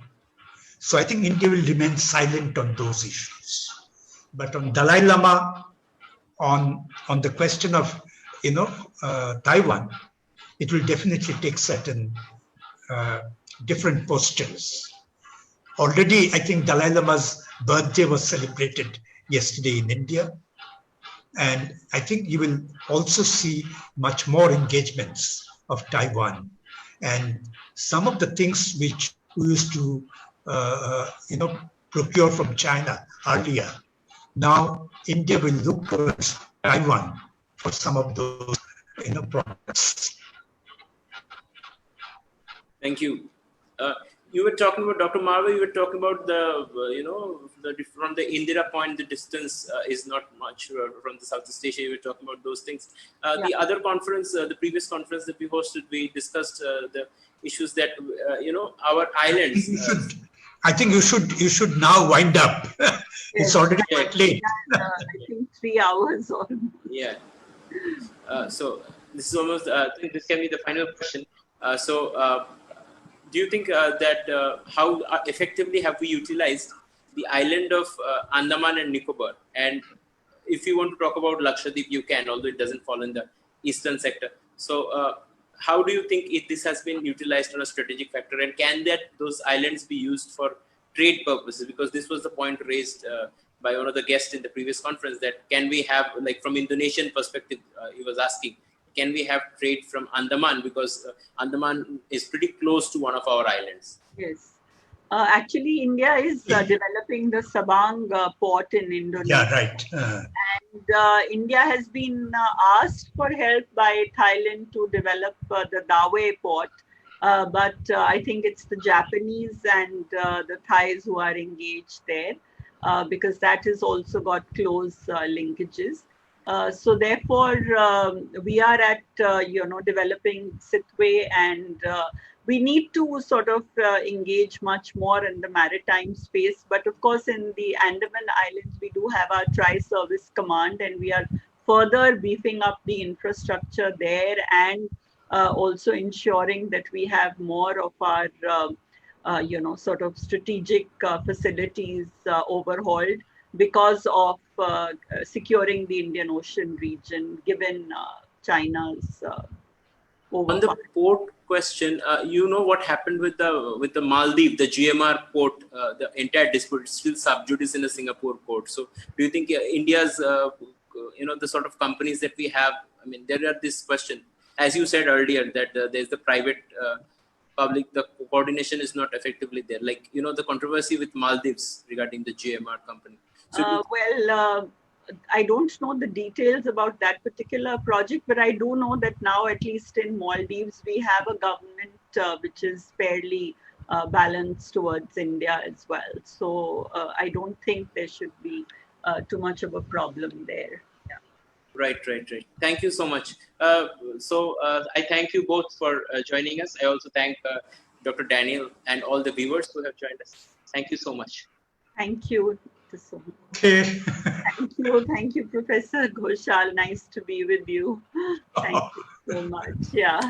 So I think India will remain silent on those issues. But on Dalai Lama, on the question of Taiwan, it will definitely take certain different postures. Already, I think Dalai Lama's birthday was celebrated yesterday in India. And I think you will also see much more engagements of Taiwan. And some of the things which we used to, procure from China earlier, now India will look towards Taiwan for some of those, products. Thank you. You were talking about, Dr. Marwah, you were talking about from the Indira point, the distance is not much from the Southeast Asia. You were talking about those things. The other conference, the previous conference that we hosted, we discussed the issues that, our islands. I think you should now wind up. It's already quite late. I think 3 hours almost. Yeah. So this is almost, I think this can be the final question. Do you think that how effectively have we utilized the island of Andaman and Nicobar? And if you want to talk about Lakshadweep, you can, although it doesn't fall in the eastern sector. So how do you think this has been utilized on a strategic factor? And can those islands be used for trade purposes? Because this was the point raised by one of the guests in the previous conference, that can we have, like from Indonesian perspective, he was asking, can we have trade from Andaman? Because Andaman is pretty close to one of our islands. Yes. Actually, India is developing the Sabang port in Indonesia. Yeah, right. And India has been asked for help by Thailand to develop the Dawei port. But I think it's the Japanese and the Thais who are engaged there, because that has also got close linkages. So therefore, we are at, developing Sitwe, and we need to sort of engage much more in the maritime space. But of course, in the Andaman Islands, we do have our Tri-Service Command, and we are further beefing up the infrastructure there, and also ensuring that we have more of our, sort of strategic facilities overhauled, because of securing the Indian Ocean region, given China's on the port question, what happened with the Maldives, the GMR port, the entire dispute is still sub judice in the Singapore court. So do you think India's, the sort of companies that we have, I mean, there are this question, as you said earlier, that there's the private public, the coordination is not effectively there. Like, the controversy with Maldives regarding the GMR company. So I don't know the details about that particular project, but I do know that now, at least in Maldives, we have a government which is fairly balanced towards India as well. So I don't think there should be too much of a problem there. Yeah. Right. Thank you so much. I thank you both for joining us. I also thank Dr. Daniel and all the viewers who have joined us. Thank you so much. Thank you. Okay. Thank you, Professor Ghosal. Nice to be with you. Thank you so much. Yeah.